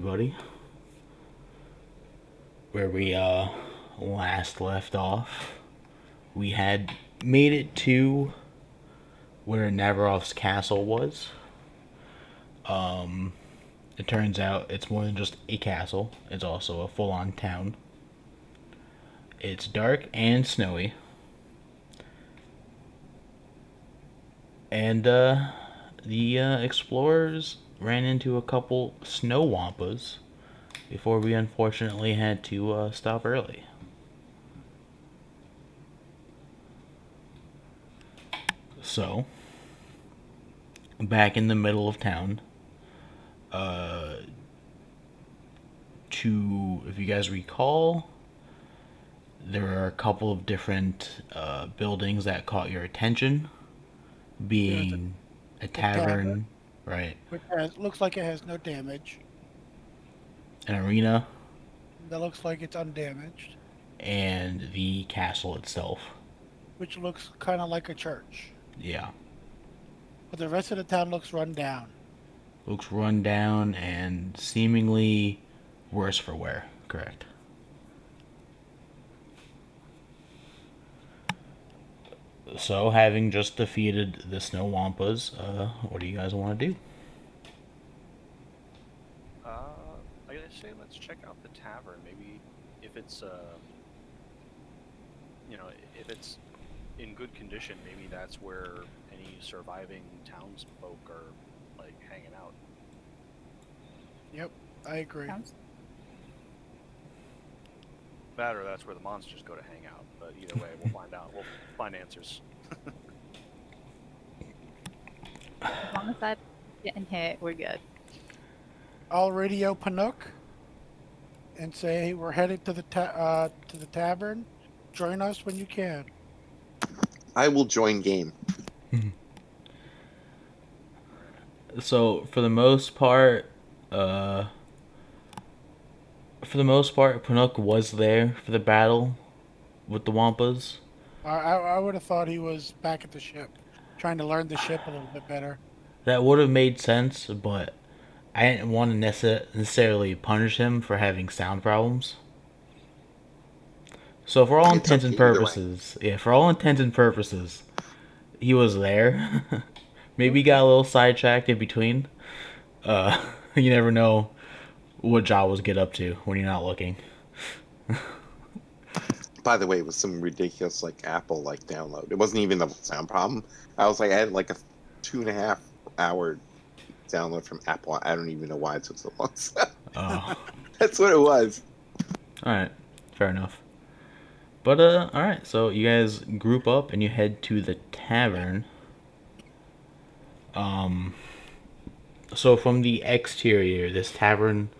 Buddy, where we last left off. We had made it to where Navaroth's castle was. It turns out it's more than just a castle. It's also a full-on town. It's dark and snowy, and the explorers ran into a couple snow wampas before we unfortunately had to stop early. So, back in the middle of town, uh, if you guys recall, there are a couple of different buildings that caught your attention, There's being a the tavern, tavern, right, which looks like it has no damage. an arena, That looks like it's undamaged, and the castle itself. which looks kind of like a church. Yeah, But the rest of the town looks run down. looks run down and seemingly worse for wear. Correct. So, having just defeated the Snow Wampas, what do you guys want to do? I gotta say, let's check out the tavern. Maybe if it's, if it's in good condition, maybe that's where any surviving townsfolk are like hanging out. Yep, I agree. Sounds That or that's where the monsters go to hang out. But either way, we'll find out. We'll find answers. as long as I getting hit, we're good. I'll radio Panook and say we're headed to the tavern. Join us when you can. I will join game. So, uh, Panook was there for the battle with the Wampas. I would have thought he was back at the ship, trying to learn the ship a little bit better. That would have made sense, but I didn't want to necessarily punish him for having sound problems. So, for all It's intents and okay either way. purposes, yeah, for all intents and purposes, he was there. Maybe he got a little sidetracked in between. You never know what Jawas get up to when you're not looking. By the way, it was some ridiculous Apple download. It wasn't even a sound problem. I had like a 2.5 hour download from Apple. I don't even know why it took so long. Oh, That's what it was. all right, fair enough. But all right. So you guys group up and you head to the tavern. Um, so from the exterior, this tavern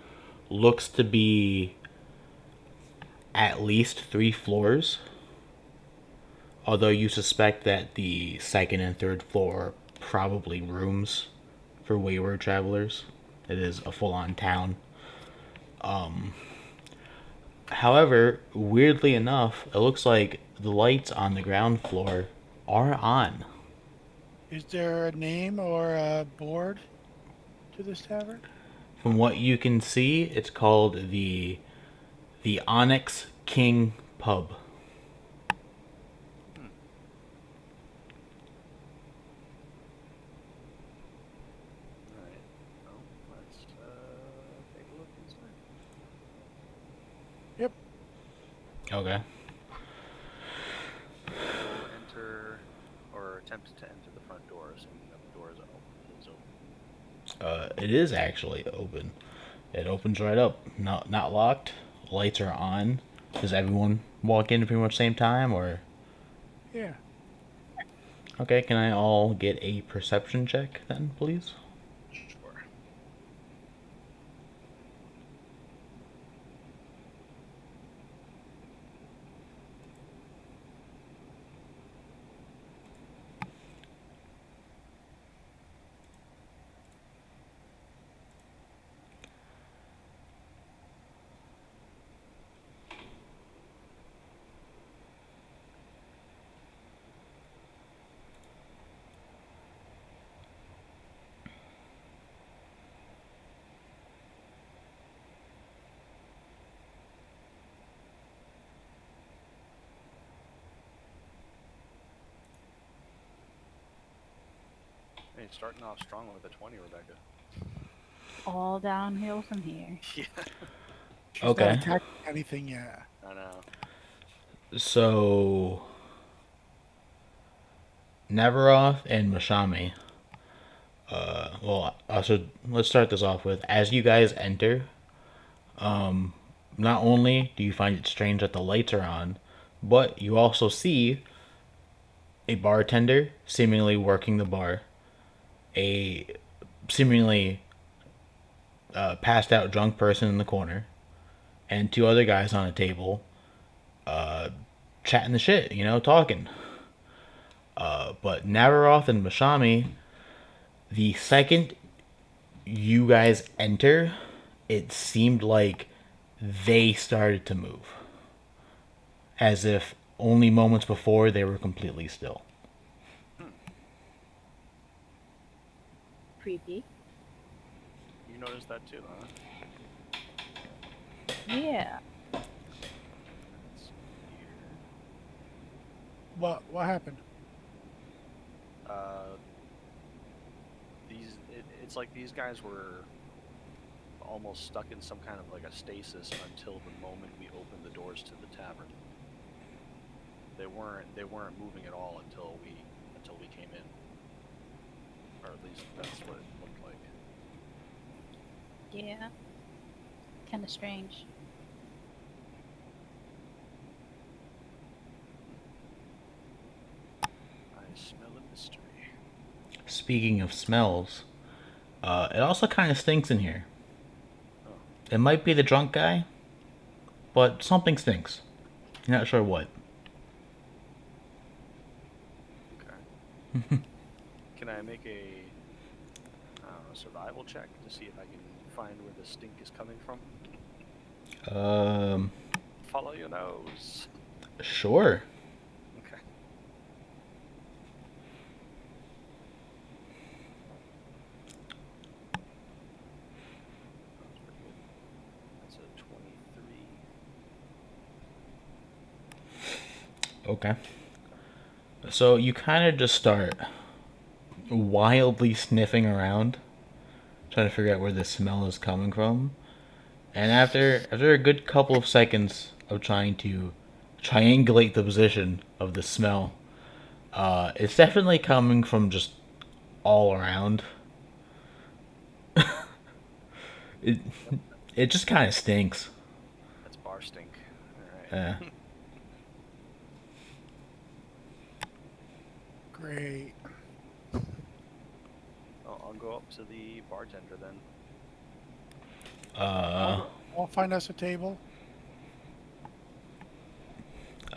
looks to be at least 3 floors. Although you suspect that the second and third floor are probably rooms for wayward travelers. It is a full-on town. However, weirdly enough, it looks like the lights on the ground floor are on. Is there a name or a board to this tavern? From what you can see, it's called the Onyx King Pub. Hmm. All right. Well, let's take a look inside. Yep. Okay. We'll enter or attempt to enter the front door, assuming that the door is open. It is actually open. It opens right up. Not locked. Lights are on. Does everyone walk in pretty much same time or? Yeah. Okay, can I all get a perception check then, please? Sure. starting off strong with a 20, Rebecca. All downhill from here. Yeah, She's not Okay. attacking anything yet. I know. So Navaroth and Mashami. Well, also let's start this off with as you guys enter. Not only do you find it strange that the lights are on, but you also see a bartender seemingly working the bar, a seemingly passed out drunk person in the corner, and two other guys on a table chatting the shit, talking. But Navaroth and Mashami, the second you guys enter, it seemed like they started to move. As if only moments before they were completely still. Creepy. You noticed that too, huh? Yeah. That's weird. What happened? It's like these guys were almost stuck in some kind of like a stasis until the moment we opened the doors to the tavern. They weren't moving at all until we came in. Or at least that's what it looked like. Yeah. Kind of strange. I smell a mystery. Speaking of smells, it also kind of stinks in here. Oh, It might be the drunk guy, but something stinks. You're not sure what. okay. Can I make a survival check to see if I can find where the stink is coming from? Um, Follow your nose. sure. Okay. That's pretty good. That's a 23. Okay. So you kind of just start wildly sniffing around, trying to figure out where the smell is coming from. And after a good couple of seconds of trying to triangulate the position of the smell, it's definitely coming from just all around. It it just kind of stinks. That's bar stink. Alright. Yeah. Great. I'll go up to the bartender then. I'll find us a table.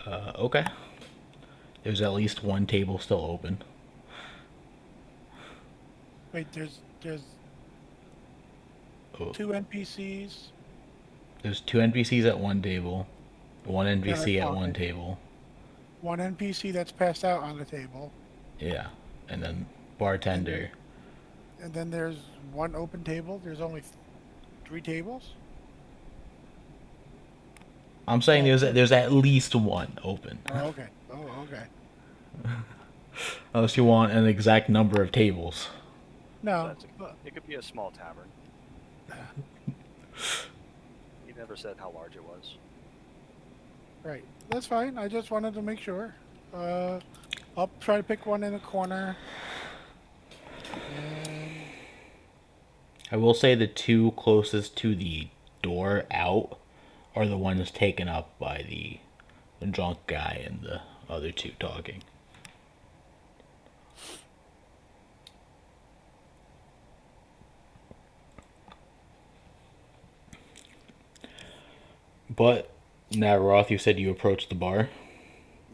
Okay. There's at least one table still open. Wait, there's Oh, two NPCs. there's two NPCs at one table, one NPC Yeah, at one okay. table. One NPC that's passed out on the table, Yeah, and then bartender. and then there's one open table. There's only three tables. I'm saying there's at least one open. Oh, okay. Oh, okay. Unless you want an exact number of tables. So No, it could be a small tavern. He never said how large it was. right. That's fine. I just wanted to make sure. I'll try to pick one in a corner. And I will say the two closest to the door out are the ones taken up by the drunk guy and the other two talking. But Navaroth, you said you approached the bar.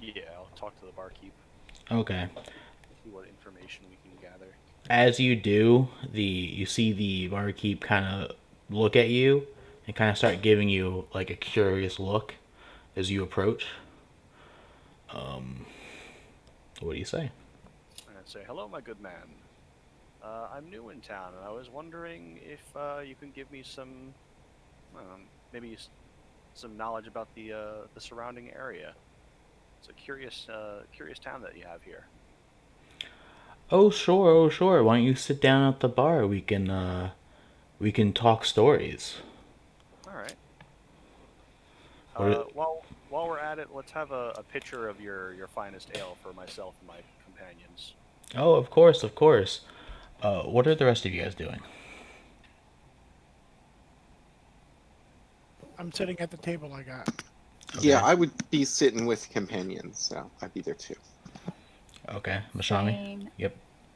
Yeah, I'll talk to the barkeep, Okay. see what information we can gather. As you do, you see the barkeep kind of look at you and kind of start giving you like a curious look as you approach. What do you say? And I'd say, hello, my good man. I'm new in town, and I was wondering if you can give me some, maybe some knowledge about the surrounding area. It's a curious town that you have here. Oh sure, oh sure. Why don't you sit down at the bar? We can talk stories. All right. What? While we're at it, let's have a picture of your finest ale for myself and my companions. Oh, of course, of course. What are the rest of you guys doing? I'm sitting at the table I got. Yeah, Okay. I would be sitting with companions, so I'd be there too. Okay, Mashami. Same. Yep.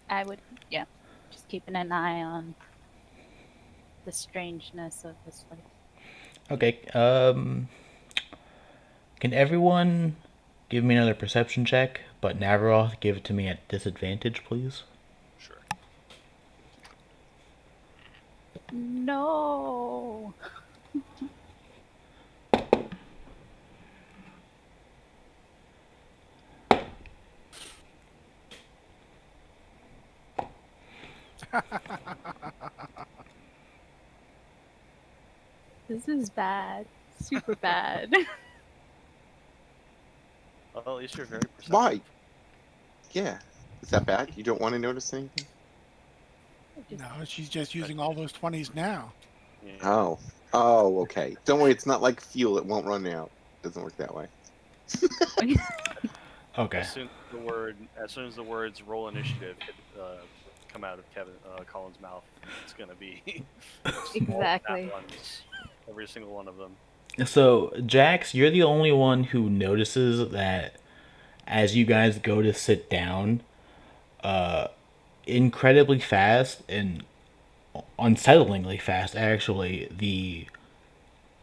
I would, yeah, just keeping an eye on the strangeness of this place. Okay. Can everyone give me another perception check? But Navaroth, give it to me at disadvantage, please. Sure. No. This is bad. Super bad. Well, at least you're very perceptive. Why? Yeah. Is that bad? You don't want to notice anything? No, she's just using all those 20s now. Yeah. Oh. Oh, okay. Don't worry, it's not like fuel, it won't run out. Doesn't work that way. Okay. As soon as the words "roll initiative" come out of Colin's mouth, it's gonna be Exactly. nat ones, every single one of them. So, Jax, you're the only one who notices that as you guys go to sit down, incredibly fast and unsettlingly fast, actually, the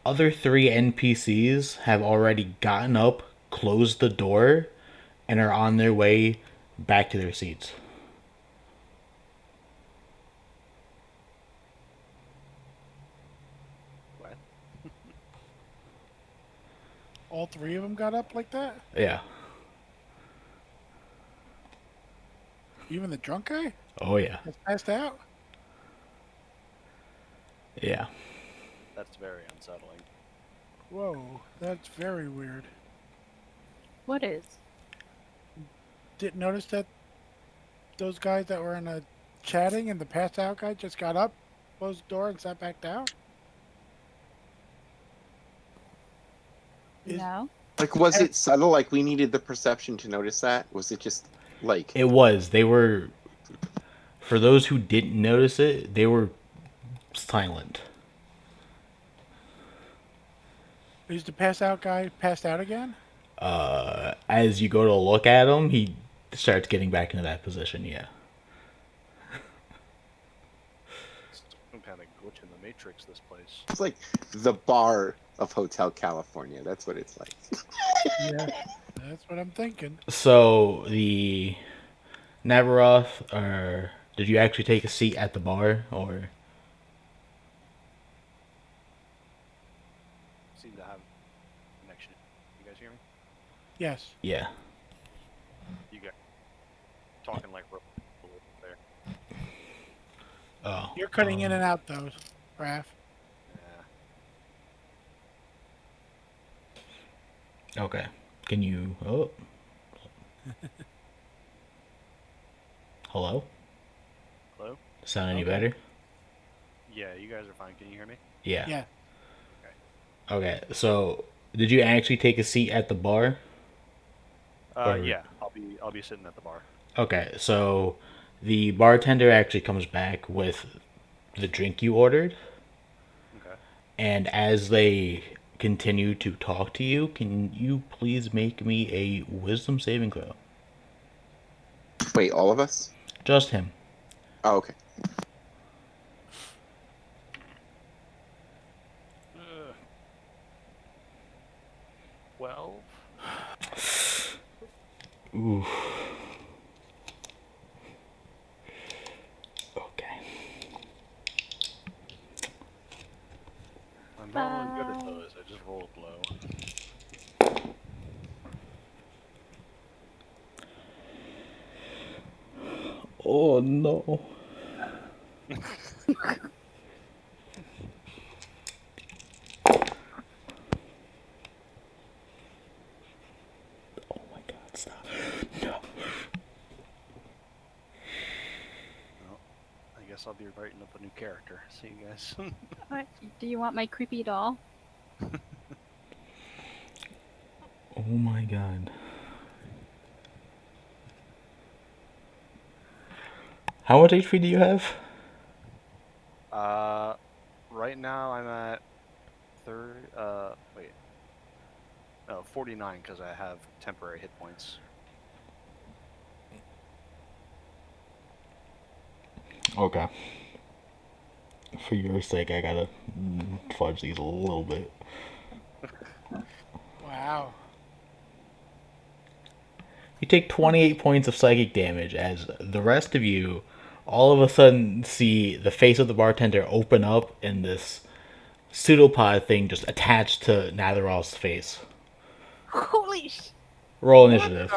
other three NPCs have already gotten up, closed the door, and are on their way back to their seats. What? All three of them got up like that? Yeah. Even the drunk guy? Oh, yeah. That's passed out? Yeah. That's very unsettling. Whoa, that's very weird. What is? Didn't notice that those guys that were in a chatting and the passed out guy just got up, closed the door, and sat back down? Is- No. Like, was it subtle? Like, we needed the perception to notice that? Was it just, like... It was. They were. For those who didn't notice it, they were silent. Is the passed out guy passed out again? As you go to look at him, he starts getting back into that position, yeah. Some kind of glitch in the matrix. This place. It's like the bar of Hotel California. That's what it's like. Yeah. That's what I'm thinking. So, the Navaroth, or did you actually take a seat at the bar, or? Seem to have connection. You guys hear me? Yes. Yeah. You guys talking like we're there. Oh. You're cutting in and out, though, Raph. Yeah. Okay. Can you? Oh. Hello. Hello. Sound any Okay. better? Yeah, you guys are fine. Can you hear me? Yeah. Yeah. Okay. So, did you actually take a seat at the bar? Or- Yeah. I'll be sitting at the bar. Okay. So, the bartender actually comes back with the drink you ordered, Okay. and as they continue to talk to you, can you please make me a wisdom saving throw? Wait, all of us? Just him. Oh, okay. Ugh. 12. Ooh. Okay. I'm normally good at Bye. those. I just rolled low. Oh no. Oh my god, stop. No. guess I'll be writing up a new character. See you guys. What? Do you want my creepy doll? Oh my god. How much HP do you have? Right now I'm at 30. Wait, no, 49 because I have temporary hit points. Okay. For your sake, I gotta fudge these a little bit. Wow. You take 28 points of psychic damage as the rest of you all of a sudden see the face of the bartender open up and this pseudopod thing just attached to Navaroth's face. Holy sh! Roll What initiative.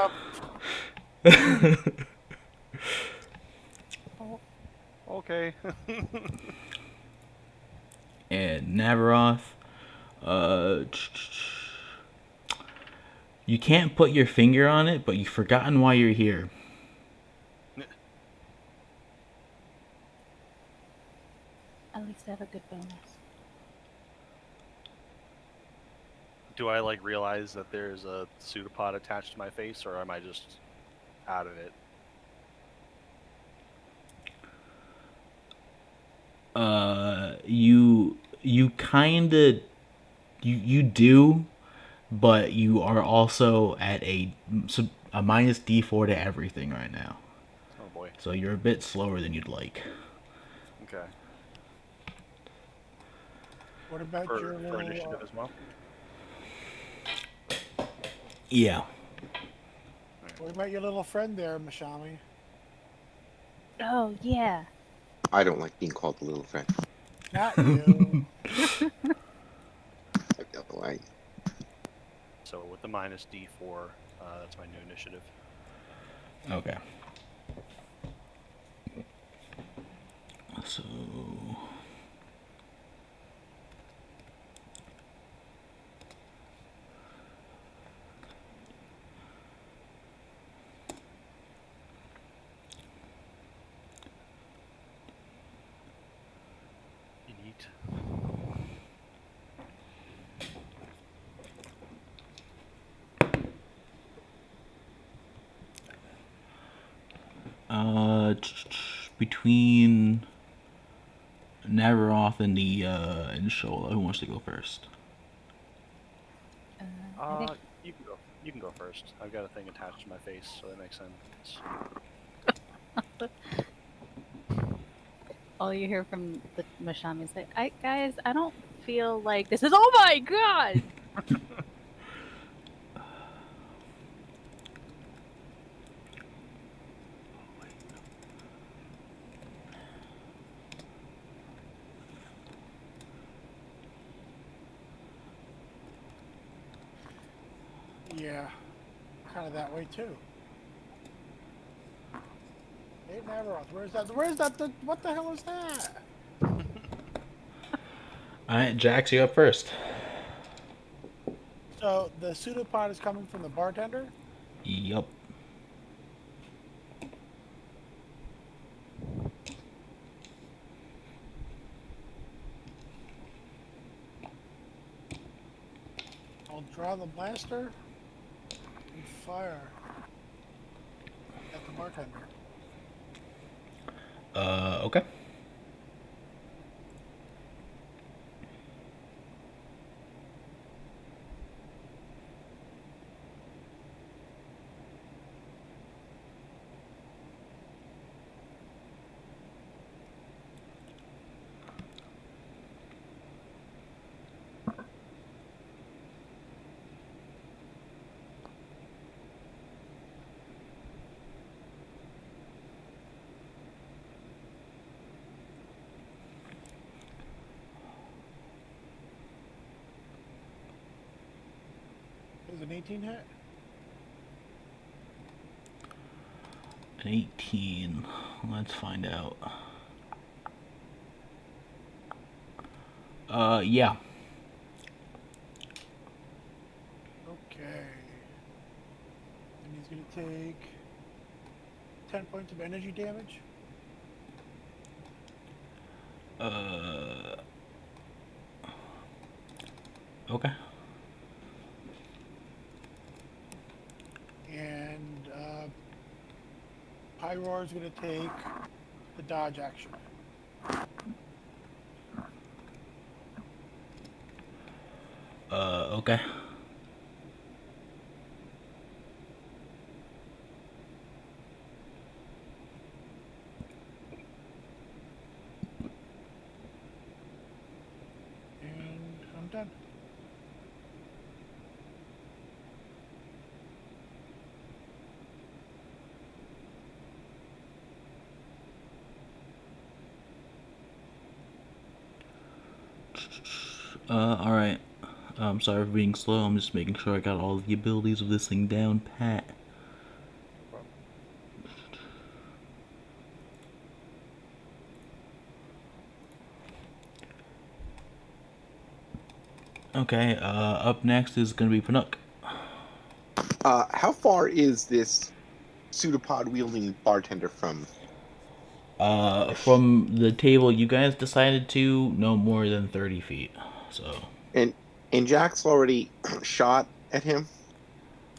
the Oh, Okay. And Navaroth, uh, you can't put your finger on it, but you've forgotten why you're here. at least I have a good bonus. Do I like realize that there's a pseudopod attached to my face, or am I just out of it? You kind of you do, but you are also at a minus D4 to everything right now. Oh boy. So you're a bit slower than you'd like. Okay. What about your For little? initiative as well. Yeah. What about your little friend there, Mashami? Oh yeah. I don't like being called a little friend. Not you. I know, I, So with the minus D4, that's my new initiative. Okay. So Neat. between Navaroth and the and Shola, who wants to go first? I think You can go. You can go first. I've got a thing attached to my face, so that makes sense. all you hear from the Mashami is like, guys, I don't feel like this is. Oh my god! Yeah, kind of that way too. Hey, Navaroth, where's that? Where's that? What the hell is that? Alright, Jax, you up first. So the pseudopod is coming from the bartender. Yup. I'll draw the blaster and fire at the bartender. Okay. Is an 18 hit? An 18. Let's find out. Yeah. Okay. And he's gonna take 10 points of energy damage. Okay. And Pyroar is going to take the dodge action. Okay. And I'm done. Alright. I'm sorry for being slow. I'm just making sure I got all the abilities of this thing down pat. Well, Okay, up next is gonna be Panook. How far is this pseudopod wielding bartender from? From the table, you guys decided to no more than 30 feet. So, And Jack's already shot at him.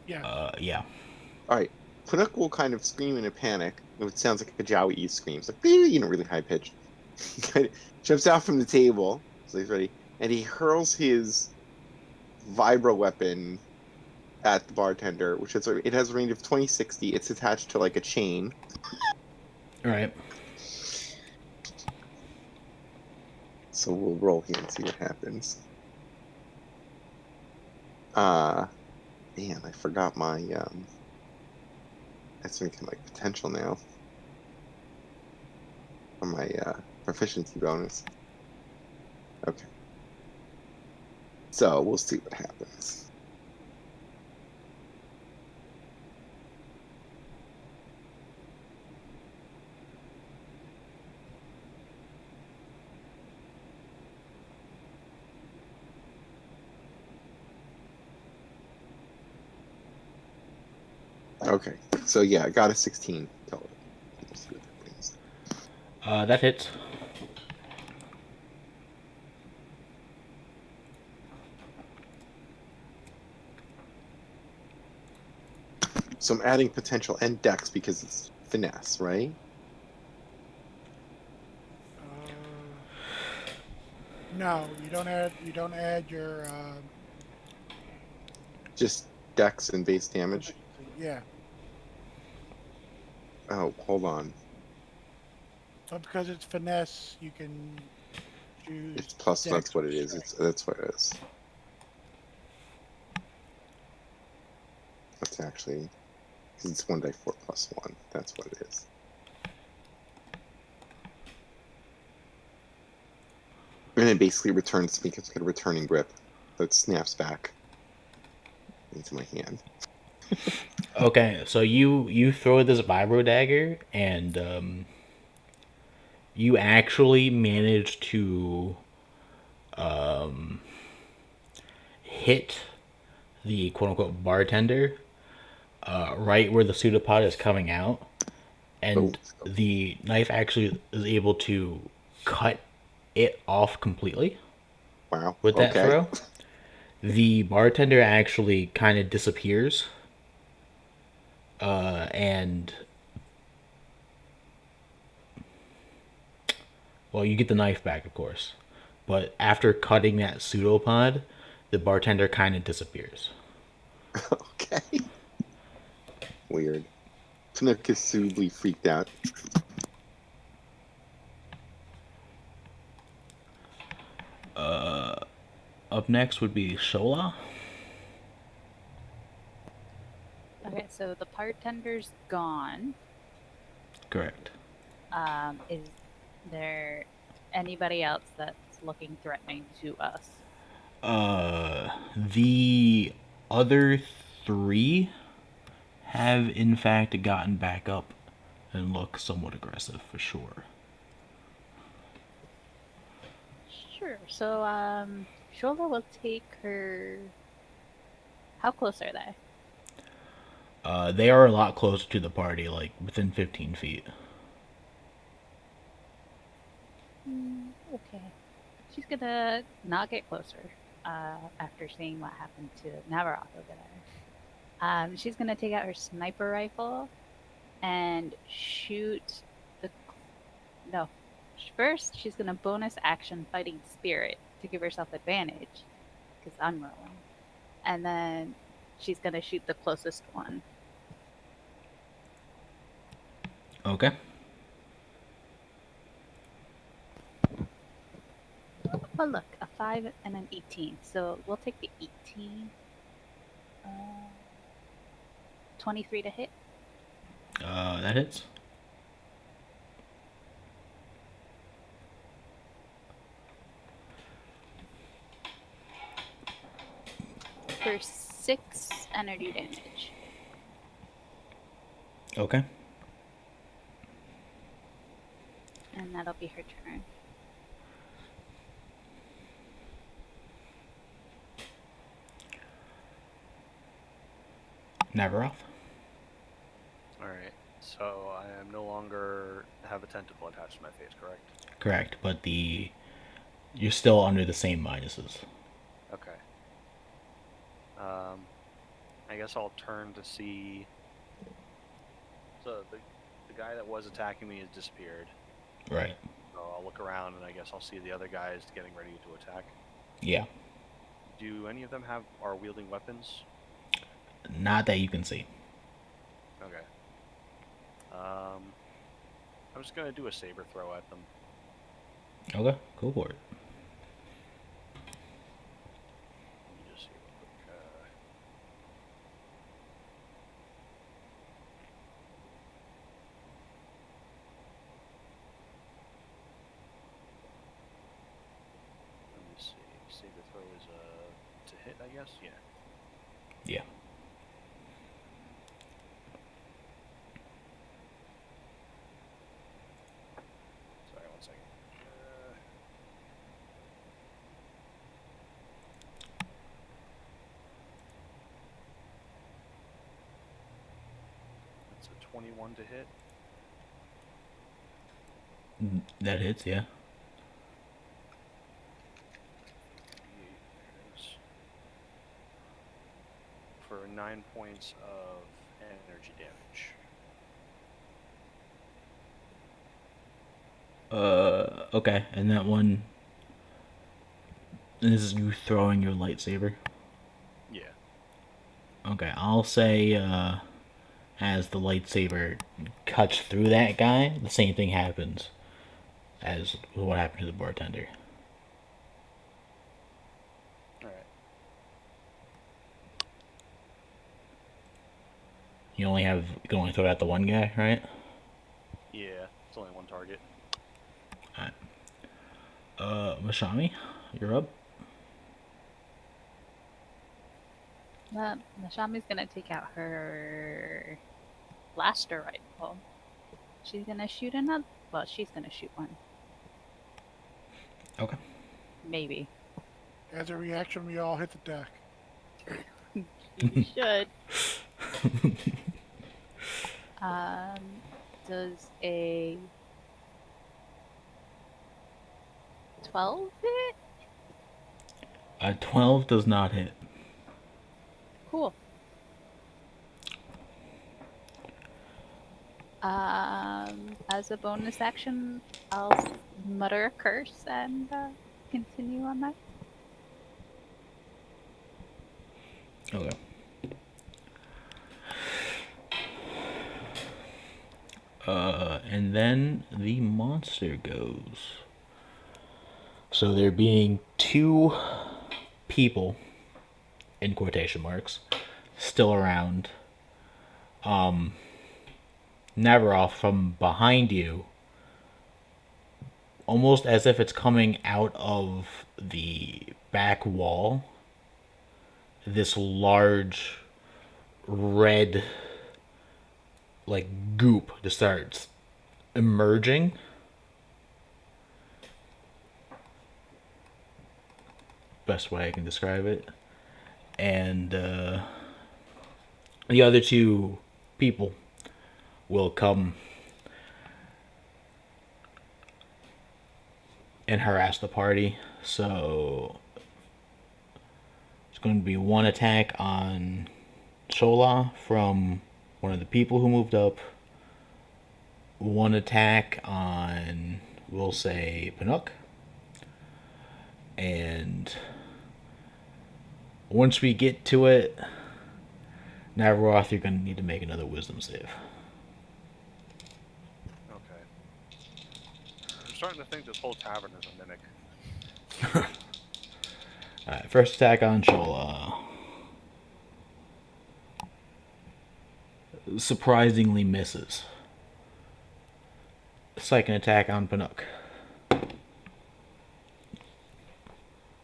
Yeah. yeah. All right. Panook will kind of scream in a panic. It sounds like a Jawi screams, like really high pitched. Kind of jumps out from the table, so he's ready, and he hurls his vibro weapon at the bartender, which is it has a range of 2060. It's attached to like a chain. Alright. So we'll roll here and see what happens. Man, I forgot my that's making my potential now. For my proficiency bonus. Okay. So we'll see what happens. Okay, so yeah, I got a 16 total. We'll see what that brings. That hits. So I'm adding potential and dex because it's finesse, right? No, you don't add. You don't add your. Just dex and base damage. Yeah. Oh, hold on. So because it's finesse, you can choose. It's plus. dex That's what or it is. strength. That's what it is. That's actually because it's 1d4 plus 1. That's what it is. And it basically returns because it's got a returning grip, so it snaps back into my hand. Okay, so you throw this vibro dagger, and you actually manage to hit the quote unquote bartender right where the pseudopod is coming out, and Oh. the knife actually is able to cut it off completely Wow. with that Okay. throw. The bartender actually kind of disappears, and well, you get the knife back, of course, but after cutting that pseudopod, the bartender kind of disappears. Okay. Weird. Tanook is suitably freaked out. Up next would be Shola. Okay, so the bartender's gone. Correct. Is there anybody else that's looking threatening to us? The other three have in fact gotten back up and look somewhat aggressive for sure. Sure. So, Shola will take her. How close are they? They are a lot closer to the party, like within 15 feet. She's gonna not get closer after seeing what happened to Navaroth over there. She's gonna take out her sniper rifle and shoot the. No. First, she's gonna bonus action fighting spirit to give herself advantage, because I'm rolling. And then she's gonna shoot the closest one. Okay. Oh, look, a 5 and an 18. So we'll take the 18. 23 to hit. That hits. For 6 energy damage. Okay. And that'll be her turn. Navaroth. Alright, so I am no longer have a tentacle attached to my face, correct? Correct, but you're still under the same minuses. Okay. I guess I'll turn to see. So the guy that was attacking me has disappeared. Right. So I'll look around and I guess I'll see the other guys getting ready to attack. Yeah. Do any of them are wielding weapons? Not that you can see. Okay. I'm just gonna do a saber throw at them. Okay, go for it. Let me just see real quick. Let me see. Saber throw is to hit, I guess. Yeah. Yeah. Sorry, one second. That's a 21 to hit. That hits, yeah. For 9 points of energy damage. Okay, and that one. This is you throwing your lightsaber? Yeah. Okay, I'll say, as the lightsaber cuts through that guy, the same thing happens as what happened to the bartender. Alright. You can only throw it at the one guy, right? Yeah, it's only one target. Alright. Mashami, you're up. Nashami's gonna take out her blaster rifle. She's gonna shoot another. Well, she's gonna shoot one. Okay. Maybe. As a reaction, we all hit the deck. You should. Does a 12 hit? A 12 does not hit. Cool. As a bonus action, I'll mutter a curse and continue on that. Okay. And then the monster goes. So there being 2 people, in quotation marks, still around. Navaroth from behind you, almost as if it's coming out of the back wall, this large red like goop just starts emerging. Best way I can describe it. And the other 2 people will come and harass the party. So it's going to be one attack on Shola from one of the people who moved up. One attack on, we'll say, Panook. And once we get to it, Navaroth, you're going to need to make another wisdom save. Okay. I'm starting to think this whole tavern is a mimic. Alright, first attack on Shola. Surprisingly misses. Second attack on Panook.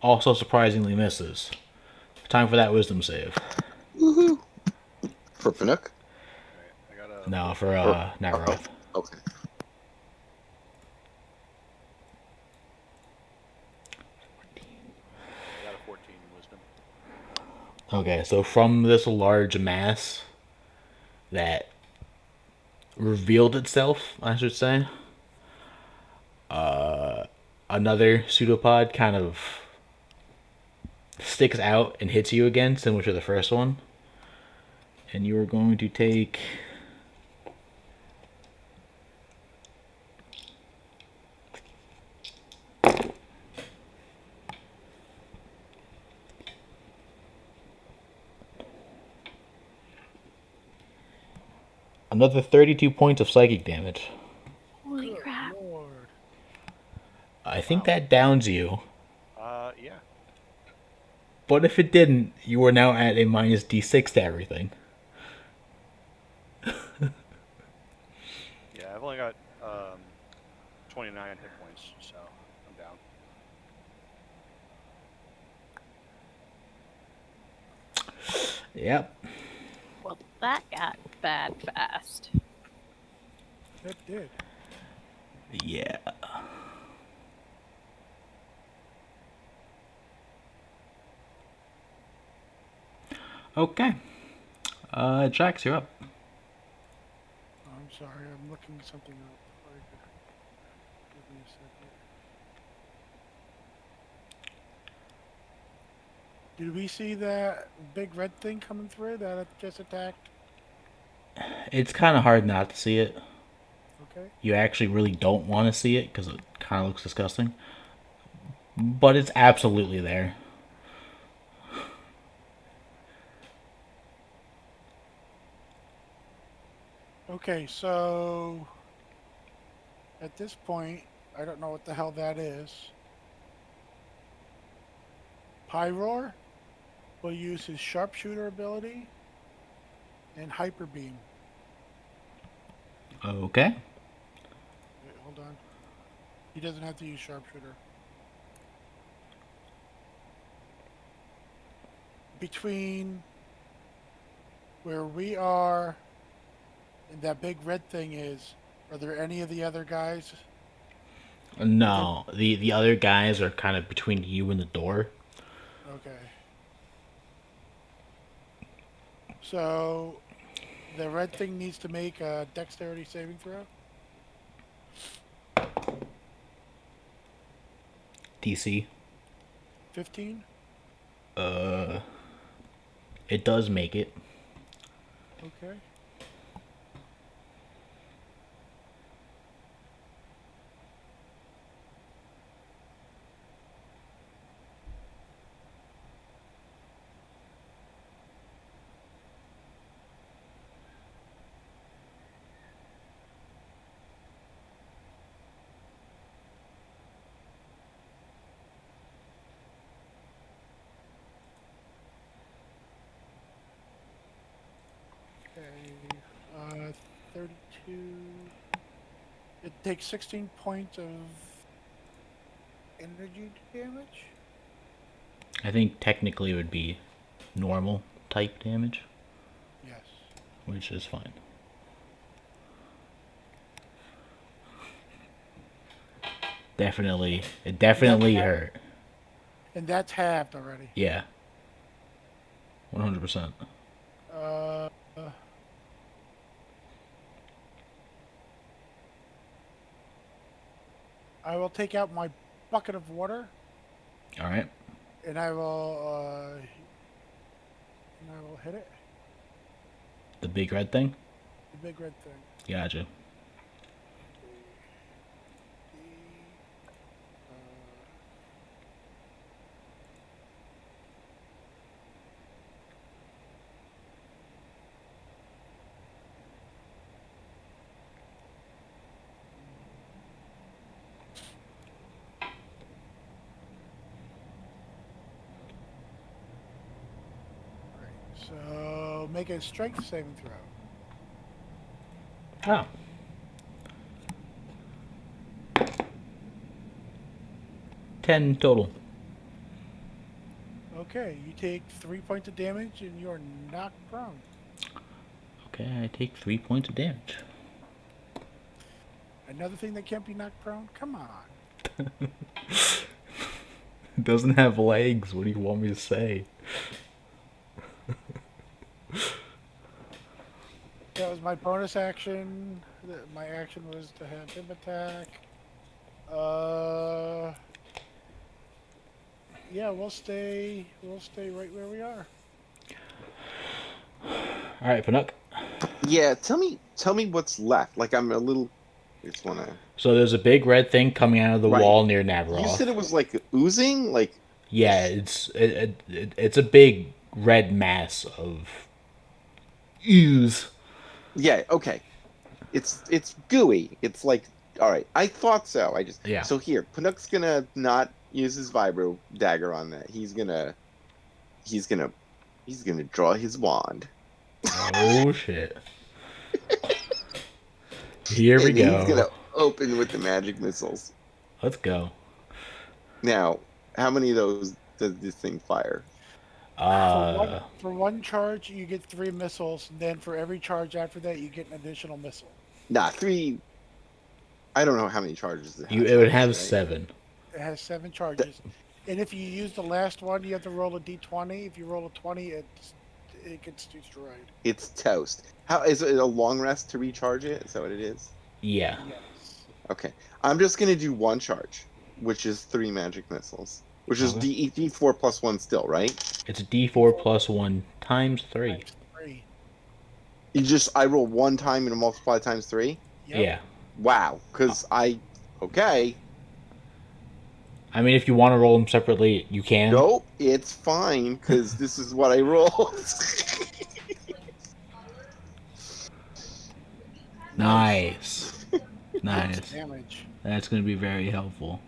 Also surprisingly misses. Time for that wisdom save. Woohoo! For Panook? Alright, I got a. No, for Navaroth. Okay. I got a 14 in wisdom. Okay, so from this large mass that revealed itself, I should say, another pseudopod kind of sticks out and hits you again, similar to the first one. And you are going to take another 32 points of psychic damage. Holy Good crap. Lord. I think that downs you, Yeah. but if it didn't, you are now at a minus d6 to everything. Yeah, I've only got 29 hit points, so I'm down. Yep. Well, that got bad fast. It did. Yeah. Okay. Jax, you're up. I'm sorry, I'm looking something up. Give me a second. Did we see that big red thing coming through that it just attacked? It's kind of hard not to see it. Okay. You actually really don't want to see it because it kind of looks disgusting. But it's absolutely there. Okay, so at this point, I don't know what the hell that is. Pyroar will use his sharpshooter ability and hyper beam. Okay. Wait, hold on. He doesn't have to use sharpshooter. Between where we are and that big red thing is, are there any of the other guys? No, the other guys are kind of between you and the door. Okay. So the red thing needs to make a dexterity saving throw. DC. 15. It does make it. Okay. Okay. 32. It takes 16 points of energy damage. I think technically it would be normal type damage, Yes. which is fine. Definitely, it definitely hurt. And that's halved already. Yeah. 100%. Uh, I will take out my bucket of water All right. and I will hit it. The big red thing. The big red thing. Gotcha. So make a strength saving throw. Oh. Ten total. Okay, you take 3 points of damage and you're knocked prone. Okay, I take 3 points of damage. Another thing that can't be knocked prone? Come on. It doesn't have legs. What do you want me to say? That was my bonus action. My action was to have him attack. Yeah, we'll stay right where we are. All right, Panuk. Yeah, tell me what's left. Like I'm a little. I just wanna. So there's a big red thing coming out of the Right. wall near You said Navaroth. it was like oozing, like. Yeah, it's a big red mass of ooze. Yeah. Okay. It's gooey. It's like all right. I thought so. Yeah. So here, Panuk's gonna not use his vibro dagger on that. He's gonna draw his wand. Oh shit. Here we And he's gonna go. open with the magic missiles. Let's go. Now, how many of those does this thing fire? Uh, For one charge, you get 3 missiles, and then for every charge after that, you get an additional missile. Nah, three. I don't know how many charges it has. it would have honestly, right? 7. It has 7 charges, and if you use the last one, you have to roll a d20. If you roll a 20, it gets destroyed. It's toast. How is it a long rest to recharge it? Is that what it is? Yeah. Yes. Okay. I'm just gonna do one charge, which is 3 magic missiles. Which is Okay. D4 plus 1 still, right? It's D4 plus 1 times 3. Times 3. I roll one time and multiply times 3? Yep. Yeah. Wow. Okay. I mean, if you want to roll them separately, you can. Nope, it's fine, because this is what I rolled. Nice. Lots Nice. of damage. That's going to be very helpful.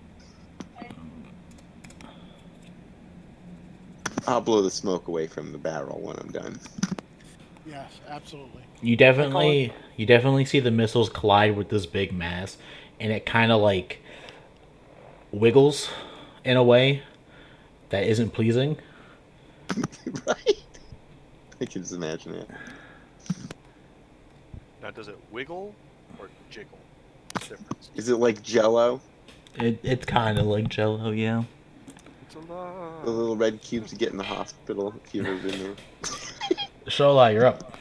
I'll blow the smoke away from the barrel when I'm done. Yes, absolutely. You definitely see the missiles collide with this big mass, and it kind of like wiggles in a way that isn't pleasing. Right? I can just imagine it. Now, does it wiggle or jiggle? What's the difference? Is it like Jello? It's kind of like Jello, yeah. It's alive. The little red cubes you get in the hospital, if you've ever been there. Shola, you're up.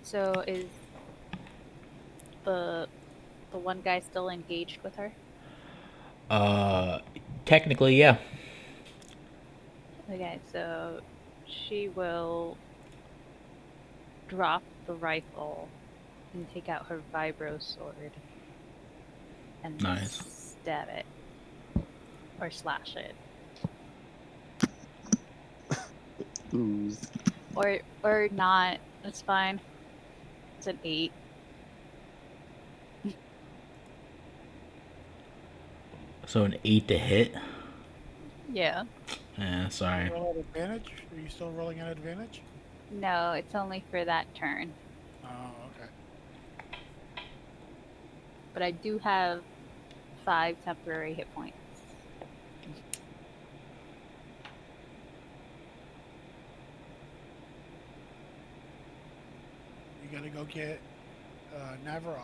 So is the one guy still engaged with her? Technically, yeah. Okay, so she will drop the rifle and take out her vibro sword and Nice. stab it or slash it, Ooze. or not. That's fine. It's an 8. So an 8 to hit. Yeah. Sorry. Roll at advantage? Are you still rolling at advantage? No, it's only for that turn. Oh, okay. But I do have 5 temporary hit points. You gotta go get Navaroth.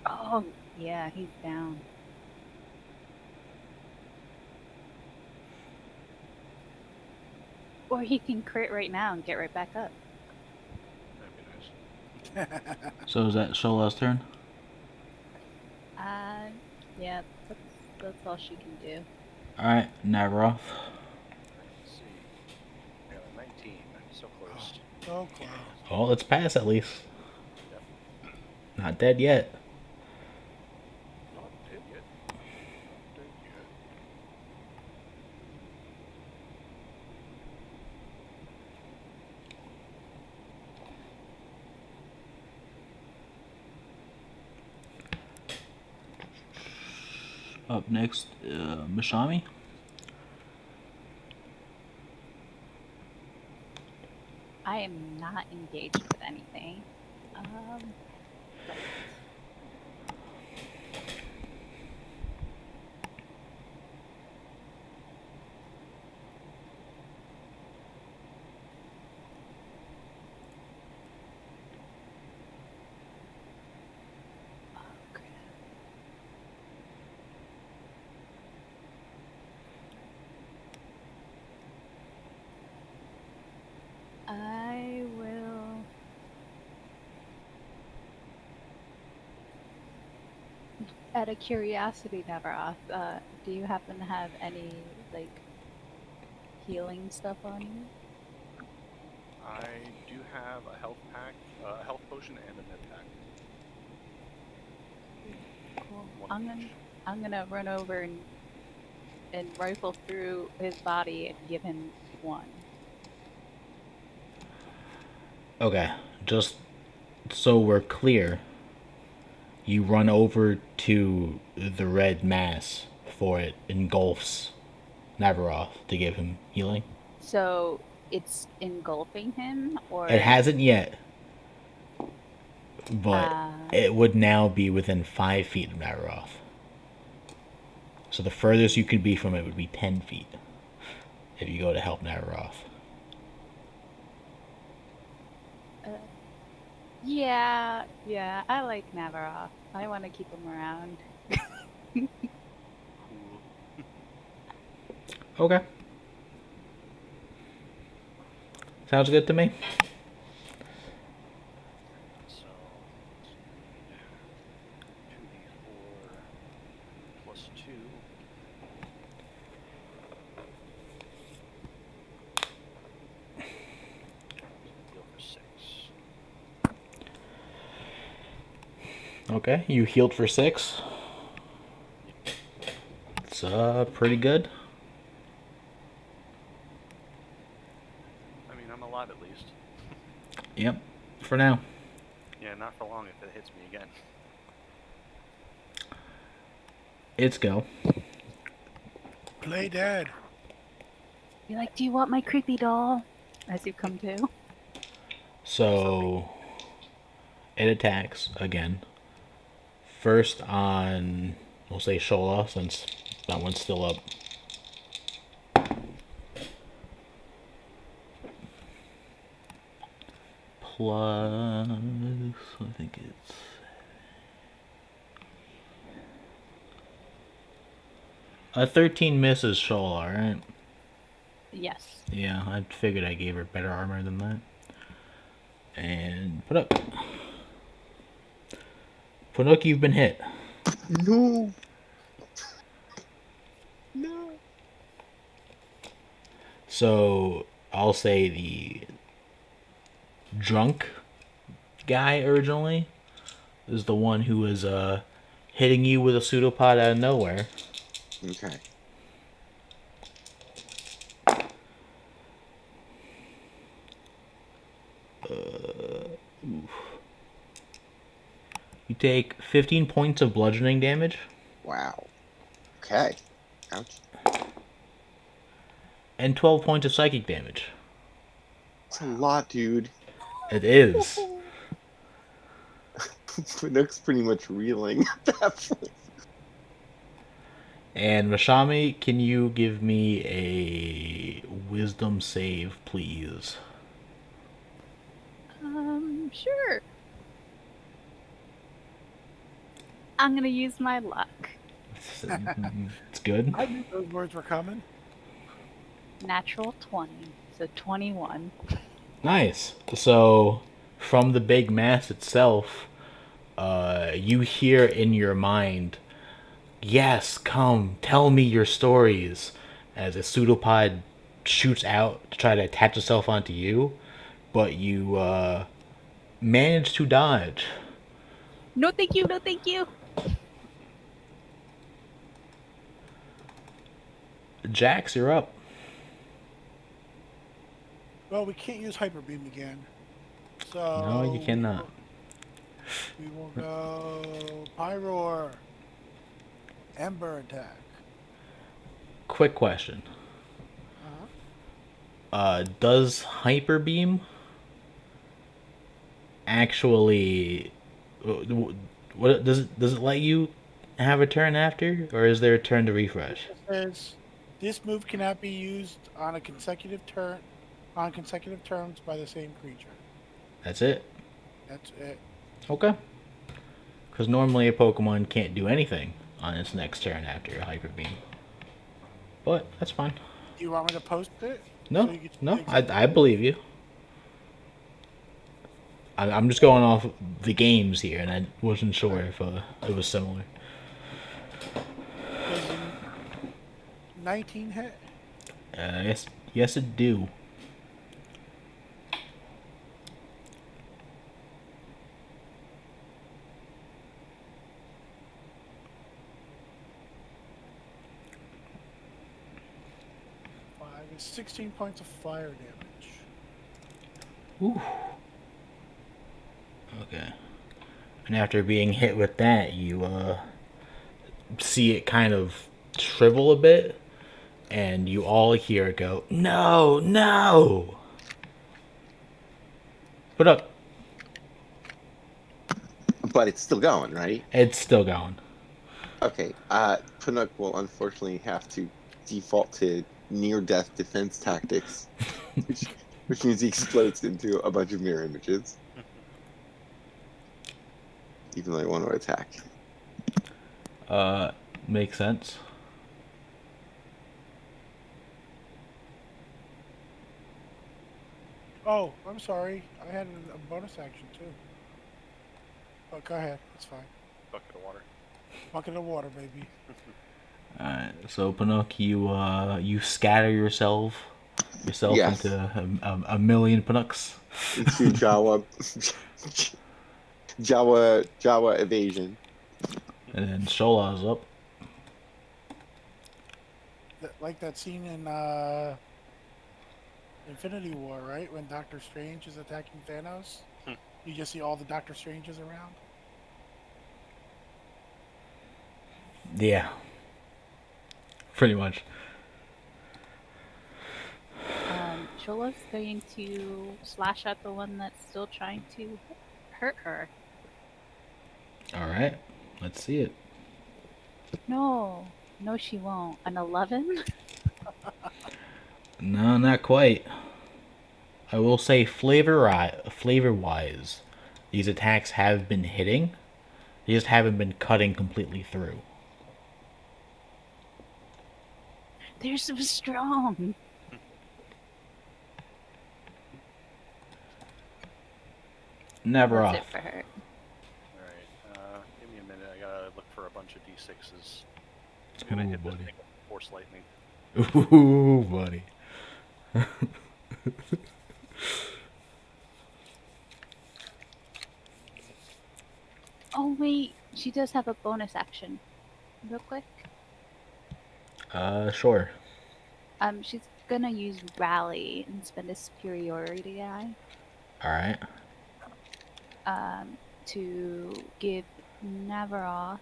Oh, yeah, he's down. Or he can crit right now and get right back up. That'd be nice. So is that Shola's turn? Yeah, that's all she can do. Alright, Navaroth. Let's see. I got a 19. So close. So close. Oh, let's pass at least. Yep. Not dead yet. Not dead yet. Not dead yet. Up next, Mashami. I am not engaged with anything. But okay. I will. Out of curiosity, Navaroth, do you happen to have any like healing stuff on you? I do have a health pack, a health potion, and a med pack. Cool. One I'm of gonna each. I'm gonna run over and rifle through his body and give him one. Okay, just so we're clear, you run over to the red mass for it engulfs Navaroth to give him healing. So it's engulfing him, or It hasn't yet, but Uh, it would now be within 5 feet of Navaroth. So the furthest you could be from it would be 10 feet if you go to help Navaroth. yeah, I like Navaroth. I want to keep him around. Cool. Okay. Sounds good to me. So, let's need 2d4 plus 2. Heal for 6. Okay, you healed for 6. It's pretty good. I mean, I'm alive at least. Yep, for now. Yeah, not for long if it hits me again. It's go. Play dead. You're like, do you want my creepy doll? As you come to. So it attacks again. First on, we'll say Shola, since that one's still up. Plus, I think it's a 13 misses Shola, right? Yes. Yeah, I figured I gave her better armor than that. And put up. Panook, you've been hit. No. No. So I'll say the drunk guy originally is the one who was hitting you with a pseudopod out of nowhere. Okay. You take 15 points of bludgeoning damage Wow. Okay. Ouch. and 12 points of psychic damage. That's a lot, dude. It is. Panook's pretty much reeling at that point. And Mashami, can you give me a wisdom save, please? Sure. I'm gonna use my luck. It's good. I knew those words were coming. Natural 20, so 21. Nice. So, from the big mass itself, You hear in your mind, "Yes, come, tell me your stories," as a pseudopod shoots out to try to attach itself onto you, but you manage to dodge. No, thank you. No, thank you. Jax, you're up. Well, we can't use hyper beam again, No, you so cannot. we will go Pyroar, Ember attack. Quick question. Uh-huh. Does Hyper Beam actually what does it let you have a turn after, or is there a turn to refresh? It says this move cannot be used on a consecutive turn on consecutive turns by the same creature. That's it. That's it. Okay. Because normally a Pokemon can't do anything on its next turn after a Hyper Beam. But that's fine. Do you want me to post it so No, you can see no, exactly? I believe you. I'm just going off the games here, and I wasn't sure if it was similar. Does a 19 hit? Yes, yes, it do. Five is 16 points of fire damage. Ooh. Okay. And after being hit with that, you see it kind of shrivel a bit, and you all hear it go, "No, no!" Put up. But it's still going, right? It's still going. Okay. Pinook will unfortunately have to default to near-death defense tactics, which which means he explodes into a bunch of mirror images, even though I want to attack. Makes sense. Oh, I'm sorry. I had a bonus action too. But go ahead. It's fine. Bucket of water. Bucket of water, baby. Alright, so Pinook, you scatter yourself Yes, into a million Pinooks. into Jawa, Jawa evasion. And then Shola's up. Like that scene in Infinity War, right? When Doctor Strange is attacking Thanos. You just see all the Doctor Stranges around. Yeah. Pretty much. Shola's going to slash at the one that's still trying to hurt her. Alright, let's see it. No, no, she won't. An 11? No, not quite. I will say flavor-wise, these attacks have been hitting. They just haven't been cutting completely through. They're so strong. Never That's off. it for her. Alright, give me a minute. I gotta look for a bunch of d6s. I'm Ooh, gonna hit this buddy. thing with force lightning. Ooh, buddy. Oh, wait. She does have a bonus action. Real quick. Sure. She's gonna use Rally and spend a superiority die. Alright. To give Navaroth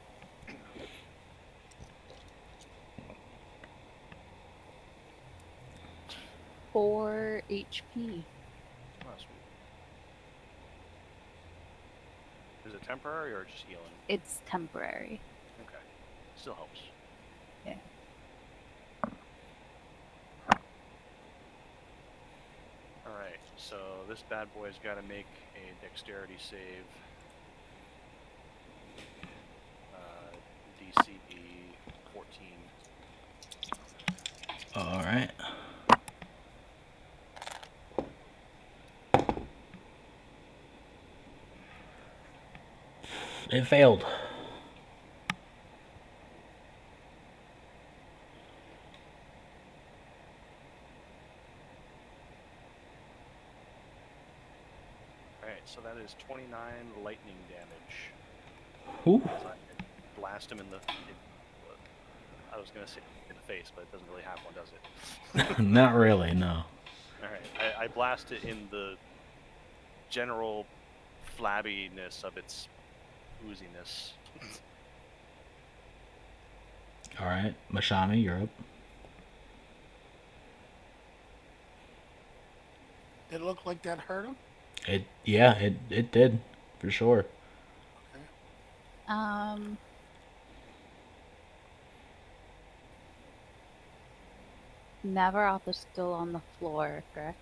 four HP. Oh, sweet. Is it temporary or just healing? It's temporary. Okay. Still helps. Yeah. Alright, so this bad boy's gotta make a dexterity save. DC 14. Alright. It failed. Alright, so that is 29 lightning damage. Ooh. As I blast him in the. I was going to say in the face, but it doesn't really have one, does it? Not really, no. Alright, I blast it in the general flabbiness of its ooziness. Alright, Mashami, you're up. Did it look like that hurt him? It did, for sure. Navaroth is still on the floor, correct?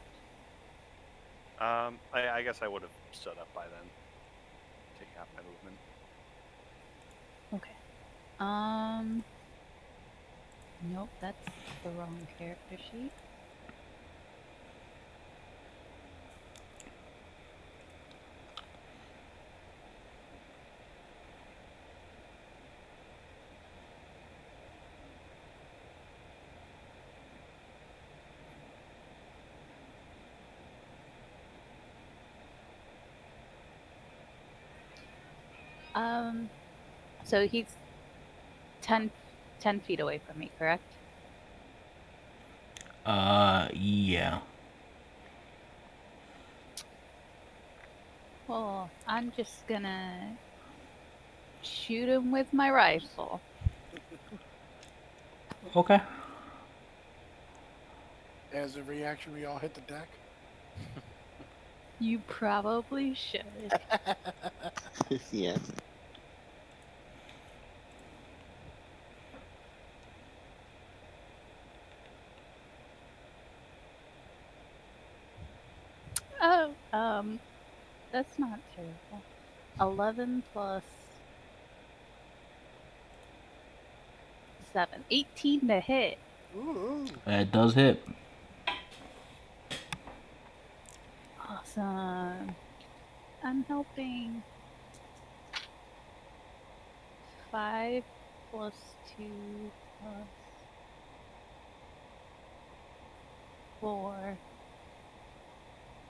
I guess I would have stood up by then. Take half my movement. Okay. Nope, that's the wrong character sheet. So he's 10 feet away from me, correct? Yeah. Well, I'm just gonna shoot him with my rifle. Okay. As a reaction, we all hit the deck. You probably should. Yeah. Oh, that's not terrible. 11 plus 7. 18 to hit. Ooh. It does hit. Awesome. I'm helping. 5 plus 2 plus 4.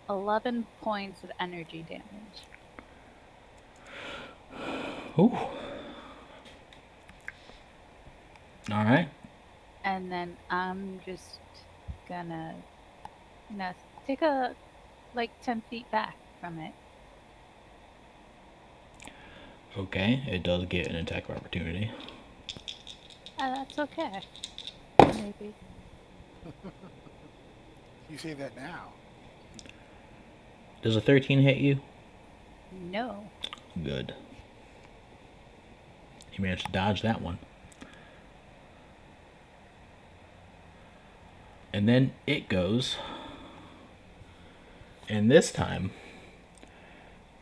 11 points of energy damage. Ooh. Alright. And then I'm just gonna, take a, 10 feet back from it. Okay, it does get an attack of opportunity. That's okay. Maybe. You say that now. Does a 13 hit you? No. Good. You managed to dodge that one. And then it goes. And this time,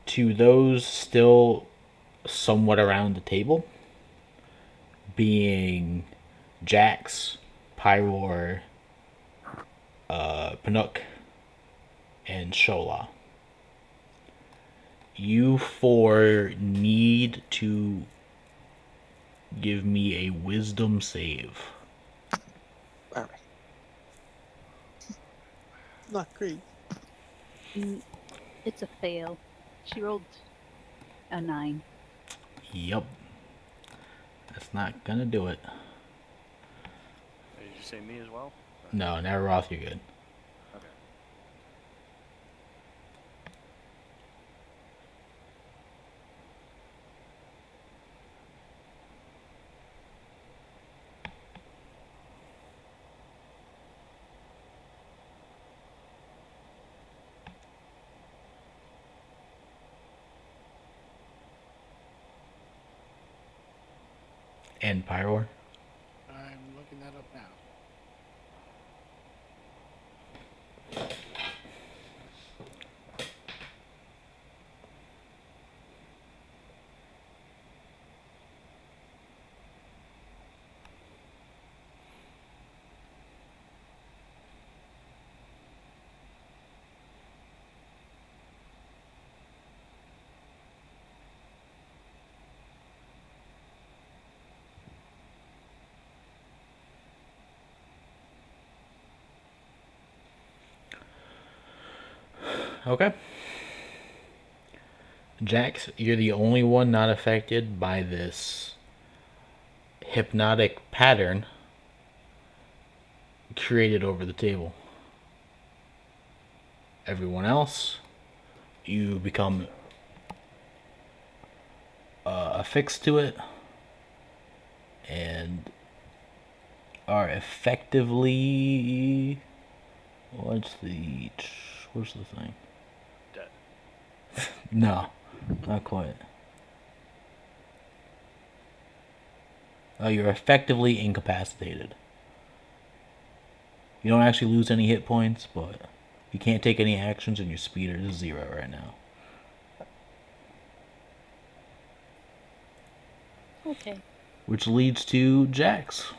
to those still somewhat around the table, being Jax, Pyroar, Panook, and Shola. You four need to give me a wisdom save. All right. Not great. It's a fail. She rolled a 9. Yep. That's not gonna do it. Did you say me as well? No, Navaroth, you're good. Okay. And Pyroar? I'm looking that up now. Okay. Jax, you're the only one not affected by this hypnotic pattern created over the table. Everyone else, you become affixed to it and are effectively. What's the thing? Dead. No, not quite. You're effectively incapacitated. You don't actually lose any hit points, but you can't take any actions, and your speed is 0 right now. Okay. Which leads to Jax.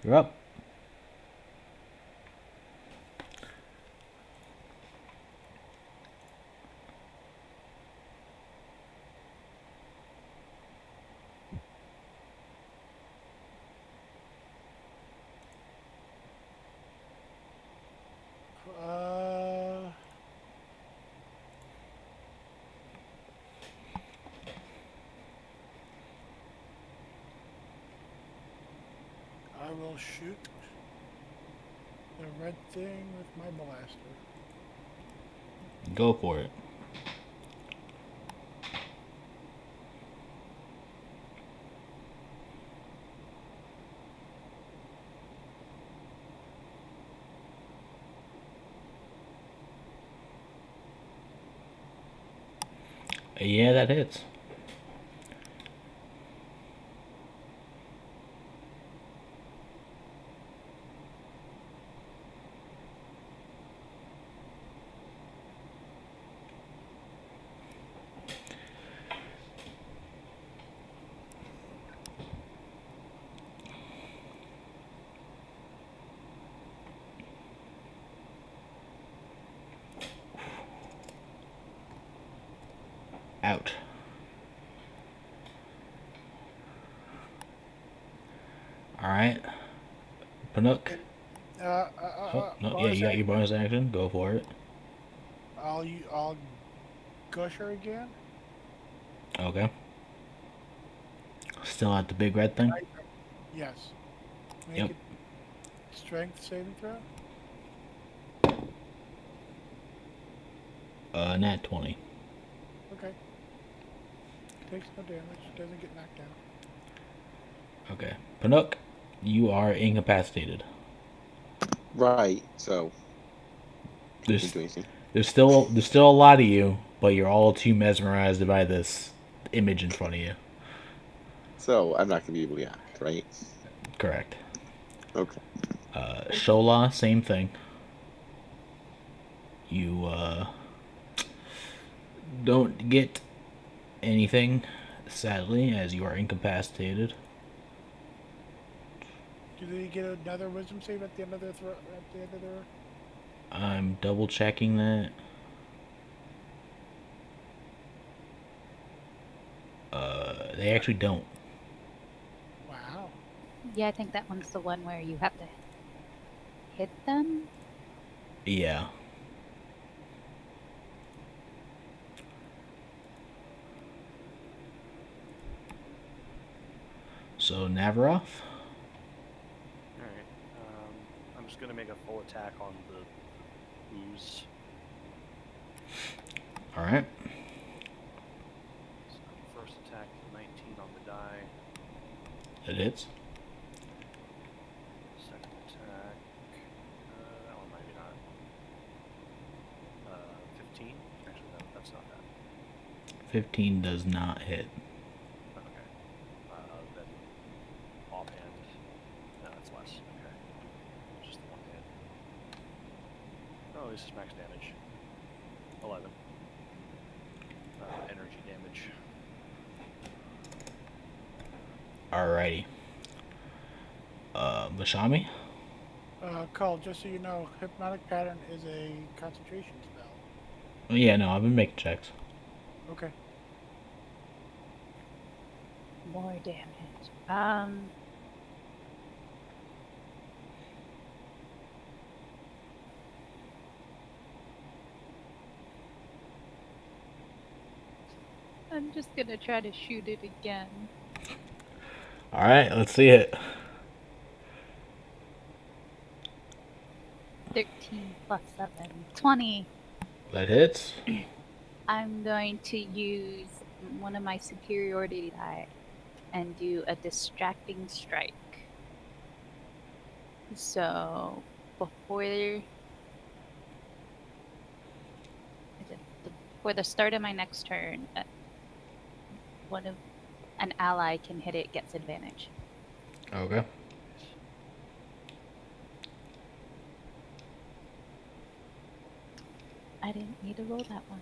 You're up. I will shoot the red thing with my blaster. Go for it. Yeah, that hits. Out. Alright. Panook. Oh, no, yeah, you got your bonus action. Go for it. I'll gusher again. Okay. Still at the big red thing? Yes. Make Yep. it strength saving throw. Nat 20. Okay. Takes no damage. Doesn't get knocked down. Okay. Panook, you are incapacitated. Right. So can't There's do anything. there's still a lot of you, but you're all too mesmerized by this image in front of you. So I'm not gonna be able to act, right? Correct. Okay. Shola, same thing. You don't get anything, sadly, as you are incapacitated. Do they get another wisdom save at the end of their at the end of their? I'm double checking that. They actually don't. Wow. Yeah, I think that one's the one where you have to hit them. Yeah. So Navaroth. Alright. I'm just gonna make a full attack on the ooze. All right. So first attack, 19 on the die. It hits. Second attack, that one maybe not. 15? Actually, that's not bad. 15 does not hit. Okay. Then offhand. No, that's less. Okay. Just the one hit. Oh, this is max damage. 11. Energy damage. Alrighty. Vashami. Cole, just so you know, hypnotic pattern is a concentration spell. Oh, yeah, no, I've been making checks. Okay. More damage. I'm just gonna try to shoot it again. All right, let's see it. 13 plus 7. 20. That hits. I'm going to use one of my superiority die and do a distracting strike. So before the start of my next turn, one of an ally can hit it, gets advantage. Okay. I didn't need to roll that one.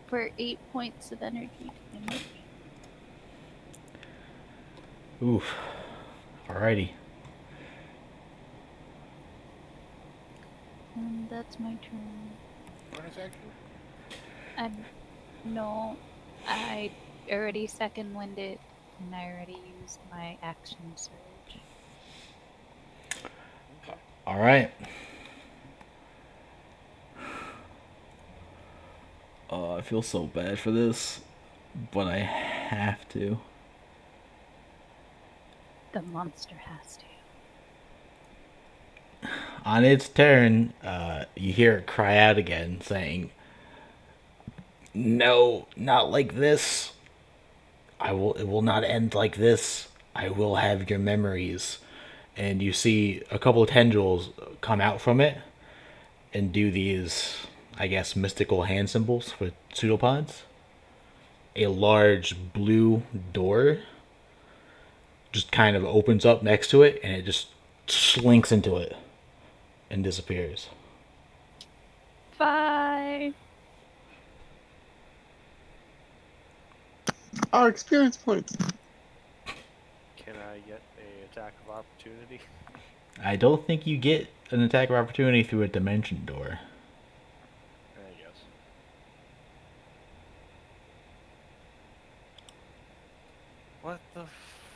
For 8 points of energy damage. Oof. Alrighty. And that's my turn. Bonus action? And no, I already second winded and I already used my action surge. Okay. All right. I feel so bad for this, but I have to. The monster has to. On its turn, you hear it cry out again, saying, "No, not like this. I will. It will not end like this. I will have your memories." And you see a couple of tendrils come out from it and do these, I guess, mystical hand symbols for pseudopods. A large blue door just kind of opens up next to it, and it just slinks into it and disappears. 5. Our experience points. Can I get a attack of opportunity? I don't think you get an attack of opportunity through a dimension door. I guess. What the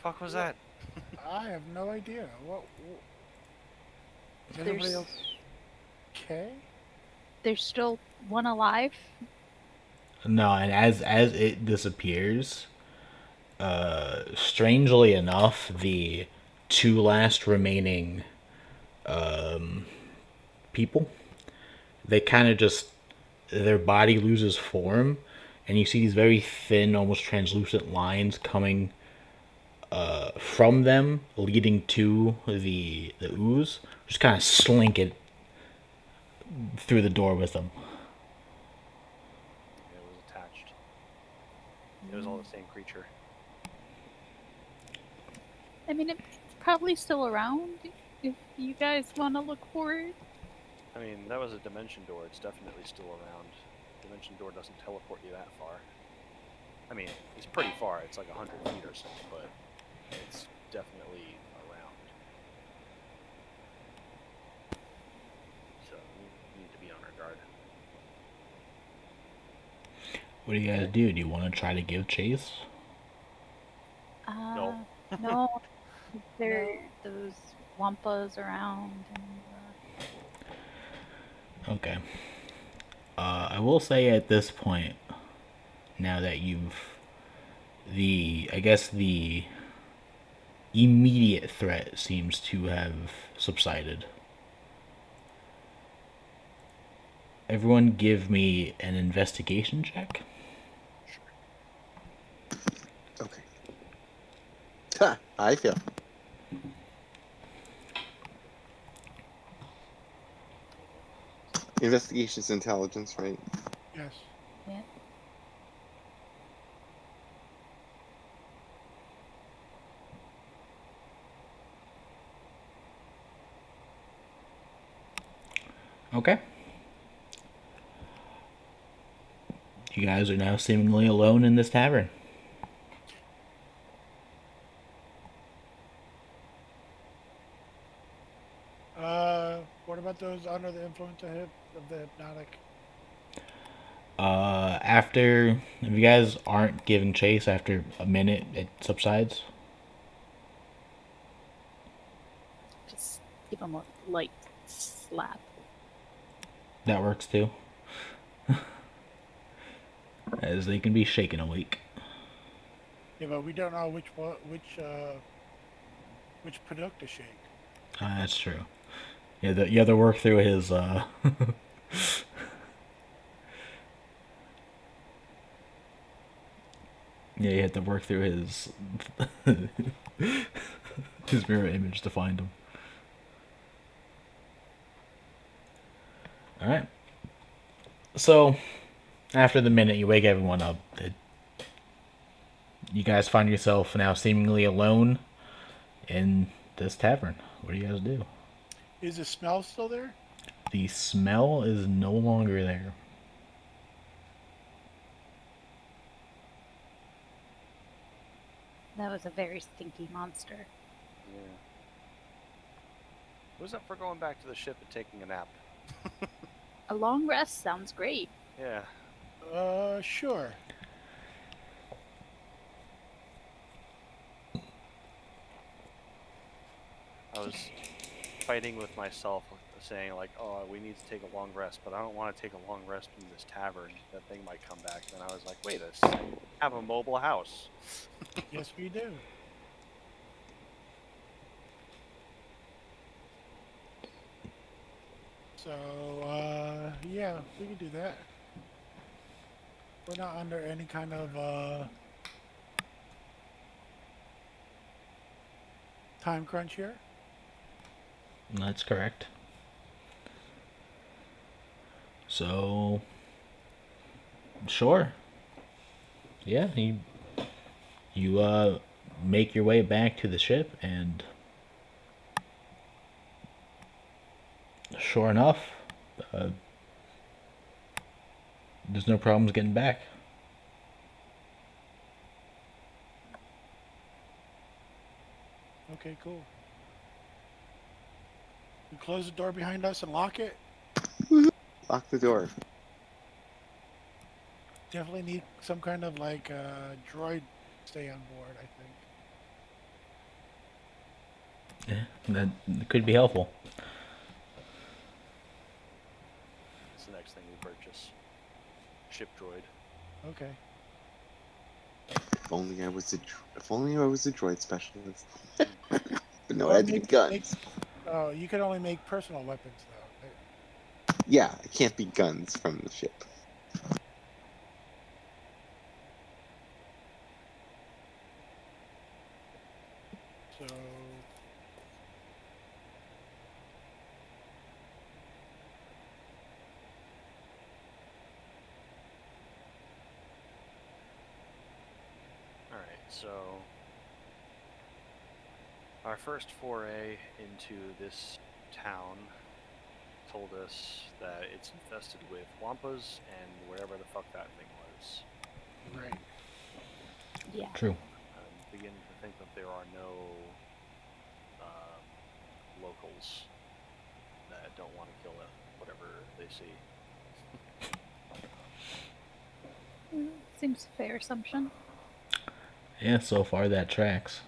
fuck was that? I have no idea. Is anybody else okay? There's still one alive. No, and as it disappears, strangely enough, the two last remaining people, they kind of just their body loses form, and you see these very thin, almost translucent lines coming from them, leading to the ooze. Just kind of slink it through the door with them. It was attached. It was all the same creature. I mean, it's probably still around if you guys want to look for it. I mean, that was a dimension door. It's definitely still around. Dimension door doesn't teleport you that far. I mean, it's pretty far. It's like 100 feet or so, but it's definitely around. So we need to be on our guard. What do you guys do? Do you want to try to give chase? No. No. There are those wampas around. And, Okay. I will say at this point, now that you've I guess the immediate threat seems to have subsided. Everyone give me an investigation check. Okay. Ha! I feel. Investigation's intelligence, right? Yes. yeah. Okay. You guys are now seemingly alone in this tavern. What about those under the influence of the hypnotic? After, if you guys aren't giving chase after a minute, it subsides. Just give him a light slap. That works too. As they can be shaken awake. Yeah, but we don't know which product to shake. That's true. Yeah, you have to work through his, Yeah, you have to work through his... his mirror image to find him. Alright. So, after the minute, you wake everyone up. You guys find yourself now seemingly alone in this tavern. What do you guys do? Is the smell still there? The smell is no longer there. That was a very stinky monster. Yeah. Who's up for going back to the ship and taking a nap? A long rest sounds great. Yeah. Sure. I was fighting with myself, saying like, "Oh, we need to take a long rest," but I don't want to take a long rest in this tavern. That thing might come back. Then I was like, "Wait a second. Have a mobile house." Yes, we do. So, yeah, we can do that. We're not under any kind of time crunch here. That's correct. So, sure. Yeah, you make your way back to the ship, and sure enough, uh, there's no problems getting back. Okay, cool. We close the door behind us and lock it. Lock the door. Definitely need some kind of like droid stay on board, I think. Yeah, that could be helpful. It's the next thing we purchase. Ship droid. Okay. If only I was a droid specialist. But no, Well, it had to be guns. Oh, you can only make personal weapons though. Yeah, it can't be guns from the ship. So All right, so our first foray into this town told us that it's infested with wampas and whatever the fuck that thing was. right. Yeah. True. I'm beginning to think that there are no locals that don't want to kill whatever they see. Seems a fair assumption. Yeah, so far that tracks.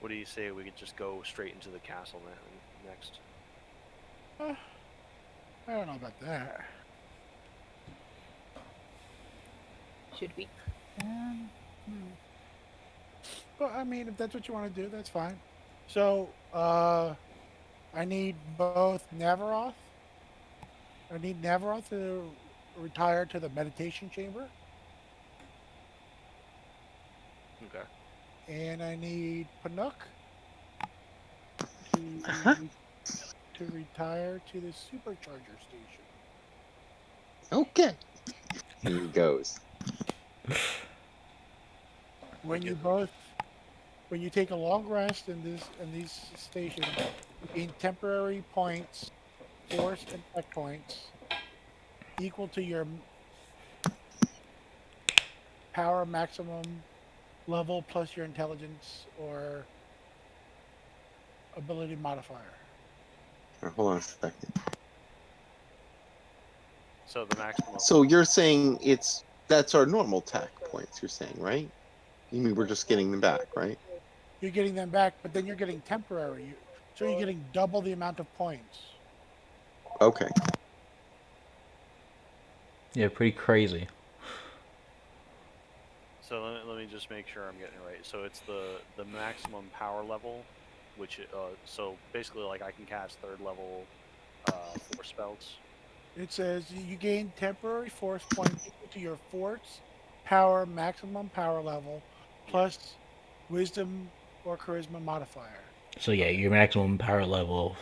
What do you say we could just go straight into the castle next? I don't know about that. Should we? Um, hmm. But I mean, if that's what you want to do, that's fine. So, I need both Navaroth. I need Navaroth to retire to the meditation chamber, Okay. and I need Panook to Uh-huh. to retire to the supercharger station. Okay. And he goes. When you take a long rest in these stations, you gain temporary points, force and tech points equal to your power maximum level plus your intelligence or ability modifier. Hold on a second. So the maximum. So you're saying that's our normal tech points, you're saying, right? You mean we're just getting them back, right? You're getting them back, but then you're getting temporary. So you're getting double the amount of points. Okay. Yeah, pretty crazy. So let me just make sure I'm getting it right. So it's the maximum power level, which so basically like I can cast third level force spells. It says you gain temporary force points equal to your force power maximum power level plus wisdom or charisma modifier. So yeah, your maximum power level,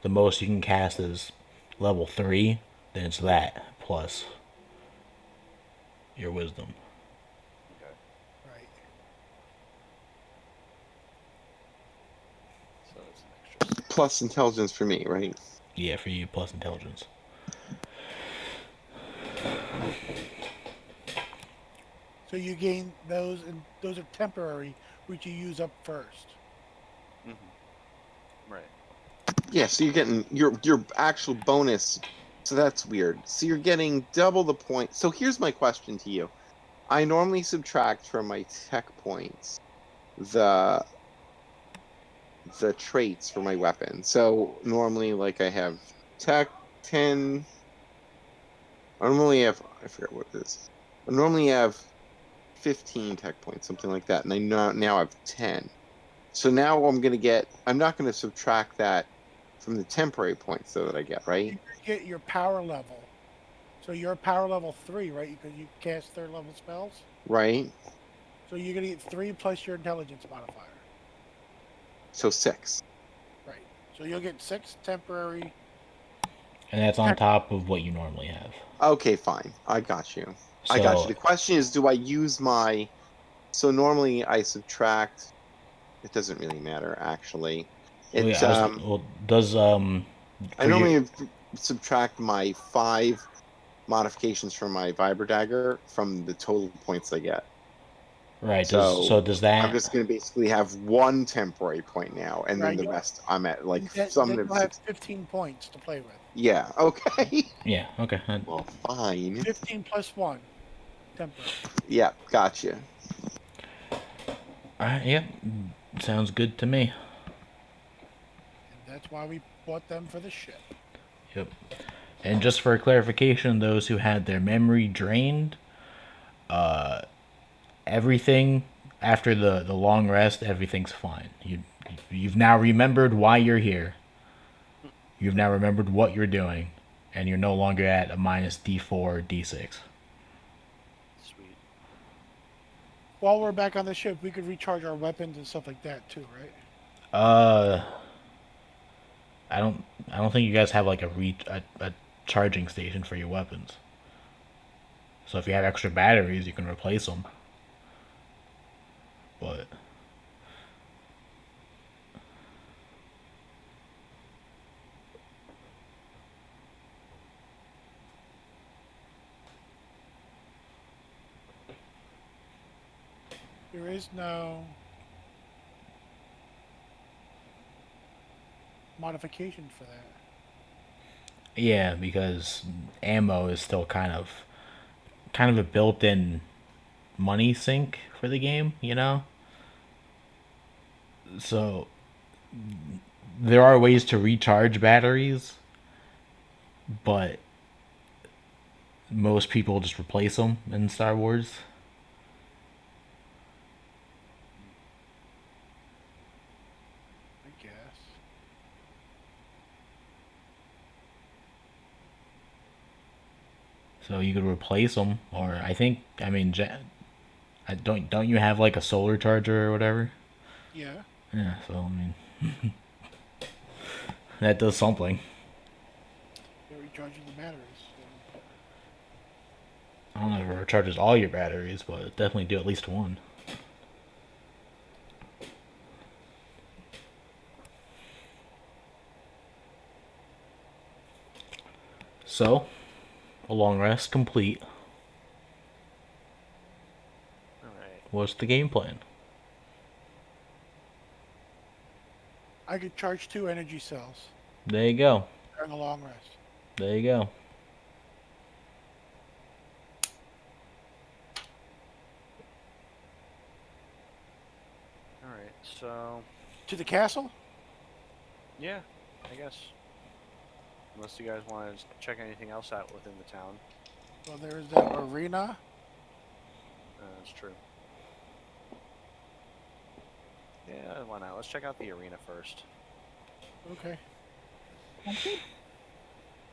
the most you can cast is level 3. Then it's that plus your wisdom. Okay. Right. So it's an extra 6. Plus intelligence for me, right? Yeah, for you plus intelligence. So you gain those, and those are temporary, which you use up first. Right. Yeah, so you're getting your actual bonus. So that's weird. So you're getting double the point. So here's my question to you. I normally subtract from my tech points the the traits for my weapon. So normally like I have tech 10. I normally have I forget what it is. I normally have 15 tech points, something like that. And I now have 10. So now I'm not gonna subtract that from the temporary points though that I get, right? You get your power level. So you're power level 3, right? Because you cast third level spells. Right? So you're gonna get 3 plus your intelligence modifier. So 6. Right. So you'll get 6 temporary. And that's on top of what you normally have. Okay, fine. I got you. I got you. So The question is, do I use my? So normally I subtract. It doesn't really matter actually. well, It yeah, well, does I for your normally subtract my 5 modifications from my vibra dagger from the total points I get. right, So does I'm that just going to basically have 1 temporary point now, and then Right. the rest I'm at like Then some of you'll have six. 15 points to play with. Yeah. Okay. yeah, okay. Well, fine. 15 plus 1 temporary. Yeah. Gotcha. Alright, yeah. Sounds good to me. And that's why we bought them for the ship. Yep. And just for clarification, those who had their memory drained, everything after the long rest, everything's fine. You've now remembered why you're here. You've now remembered what you're doing, and you're no longer at a minus D4 or D6. Sweet. While we're back on the ship, we could recharge our weapons and stuff like that too, right? Uh, I don't I don't think you guys have like a charging station for your weapons. So if you have extra batteries, you can replace them. But There is no modification for that. yeah, because ammo is still kind of a built-in money sink for the game, you know? So there are ways to recharge batteries, but most people just replace them in Star Wars. I guess. So you could replace them, or I mean, I don't you have like a solar charger or whatever? Yeah. Yeah, so I mean, that does something. They're recharging the batteries. I don't know if it recharges all your batteries, but it definitely do at least one. So, a long rest complete. All right. What's the game plan? I could charge 2 energy cells. There you go. during a long rest. There you go. All right, so To the castle? yeah, I guess. Unless you guys want to check anything else out within the town, Well, there's that arena. that's true. Yeah, why not? Let's check out the arena first. Okay.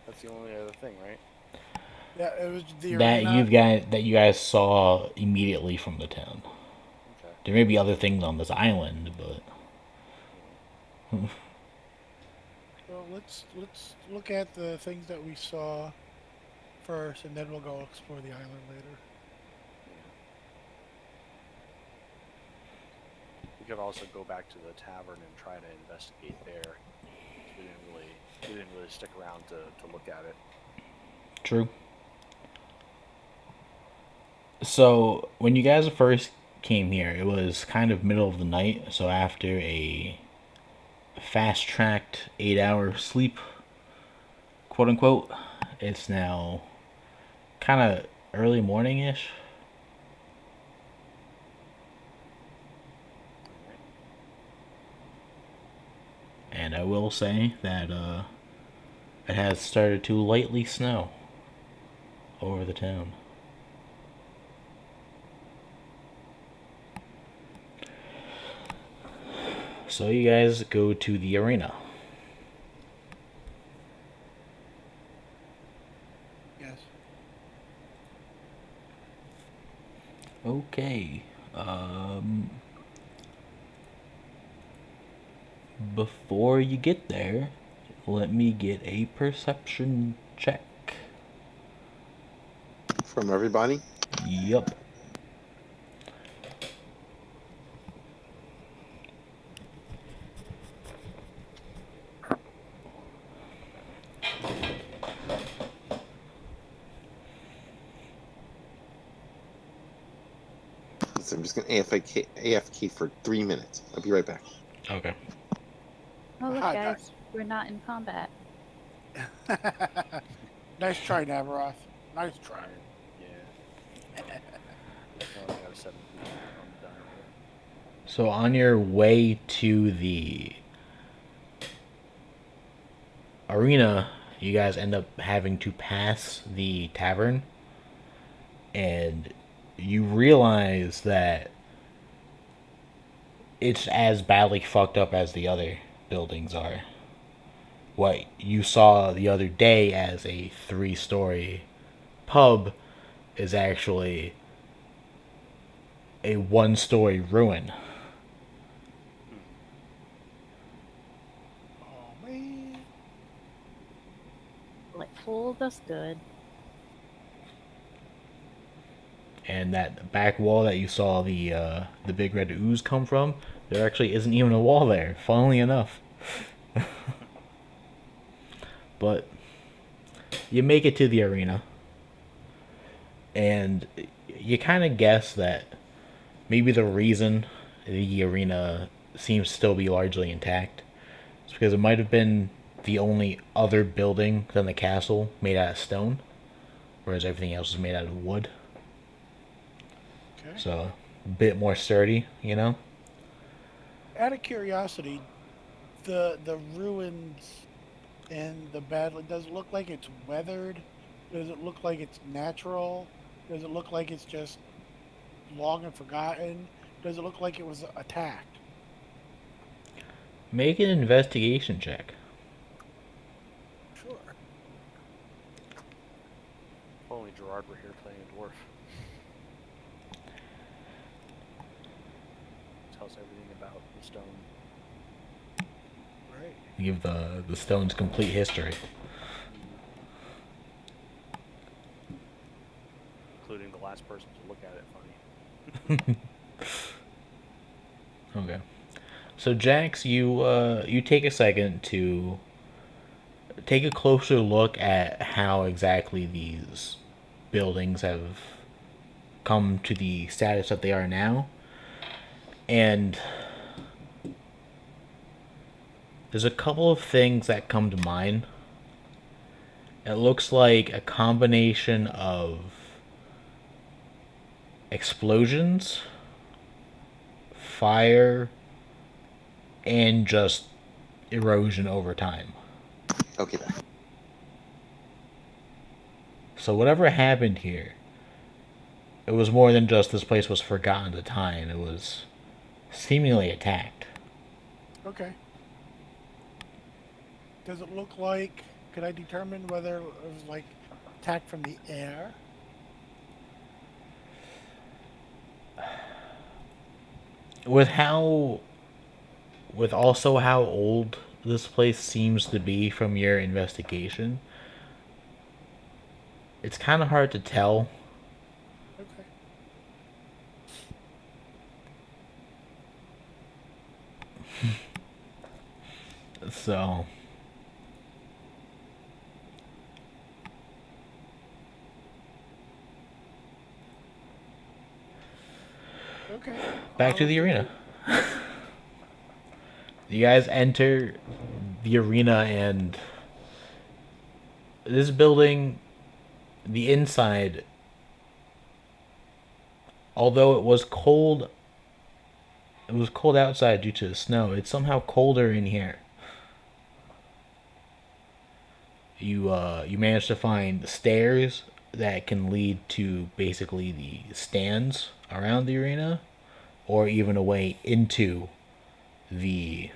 That's the only other thing, right? Yeah, it was the That arena. you guys saw immediately from the town. Okay. There may be other things on this island, but So let's look at the things that we saw first, and then we'll go explore the island later. We could also go back to the tavern and try to investigate there. We didn't really stick around to look at it. true. So when you guys first came here, it was kind of middle of the night. So after a fast-tracked 8-hour sleep, quote unquote, it's now kind of early morning-ish. And I will say that it has started to lightly snow over the town. So you guys go to the arena. Yes. Okay. Before you get there, let me get a perception check. From everybody. Yup. So I'm just gonna AFK for 3 minutes. I'll be right back. Okay. Oh, look, Hi, guys. We're not in combat. Nice try, Navaroth. Nice try. Yeah. I only got 7 people. I'm done here. So on your way to the arena, you guys end up having to pass the tavern, and you realize that it's as badly fucked up as the other buildings are. What you saw the other day as a 3-story pub is actually a 1-story ruin. Oh man. Like, fooled us good. And that back wall that you saw the big red ooze come from, there actually isn't even a wall there, funnily enough. But you make it to the arena, and you kind of guess that maybe the reason the arena seems to still be largely intact is because it might have been the only other building than the castle made out of stone, whereas everything else is made out of wood. Okay. So a bit more sturdy, you know? Out of curiosity, the ruins and the battle, does it look like it's weathered? Does it look like it's natural? Does it look like it's just long and forgotten? Does it look like it was attacked? Make an investigation check. Sure. If only Gerard were here playing a dwarf. Tells everything about the stone. Right. Give the stone's complete history. Including the last person to look at it funny. Okay. So Jax, you take a second to take a closer look at how exactly these buildings have come to the status that they are now. And There's a couple of things that come to mind. It looks like a combination of explosions, fire, and just erosion over time. Okay, back. So whatever happened here, it was more than just this place was forgotten at the time. It was seemingly attacked. Okay. Does it look like? Could I determine whether it was like attack from the air? With how, with also how old this place seems to be from your investigation, it's kind of hard to tell. Okay. So, Okay. back to the arena. You guys enter the arena, and this building, the inside, although it was cold outside due to the snow, it's somehow colder in here. You managed to find stairs that can lead to basically the stands around the arena, or even a way into the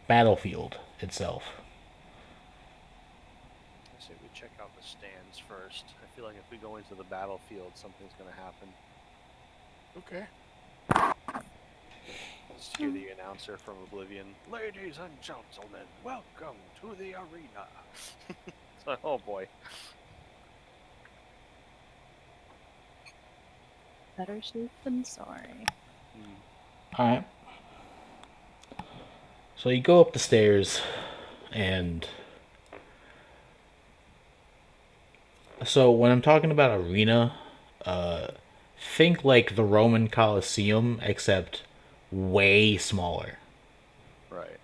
battlefield itself. I say we check out the stands first. I feel like if we go into the battlefield, something's going to happen. Okay. Let's hear the announcer from Oblivion. Ladies and gentlemen, welcome to the arena. So, oh boy. Better safe than sorry. Alright. So you go up the stairs, and so when I'm talking about arena, think like the Roman Colosseum, except way smaller. Right.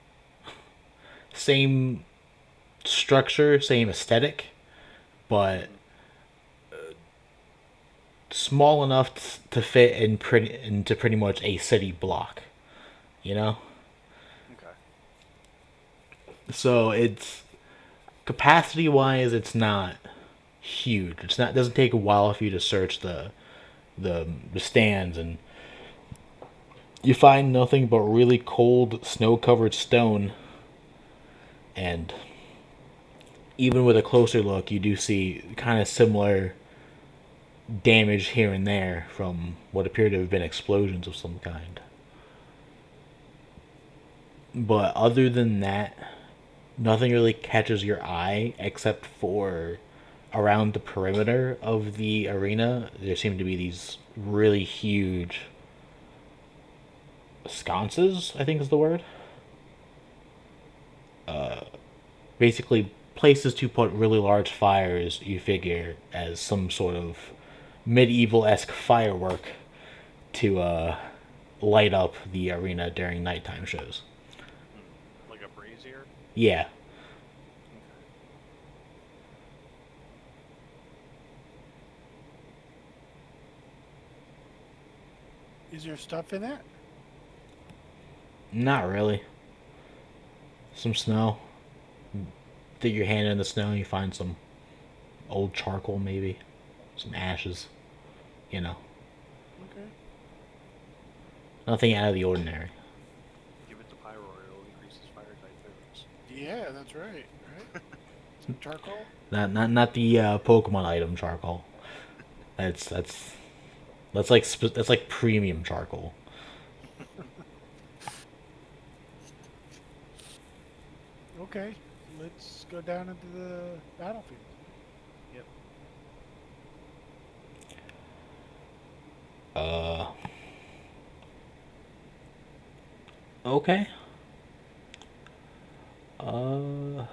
Same structure, same aesthetic, but small enough to fit into pretty much a city block. You know? Okay. So it's capacity wise, it's not huge. It's not doesn't take a while for you to search the stands, and you find nothing but really cold, snow-covered stone. And even with a closer look, you do see kind of similar damage here and there from what appear to have been explosions of some kind. But other than that, nothing really catches your eye except for around the perimeter of the arena. There seem to be these really huge sconces, I think is the word. Basically, places to put really large fires, you figure, as some sort of medieval esque firework to light up the arena during nighttime shows. Like a brazier? Yeah. Is there stuff in it? Not really. Some snow. Dig your hand in the snow and you find some old charcoal, maybe. Some ashes. You know. Okay. Nothing out of the ordinary. Give it to Pyro, it'll increase his fire type physics. Yeah, that's right. Right. Some charcoal. Not the Pokemon item charcoal. That's like premium charcoal. Okay. Let's go down into the battlefield. Yep. Okay. Uh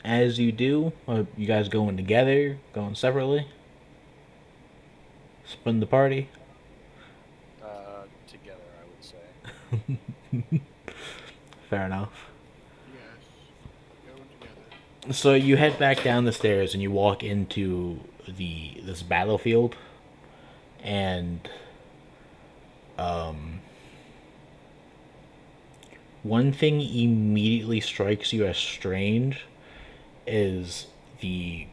as you do, you guys going together, going separately? Split the party? Together, I would say. Fair enough. Yes. Going together. So you head back down the stairs and you walk into this battlefield, and one thing immediately strikes you as strange is the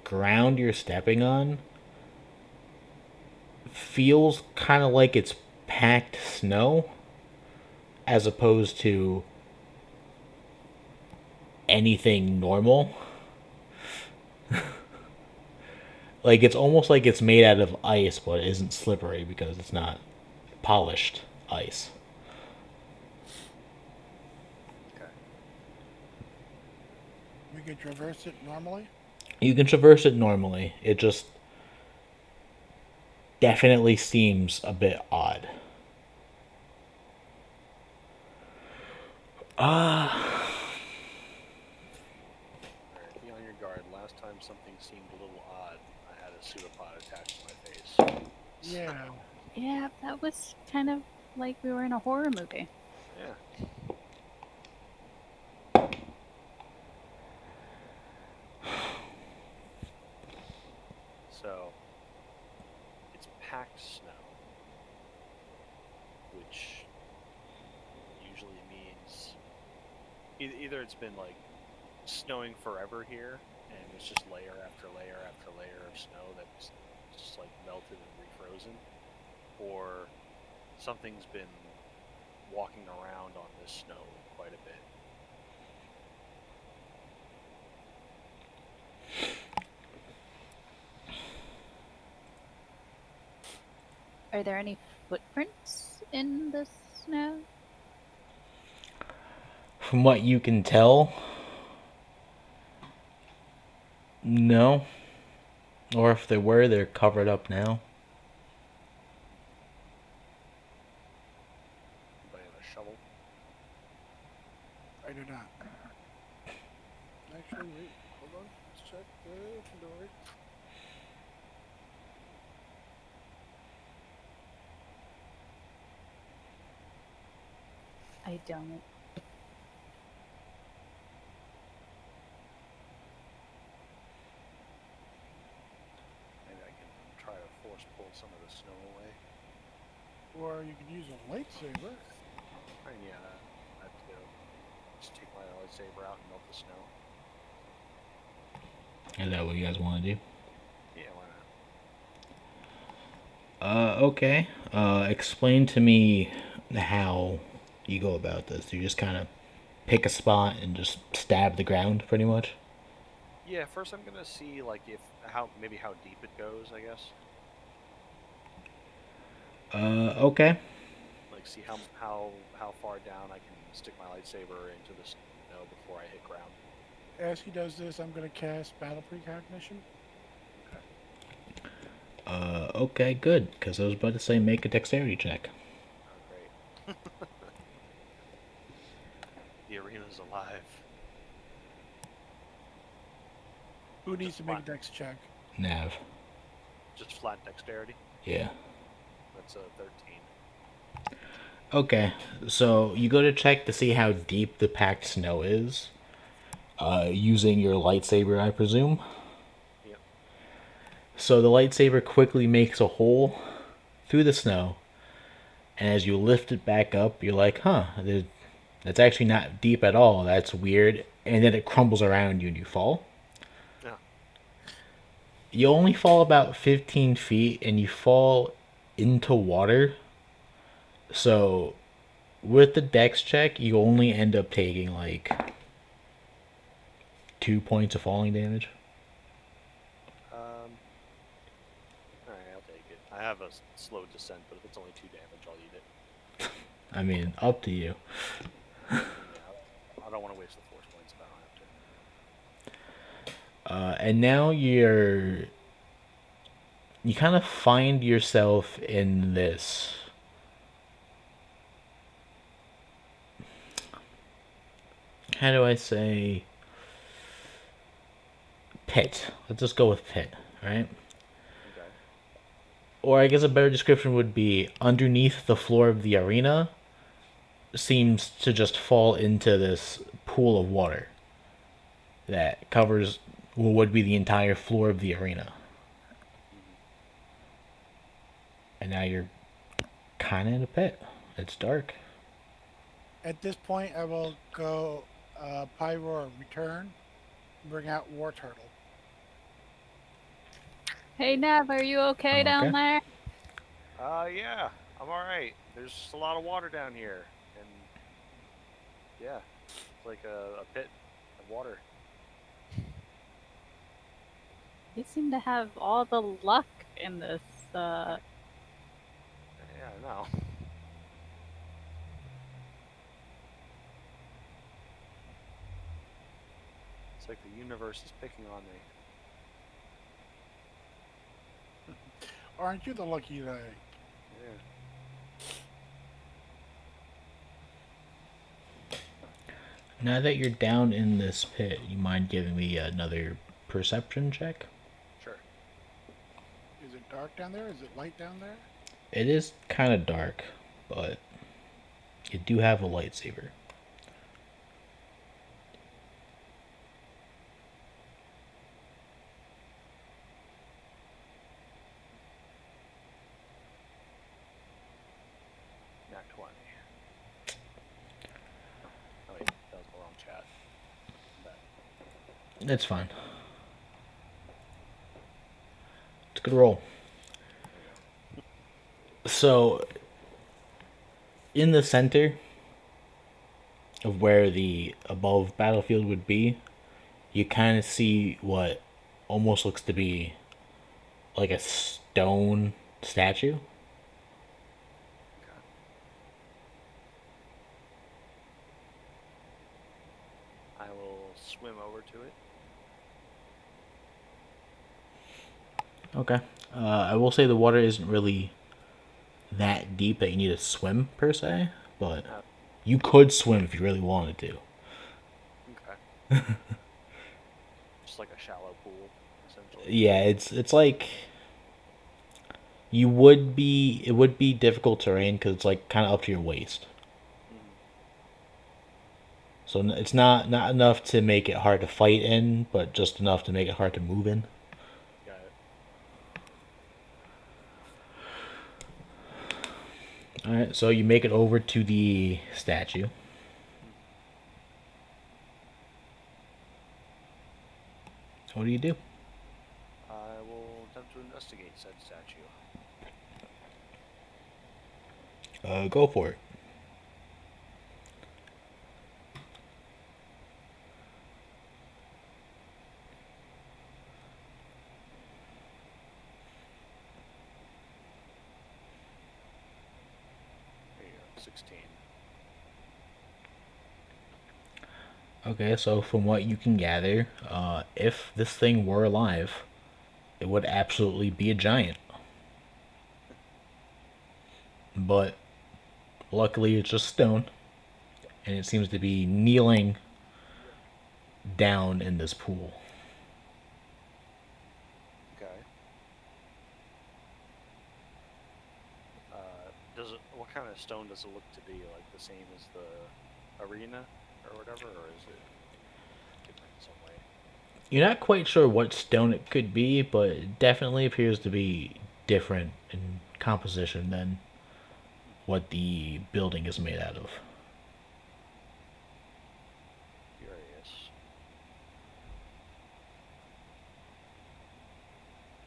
ground you're stepping on feels kind of like it's packed snow as opposed to anything normal. Like it's almost like it's made out of ice, but it isn't slippery because it's not polished ice. Okay. We can traverse it normally. You can traverse it normally. It just definitely seems a bit odd. Alright, be on your guard. Last time something seemed a little odd, I had a pseudopod attached to my face. Yeah. Yeah, that was kind of like we were in a horror movie. Yeah. So, it's packed snow, which usually means either it's been like snowing forever here, and it's just layer after layer after layer of snow that's just like melted and refrozen, or something's been walking around on this snow quite a bit. Are there any footprints in the snow? From what you can tell, no. Or if there were, they're covered up now. Anybody have a shovel? I do not. Actually, wait. Hold on. Let's check the inventory. I don't. Maybe I can try to force pull some of the snow away. Or you could use a lightsaber. I mean, yeah, that too. Just take my lightsaber out and melt the snow. Is that what you guys want to do? Yeah, why not? Okay. Explain to me how you go about this. You just kind of pick a spot and just stab the ground, pretty much. Yeah, first I'm gonna see like if maybe how deep it goes, I guess. Okay. Like see how far down I can stick my lightsaber into the snow before I hit ground. As he does this, I'm going to cast Battle Precognition. Okay, good. Because I was about to say make a dexterity check. Oh, great. The arena's alive. Who needs Just to make a flat, dex check? Nav. just flat dexterity. Yeah. That's a 13. Okay, so you go to check to see how deep the packed snow is. Using your lightsaber, I presume. Yep. So the lightsaber quickly makes a hole through the snow, and as you lift it back up, you're like, huh, that's actually not deep at all. That's weird. And then it crumbles around you and you fall. Yeah. You only fall about 15 feet and you fall into water. So with the dex check, you only end up taking like 2 points of falling damage. All right, I'll take it. I have a slow descent, but if it's only 2 damage, I'll eat it. I mean, up to you. Yeah, I don't want to waste the force points if I don't have to. And now you kind of find yourself in this how do I say pit. Let's just go with pit, right? Okay. Or I guess a better description would be underneath the floor of the arena, seems to just fall into this pool of water that covers what would be the entire floor of the arena. And now you're kind of in a pit. It's dark. At this point, I will go Pyro return, bring out War Turtle. Hey, Nev, are you okay down Okay. there? Yeah, I'm all right. There's just a lot of water down here, and yeah, it's like a pit of water. You seem to have all the luck in this. Yeah, I know. It's like the universe is picking on me. Aren't you the lucky guy? Yeah. Now that you're down in this pit, you mind giving me another perception check? Sure. Is it dark down there? Is it light down there? It is kind of dark, but you do have a lightsaber. Nat 20. Oh wait, that was the wrong chat. It's fine. It's a good roll. So, in the center of where the above battlefield would be, you kind of see what almost looks to be like a stone statue. I will swim over to it. Okay. I will say the water isn't really that deep that you need to swim per se, but you could swim if you really wanted to. Okay. Just like a shallow pool, essentially. Yeah, it's like it would be difficult terrain because it's like kind of up to your waist. So it's not enough to make it hard to fight in, but just enough to make it hard to move in. Got it. All right, so you make it over to the statue. What do you do? I will attempt to investigate said statue. Go for it. There you go. 16. Okay, so from what you can gather, if this thing were alive, it would absolutely be a giant. But luckily, it's just stone, and it seems to be kneeling down in this pool. Okay. Does it? What kind of stone does it look to be? Like the same as the arena or whatever, or is it different in some way? You're not quite sure what stone it could be, but it definitely appears to be different in composition than what the building is made out of. Curious.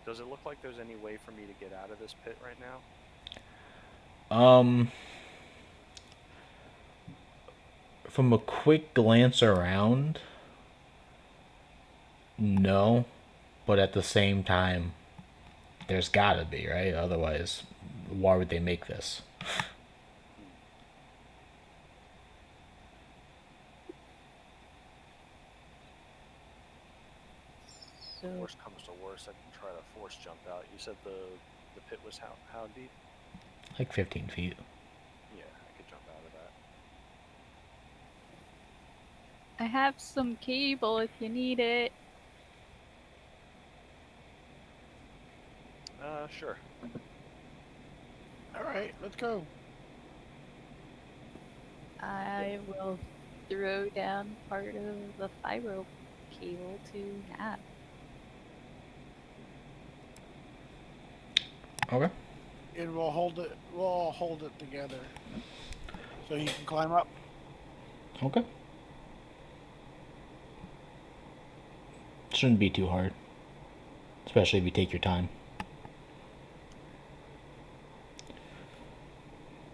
Does it look like there's any way for me to get out of this pit right now? From a quick glance around, no, but at the same time, there's gotta be, right? Otherwise, why would they make this? So, Worst comes to worst, I can try to force jump out. You said the pit was how deep? Like 15 feet. Yeah, I could jump out of that. I have some cable if you need it. Sure. All right, let's go. I will throw down part of the fibro cable to Nav. Okay. It will hold it. We'll all hold it together, so you can climb up. Okay. Shouldn't be too hard, especially if you take your time.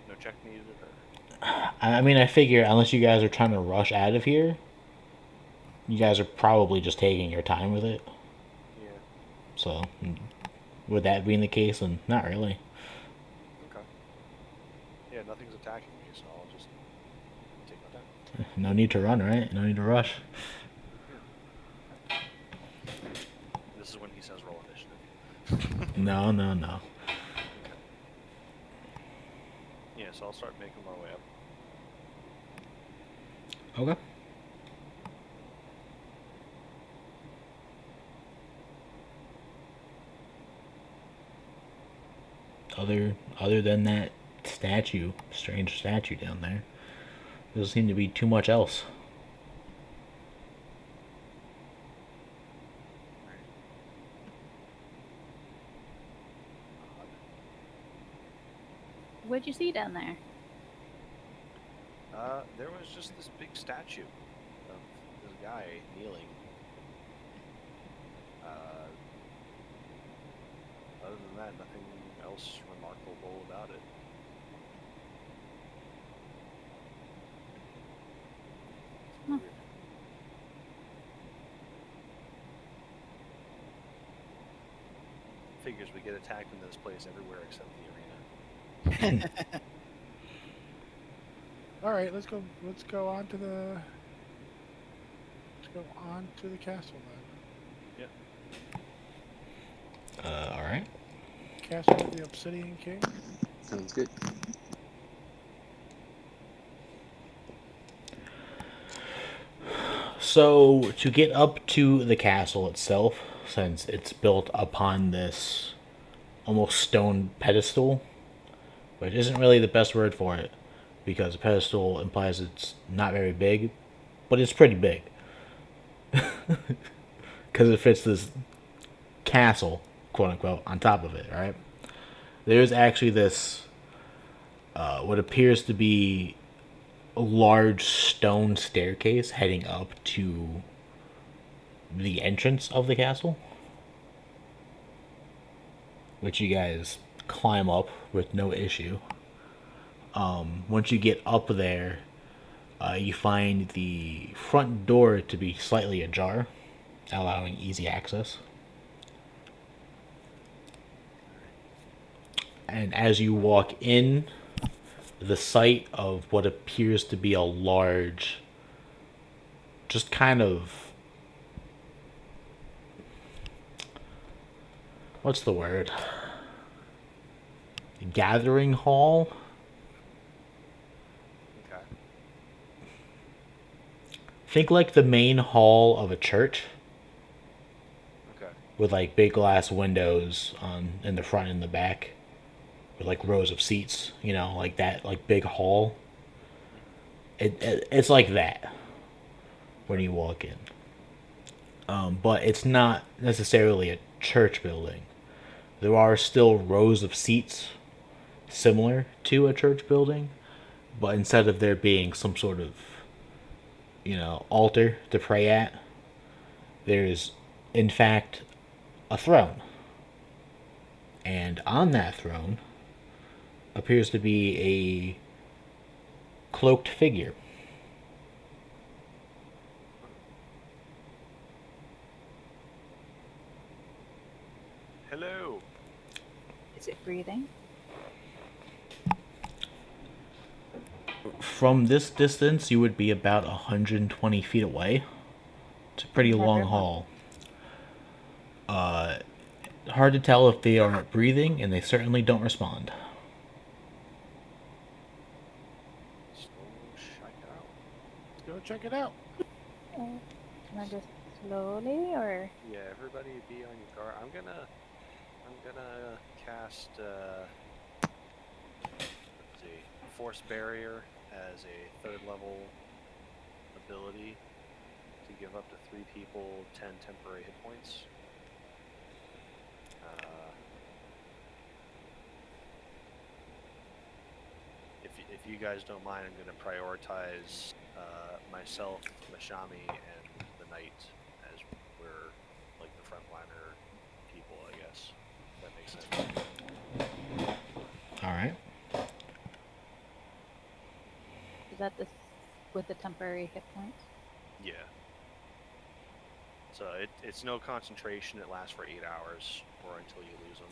No check needed. Or... I mean, I figure unless you guys are trying to rush out of here, you guys are probably just taking your time with it. Yeah. So, would that being the case, then not really. Okay. Yeah, nothing's attacking me, so I'll just take my time. No need to run, right? No need to rush. Yeah. This is when he says roll initiative. No, no, no. Okay. Yeah, so I'll start making my way up. Okay. Other than that strange statue down there, doesn't seem to be too much else. What'd you see down there? There was just this big statue of this guy kneeling. Other than that, nothing else remarkable about it. Huh. Weird. Figures we get attacked in this place everywhere except the arena. All right, let's go. Let's go on to the. Let's go on to the castle then. Yep. All right. Castle of the Obsidian King. Sounds good. So, to get up to the castle itself, since it's built upon this almost stone pedestal, which isn't really the best word for it, because a pedestal implies it's not very big, but it's pretty big. Because it fits this castle, quote unquote, on top of it, right? There's actually this, what appears to be a large stone staircase heading up to the entrance of the castle, which you guys climb up with no issue. Once you get up there, you find the front door to be slightly ajar, allowing easy access. And as you walk in, the sight of what appears to be a large, just kind of, what's the word? Gathering hall? Okay. Think like the main hall of a church Okay. with like big glass windows on in the front and the back with like rows of seats, like that, like big hall. It's like that when you walk in. But it's not necessarily a church building. There are still rows of seats similar to a church building, but instead of there being some sort of, altar to pray at, there's, in fact, a throne. And on that throne appears to be a cloaked figure. Hello. Is it breathing? From this distance, you would be about 120 feet away. It's a pretty long hall. Hard to tell if they are breathing, and they certainly don't respond. Let's go check it out. Let's go check it out. Can I just slowly or? Yeah, everybody be on your guard. I'm gonna cast let's see, force barrier has a third level ability to give up to 3 people 10 temporary hit points. If you guys don't mind, I'm going to prioritize myself, Mashami, and the knight as we're like the frontliner people, I guess. If that makes sense. All right. Is that this with the temporary hit points? Yeah. So it's no concentration. It lasts for 8 hours or until you lose them.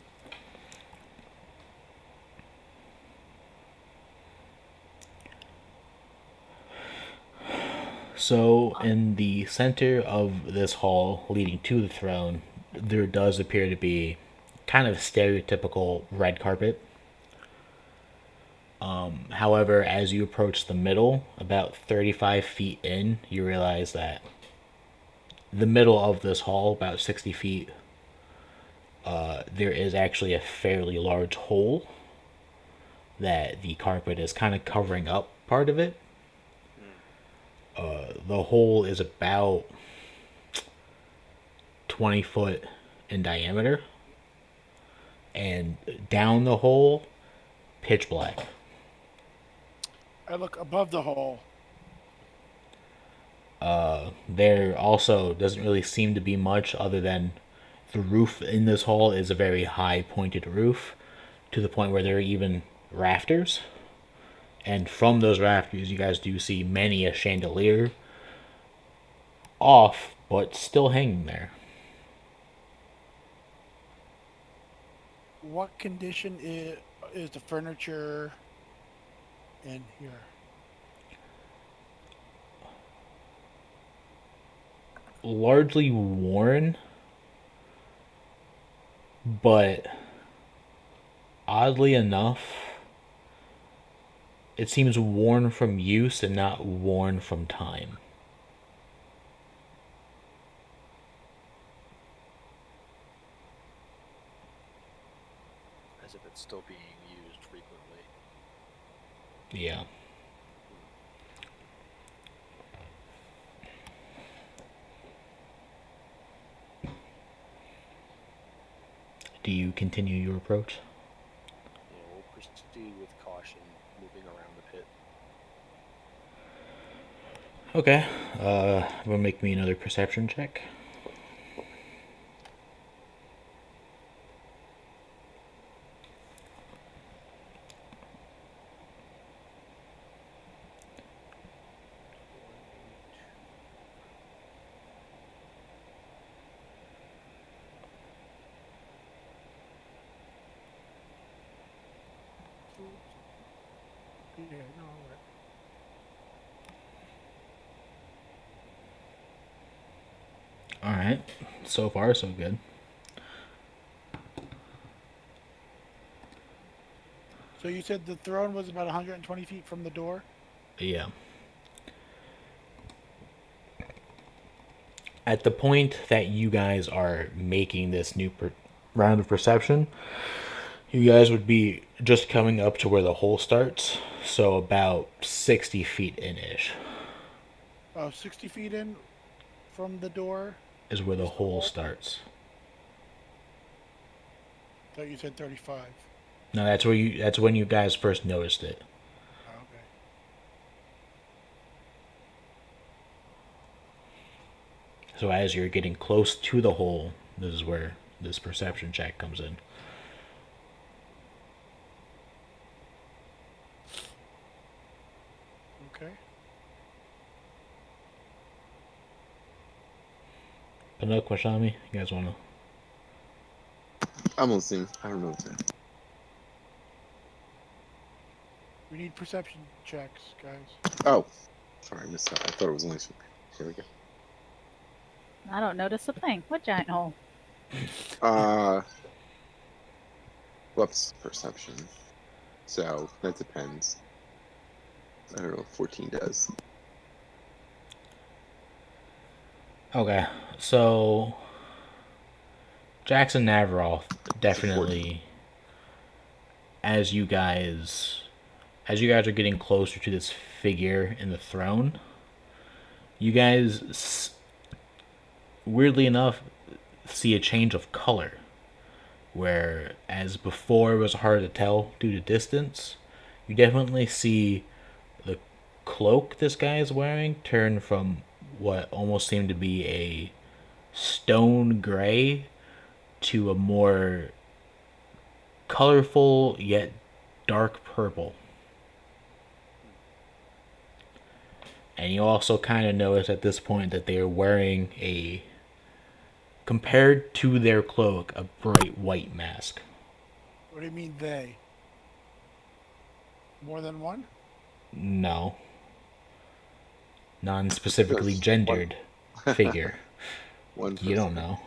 So, in the center of this hall leading to the throne, there does appear to be kind of stereotypical red carpet. However, as you approach the middle, about 35 feet in, you realize that the middle of this hall, about 60 feet, there is actually a fairly large hole that the carpet is kind of covering up part of it. The hole is about 20 foot in diameter, and down the hole, pitch black. I look above the hole. There also doesn't really seem to be much other than the roof in this hall is a very high pointed roof to the point where there are even rafters. And from those rafters, you guys do see many a chandelier off, but still hanging there. What condition is the furniture in here? Largely worn, but oddly enough, it seems worn from use and not worn from time. As if it's still being used frequently. Yeah. Do you continue your approach? Yeah, we'll proceed with caution, moving around the pit. Okay. Will make me another perception check. Yeah, no, All right. So far, so good. So you said the throne was about 120 feet from the door? Yeah. At the point that you guys are making this new round of perception, you guys would be just coming up to where the hole starts, so about 60 feet in ish 60 feet in from the door? is where the Is the hole hole? starts. I thought you said 35. No, that's where you. That's when you guys first noticed it. Oh, okay. So as you're getting close to the hole, this is where this perception check comes in. Okay. Panook, Washami, you guys wanna? I'm listening. I don't know what that. We need perception checks, guys. Oh, sorry, I missed that. I thought it was only. Here we go. I don't notice a thing. What giant hole? Whoops, perception. So that depends. I don't know what 14 does. Okay, so Jackson Navaroth definitely, as you guys as you guys are getting closer to this figure in the throne, you guys, weirdly enough, see a change of color. Where, as before, it was hard to tell due to distance, you definitely see the cloak this guy is wearing turn from what almost seemed to be a stone gray to a more colorful yet dark purple. And you also kind of notice at this point that they are wearing a, compared to their cloak, a bright white mask. What do you mean they? More than one? No, non specifically Just one. gendered figure. One You don't person. know.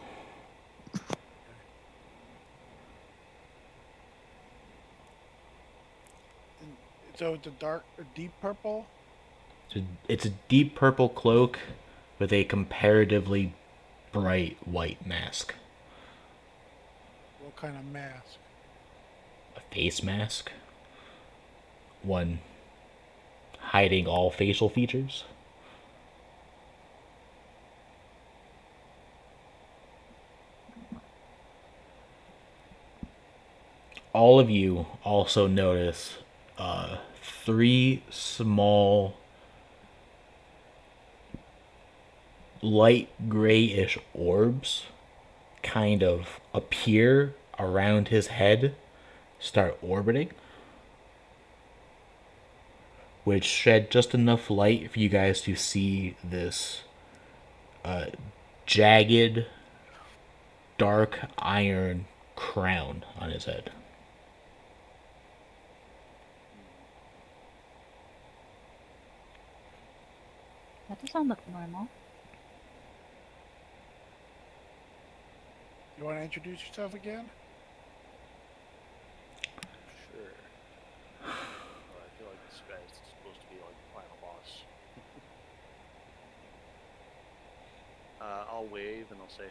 And so it's a deep purple. It's a deep purple cloak with a comparatively bright white mask. What kind of mask? A face mask. One hiding all facial features. All of you also notice three small light grayish orbs kind of appear around his head, start orbiting, which shed just enough light for you guys to see this jagged, dark iron crown on his head. That doesn't look normal. You want to introduce yourself again? Sure. Well, I feel like this guy's supposed to be like the final boss. I'll wave and I'll say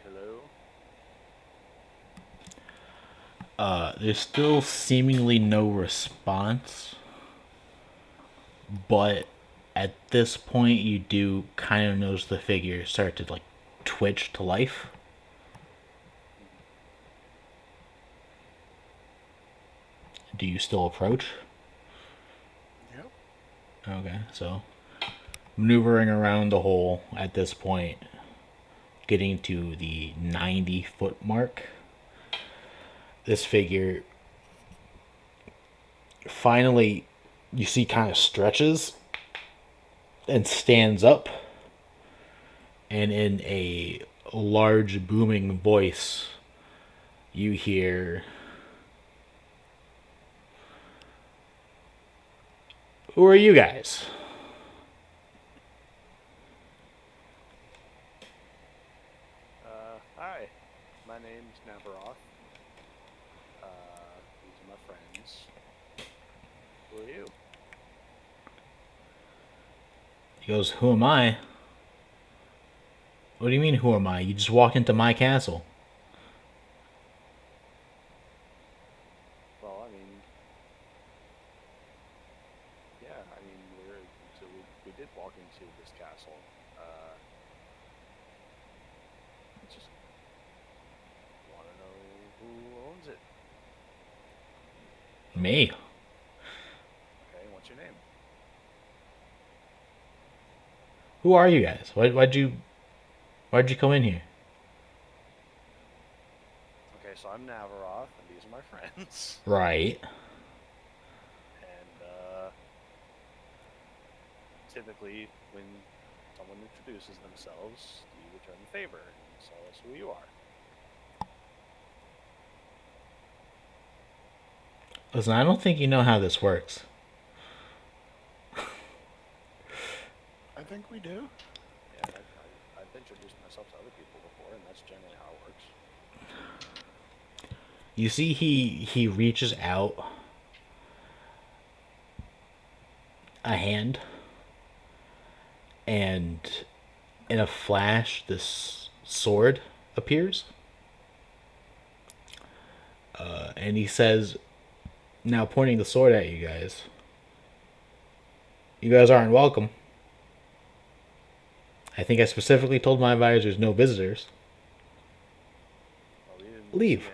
hello. There's still seemingly no response, but at this point, you do kind of notice the figure start to like twitch to life. Do you still approach? Yep. Okay, so maneuvering around the hole at this point, getting to the 90-foot mark. This figure finally, you see, kind of stretches and stands up, and in a large booming voice, you hear, "Who are you guys?" Hi, my name's Navaroth. These are my friends. Who are you? He goes, "Who am I? What do you mean, who am I? You just walked into my castle." Well, I mean, yeah, I mean, we did walk into this castle. Just want to know who owns it. Me. Okay, what's your name? Who are you guys? Why'd you come in here? Okay, so I'm Navaroth, and these are my friends. Right. And typically, when someone introduces themselves, you return the favor and tell us who you are. Listen, I don't think you know how this works. I think we do. Yeah, I've introduced myself to other people before, and that's generally how it works. You see, he reaches out a hand, and in a flash, this sword appears. And he says, now pointing the sword at you guys, You guys aren't welcome. I think I specifically told my advisors no visitors. Well, Leave.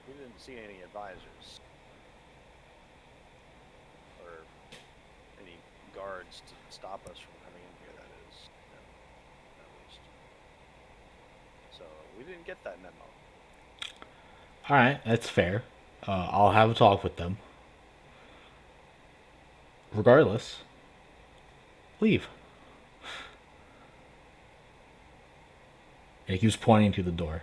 We didn't see any advisors or any guards to stop us from coming in here. That is, at least. So we didn't get that memo. Alright, that's fair. I'll have a talk with them. Regardless, leave. And he keeps pointing to the door.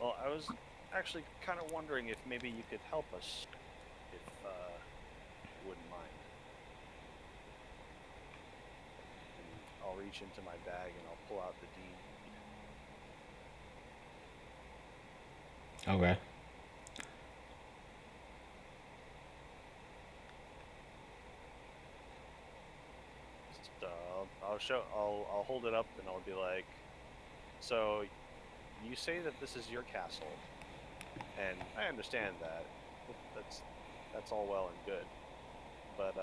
Well, I was actually kind of wondering if maybe you could help us, if you wouldn't mind. And I'll reach into my bag and I'll pull out the deed. Okay. Just, I'll hold it up and I'll be like, so you say that this is your castle, and I understand that. That's all well and good, but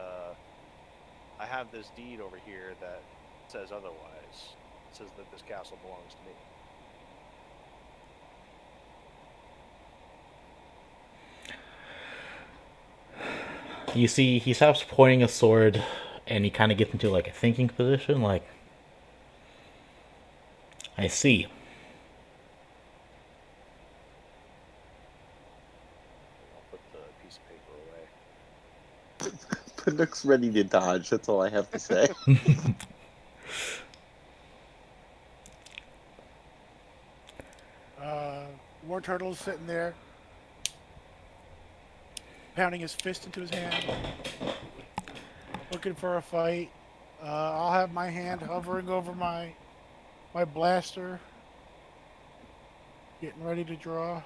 I have this deed over here that says otherwise. It says that this castle belongs to me. You see, he stops pointing a sword and he kind of gets into like a thinking position, like, I see. I'll put the piece of paper away. Panook's ready to dodge. That's all I have to say. War Turtle's sitting there, pounding his fist into his hand, looking for a fight. I'll have my hand hovering over my blaster, getting ready to draw.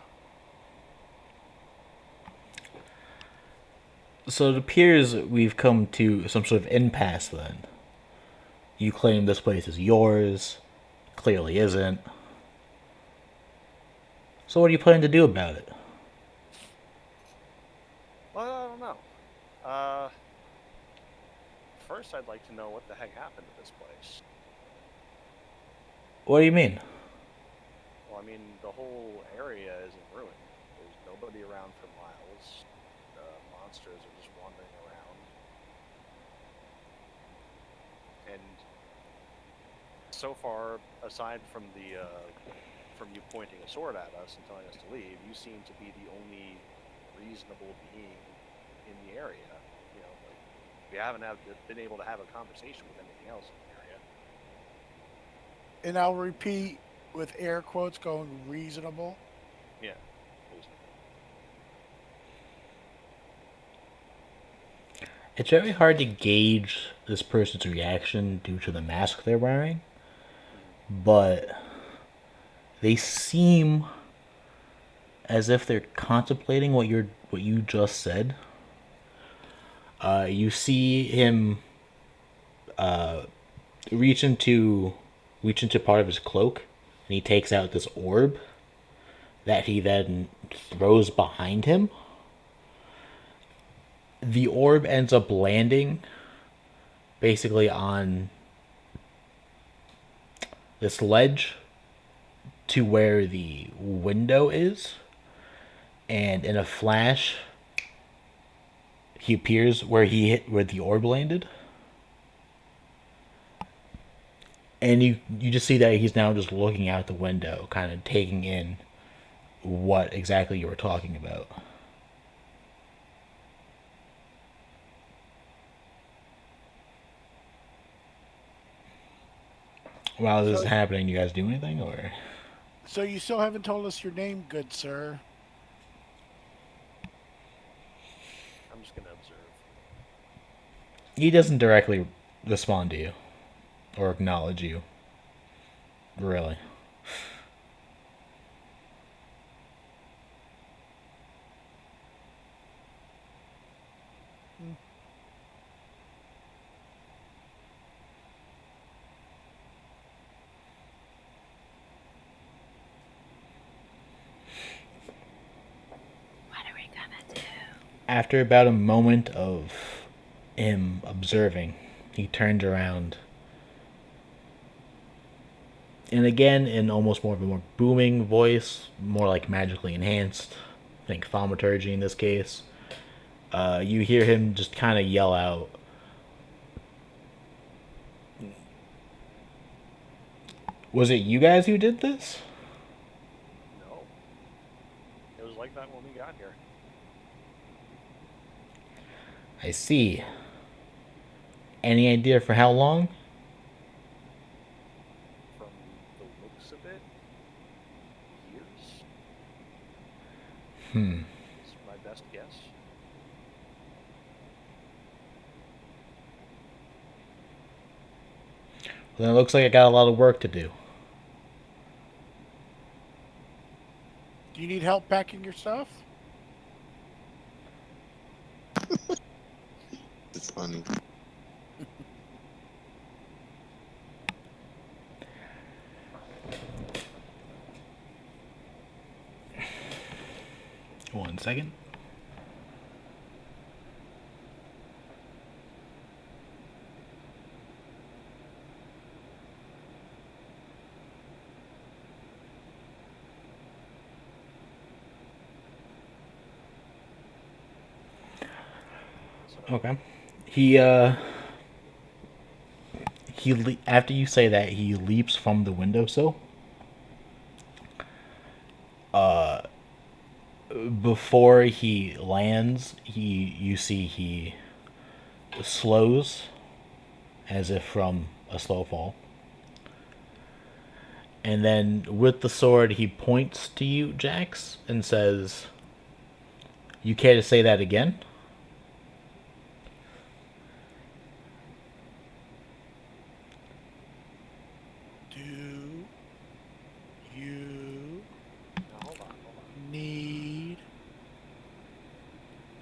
So it appears we've come to some sort of impasse then. You claim this place is yours, clearly isn't. So what are you planning to do about it? Well, I don't know. First I'd like to know what the heck happened to this place. What do you mean? Well, I mean, the whole area is in ruin. There's nobody around for miles. The monsters are just wandering around. And so far, aside from from you pointing a sword at us and telling us to leave, you seem to be the only reasonable being in the area. You know, like, we haven't been able to have a conversation with anything else in the area. And I'll repeat with air quotes going reasonable. Yeah, reasonable. It's very hard to gauge this person's reaction due to the mask they're wearing, but they seem as if they're contemplating what you just said. You see him reach into part of his cloak, and he takes out this orb that he then throws behind him. The orb ends up landing basically on this ledge to where the window is, and in a flash he appears where where the orb landed, and you just see that he's now just looking out the window, kind of taking in what exactly you were talking about. While this is So, happening, do you guys do anything, or? so you still haven't told us your name, good sir. I'm just gonna observe. He doesn't directly respond to you or acknowledge you, really. Hmm. What are we gonna do? After about a moment of him observing, he turns around. And again, in almost more of a more booming voice, more like magically enhanced, think thaumaturgy in this case, you hear him just kind of yell out, "Was it you guys who did this?" No. It was like that when we got here. I see. Any idea for how long? From the looks of it, years Hmm. is my best guess. Well, then it looks like I got a lot of work to do. Do you need help packing your stuff? It's funny. One second. Okay. He after you say that, he leaps from the windowsill. Before he lands, you see he slows as if from a slow fall. And then with the sword, he points to you, Jax, and says, "You care to say that again?" Do you Now hold on. need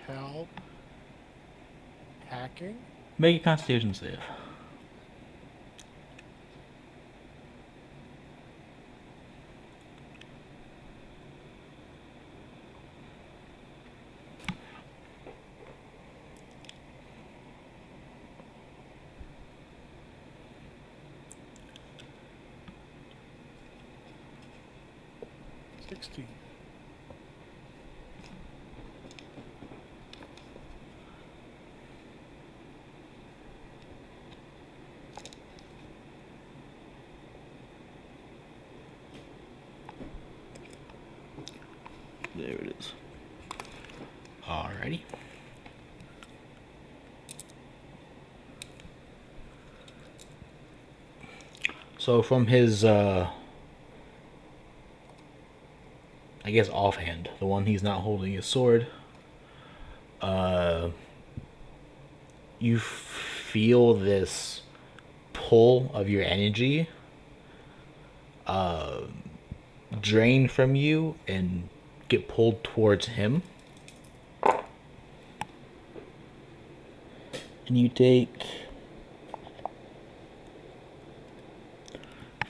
help packing? Make a Constitution save. $16. There it is. Alrighty. So from his, I guess offhand, the one he's not holding his sword, you feel this pull of your energy drain from you and get pulled towards him. And you take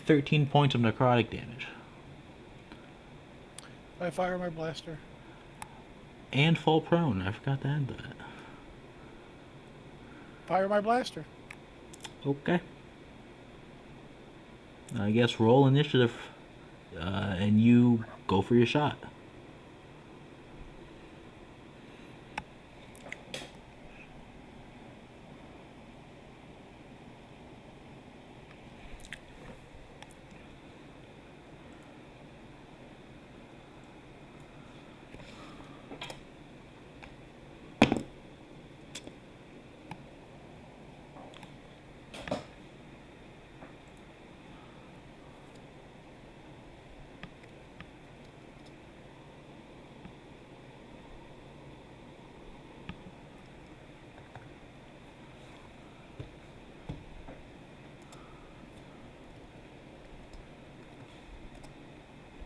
13 points of necrotic damage. I fire my blaster. And fall prone. I forgot to add that. Fire my blaster. Okay. I guess roll initiative, and you go for your shot.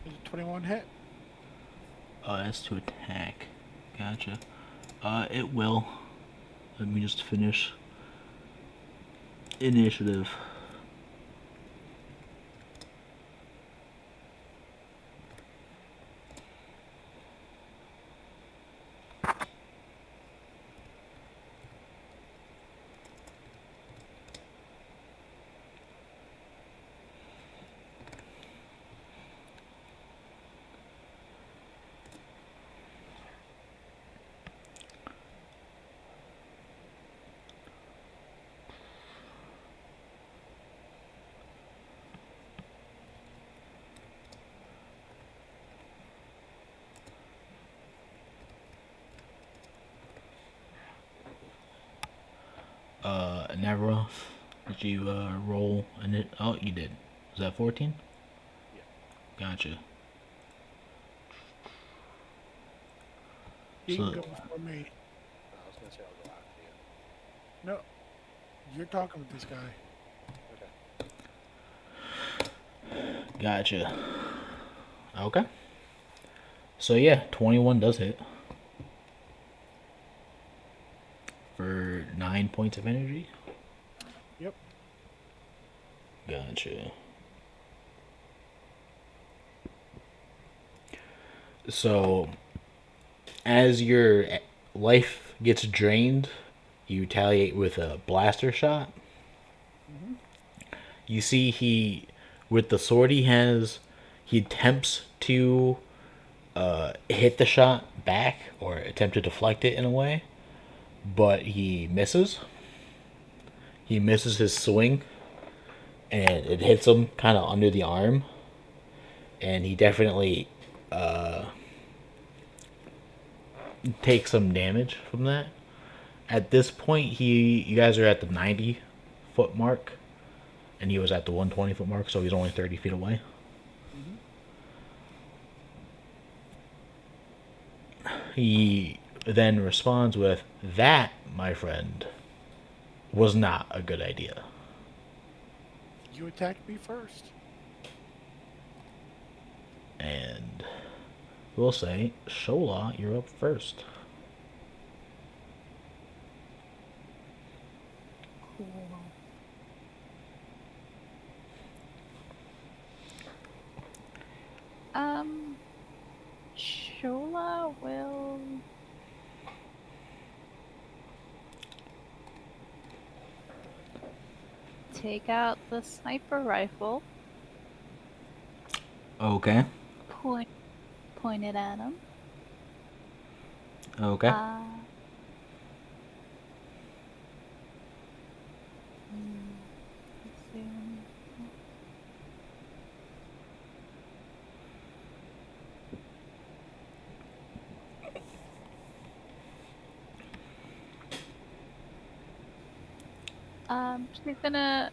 Is it 21 hit? That's to attack. Gotcha. It will. Let me just finish initiative. Navaroth, did you roll in it? Oh, you did. Was that 14? Yeah. Gotcha. He can So, go before me. I was gonna say I'll go after you. No, you're talking with this guy. Okay. gotcha. Okay. So yeah, 21 does hit. For 9 points of energy. Yep. Gotcha. So, as your life gets drained, you retaliate with a blaster shot. Hmm. You see, with the sword he has, he attempts to hit the shot back or attempt to deflect it in a way, but he misses. He misses his swing, and it hits him kind of under the arm, and he definitely takes some damage from that. At this point, you guys are at the 90-foot mark, and he was at the 120-foot mark, so he's only 30 feet away. Hmm. He then responds with, "That, my friend, was not a good idea." You attacked me first. And we'll say, Shola, you're up first. Cool. Shola will take out the sniper rifle, Okay. point point it at him. Okay. Let's see. She's gonna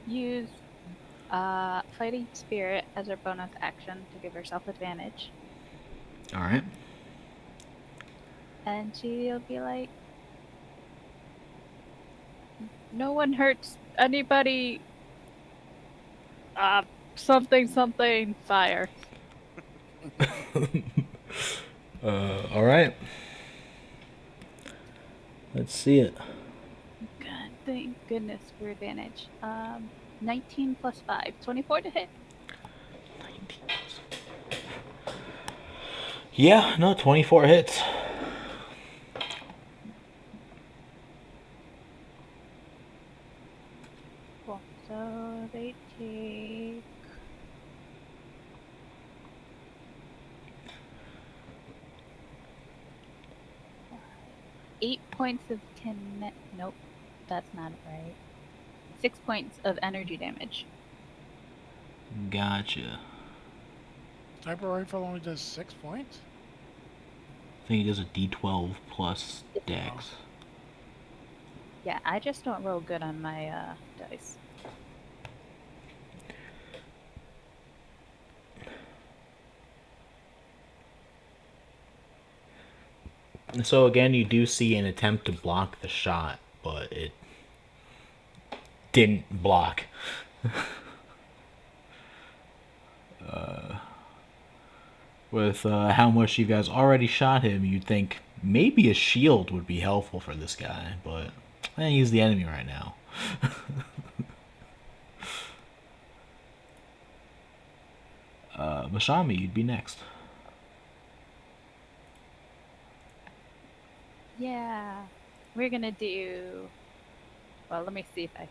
use fighting spirit as her bonus action to give herself advantage, All right. and she'll be like, "No one hurts anybody. Something something fire." All right. Let's see it. God, thank goodness for advantage. 19 plus 5, 24 to hit. Yeah, no, 24 hits. Cool. So they take 8 points of Nope, that's not right. 6 points of energy damage. Gotcha. Sniper rifle only does 6 points. I think he does a D12 plus dex. Yeah, I just don't roll good on my dice. So again, you do see an attempt to block the shot, but it didn't block. With how much you guys already shot him, you'd think maybe a shield would be helpful for this guy, but he's the enemy right now. Masami, you'd be next. Yeah, we're gonna do. Well, let me see if I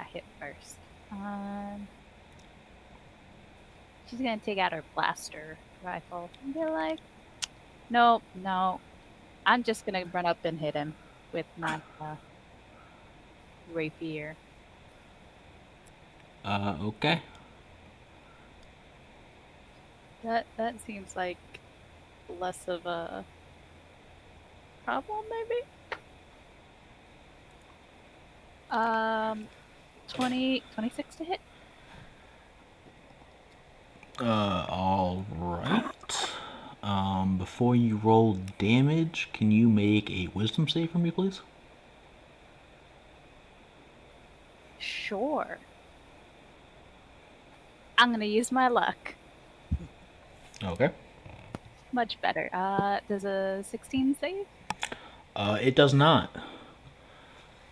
hit first. She's gonna take out her blaster rifle and be like, "Nope, no, I'm just gonna run up and hit him with my rapier." Okay. That seems like less of a problem, maybe. 26 to hit. All right. Before you roll damage, can you make a wisdom save for me, please? Sure. I'm gonna use my luck. Okay. Much better. Does a 16 save? It does not.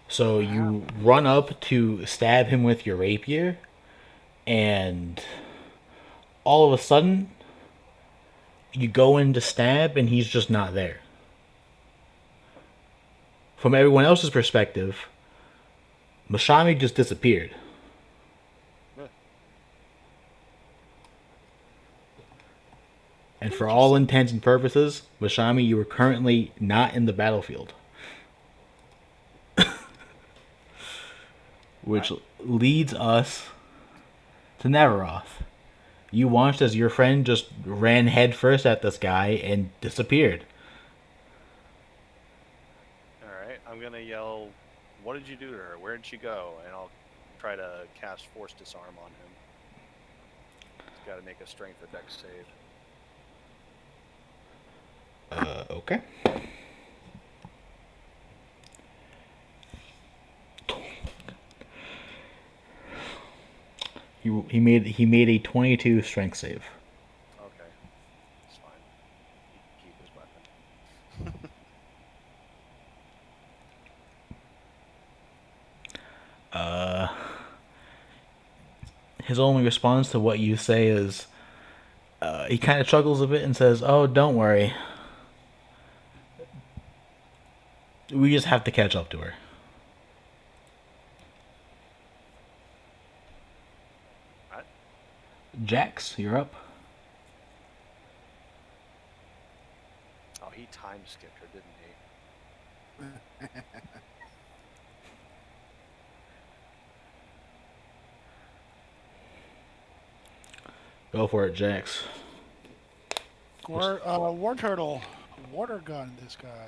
So Wow. you run up to stab him with your rapier, and all of a sudden, you go in to stab, and he's just not there. From everyone else's perspective, Mashami just disappeared. Yeah. And for all intents and purposes, Mashami, you are currently not in the battlefield. Which leads us to Navaroth. You watched as your friend just ran headfirst at this guy and disappeared. All right, I'm gonna yell, "What did you do to her? Where did she go?" And I'll try to cast Force Disarm on him. He's got to make a Strength or Dex save. Okay. He made a 22 strength save. Okay, it's fine. He can keep his weapon. His only response to what you say is, he kind of chuckles a bit and says, "Oh, don't worry. We just have to catch up to her." What? Jax, you're up. Oh, he time skipped her, didn't he? Go for it, Jax. War turtle, water gun. This guy.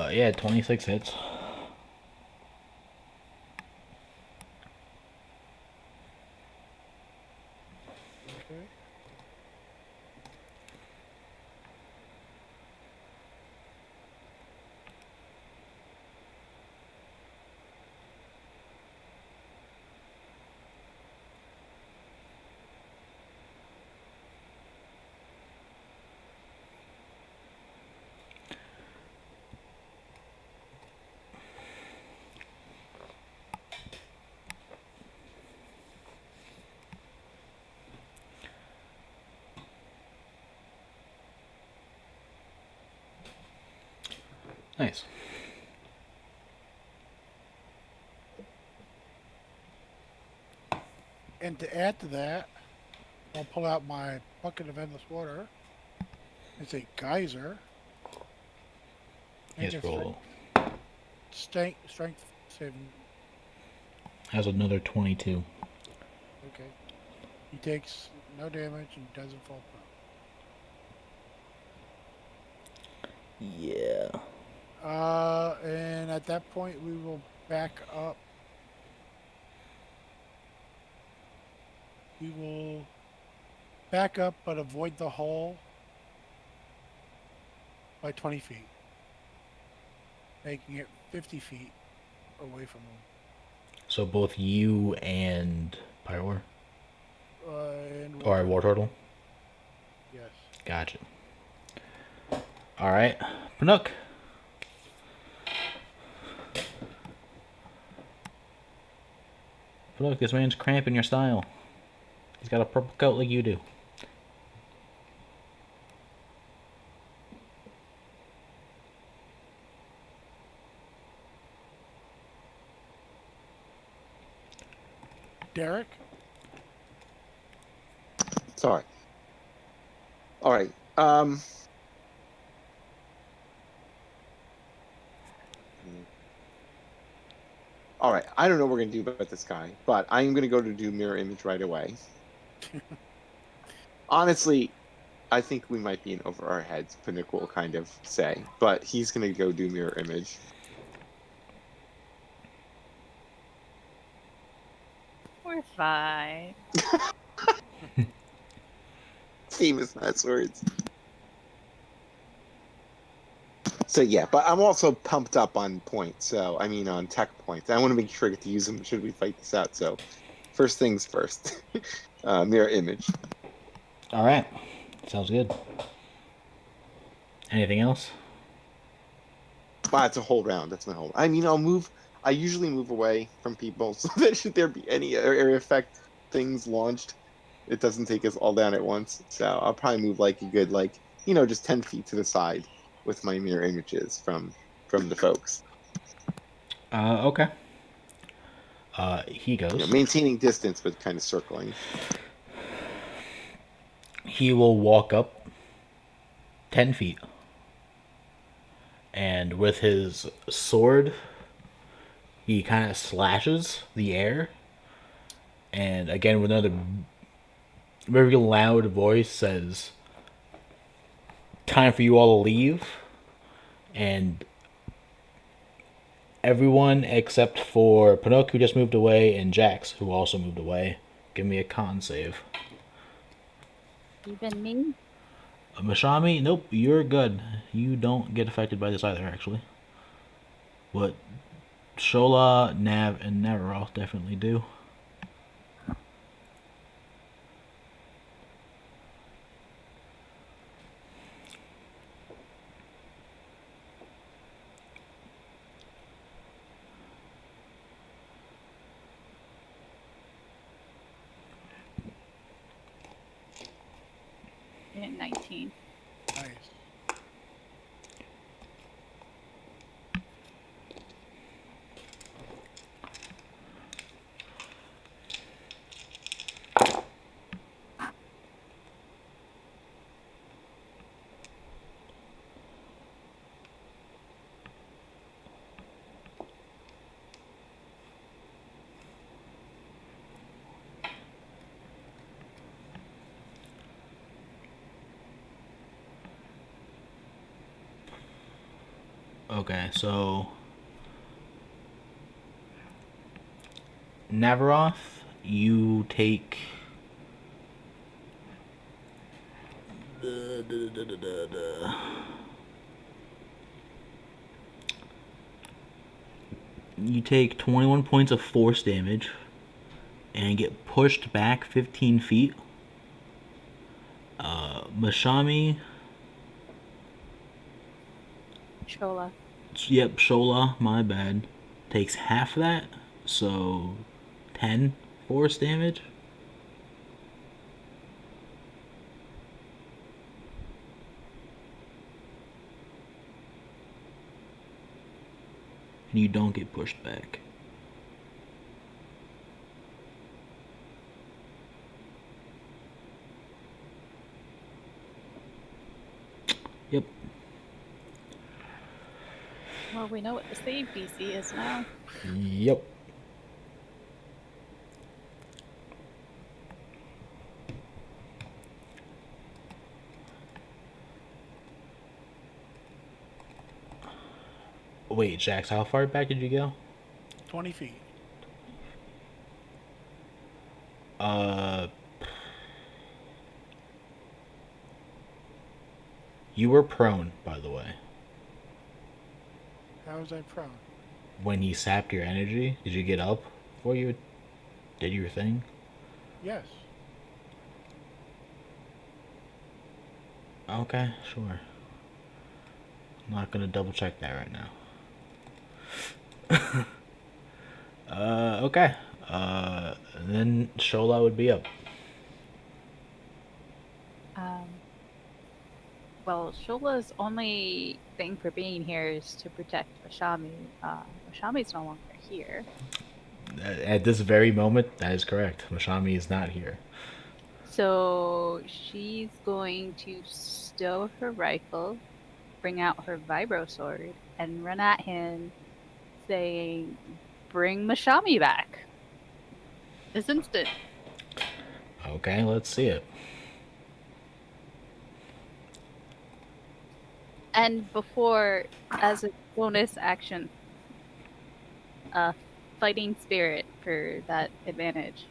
Yeah, 26 hits. Okay. Nice. And to add to that, I'll pull out my bucket of endless water. It's a geyser. Yes, Make a roll. strength saving. Has another 22. Okay. He takes no damage and doesn't fall Yeah. prone. And at that point, we will back up. We will back up, but avoid the hole by 20 feet, making it 50 feet away from him. So both you and Pyro And or War Turtle? yes. Gotcha. Alright. Panook. Panook, this man's cramping your style. He's got a purple coat like you do. Derek? Sorry. All right. All right. I don't know what we're gonna do about this guy, but I'm gonna go to do mirror image right away. Honestly, I think we might be in over our heads. Pinnock will kind of say, but he's gonna go do mirror image. We're fine. Famous last words. So yeah, but I'm also pumped up on points. So I mean, on tech points. I want to make sure I get to use them should we fight this out. So first things first. Mirror image. All right. Sounds good. Anything else? Well, it's a whole round. That's my whole. I mean, I'll move. I usually move away from people, so that should there be any area effect things launched, it doesn't take us all down at once. So I'll probably move like a good just 10 feet to the side with my mirror images from the folks. Okay. He goes. Maintaining distance but kind of circling. He will walk up 10 feet. And with his sword, he kind of slashes the air. And again, with another very loud voice, says, "Time for you all to leave." And everyone except for Pinocchio, who just moved away, and Jax, who also moved away, give me a con save. Even me? Mashami, nope, you're good. You don't get affected by this either, actually. But Shola, Nav, and Navaroth definitely do. Yeah, 19. Nice. Okay, so Navaroth, you take you take 21 points of force damage and get pushed back 15 feet. Mashami, Shola. yep, Shola, my bad, takes half that, so 10 force damage. And you don't get pushed back. Yep. Well, we know what the save DC is now. Yep. Wait, Jax, how far back did you go? 20 feet. You were prone, by the way. How was I prone? When he sapped your energy, did you get up before you did your thing? Yes. Okay, sure. I'm not gonna double check that right now. Okay. Then Shola would be up. Well, Shola's only thing for being here is to protect Ashami. Ashami's no longer here. At this very moment, that is correct. Mashami is not here. So she's going to stow her rifle, bring out her vibro sword, and run at him, saying, "Bring Mashami back this instant." Okay, let's see it. And before, as a bonus action, fighting spirit for that advantage.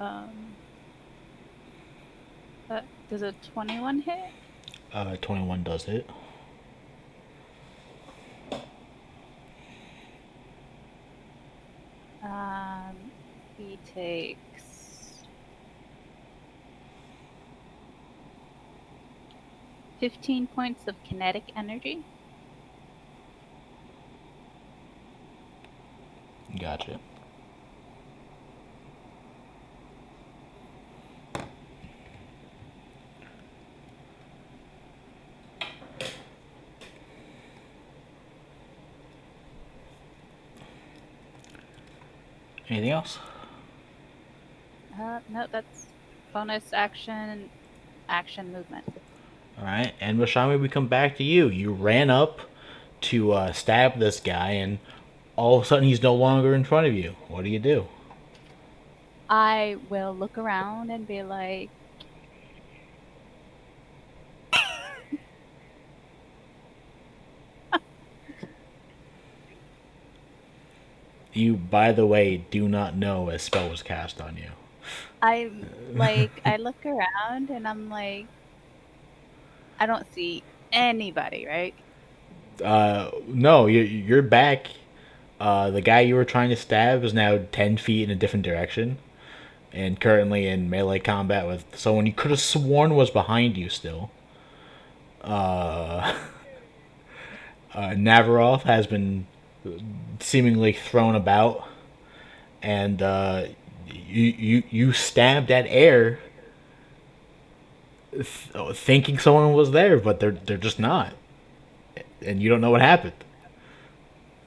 Um, does a 21 hit? 21 does hit. He takes 15 points of kinetic energy. Gotcha. Anything else? No, that's bonus action movement. All right, and Mashami, we come back to you. You ran up to stab this guy, and all of a sudden he's no longer in front of you. What do you do? I will look around and be like, You, by the way, do not know a spell was cast on you. I look around and I'm like, I don't see anybody, right? No, you're back. The guy you were trying to stab is now 10 feet in a different direction, and currently in melee combat with someone you could have sworn was behind you still. Navaroth has been seemingly thrown about, and you stabbed at air, thinking someone was there, but they're just not, and you don't know what happened.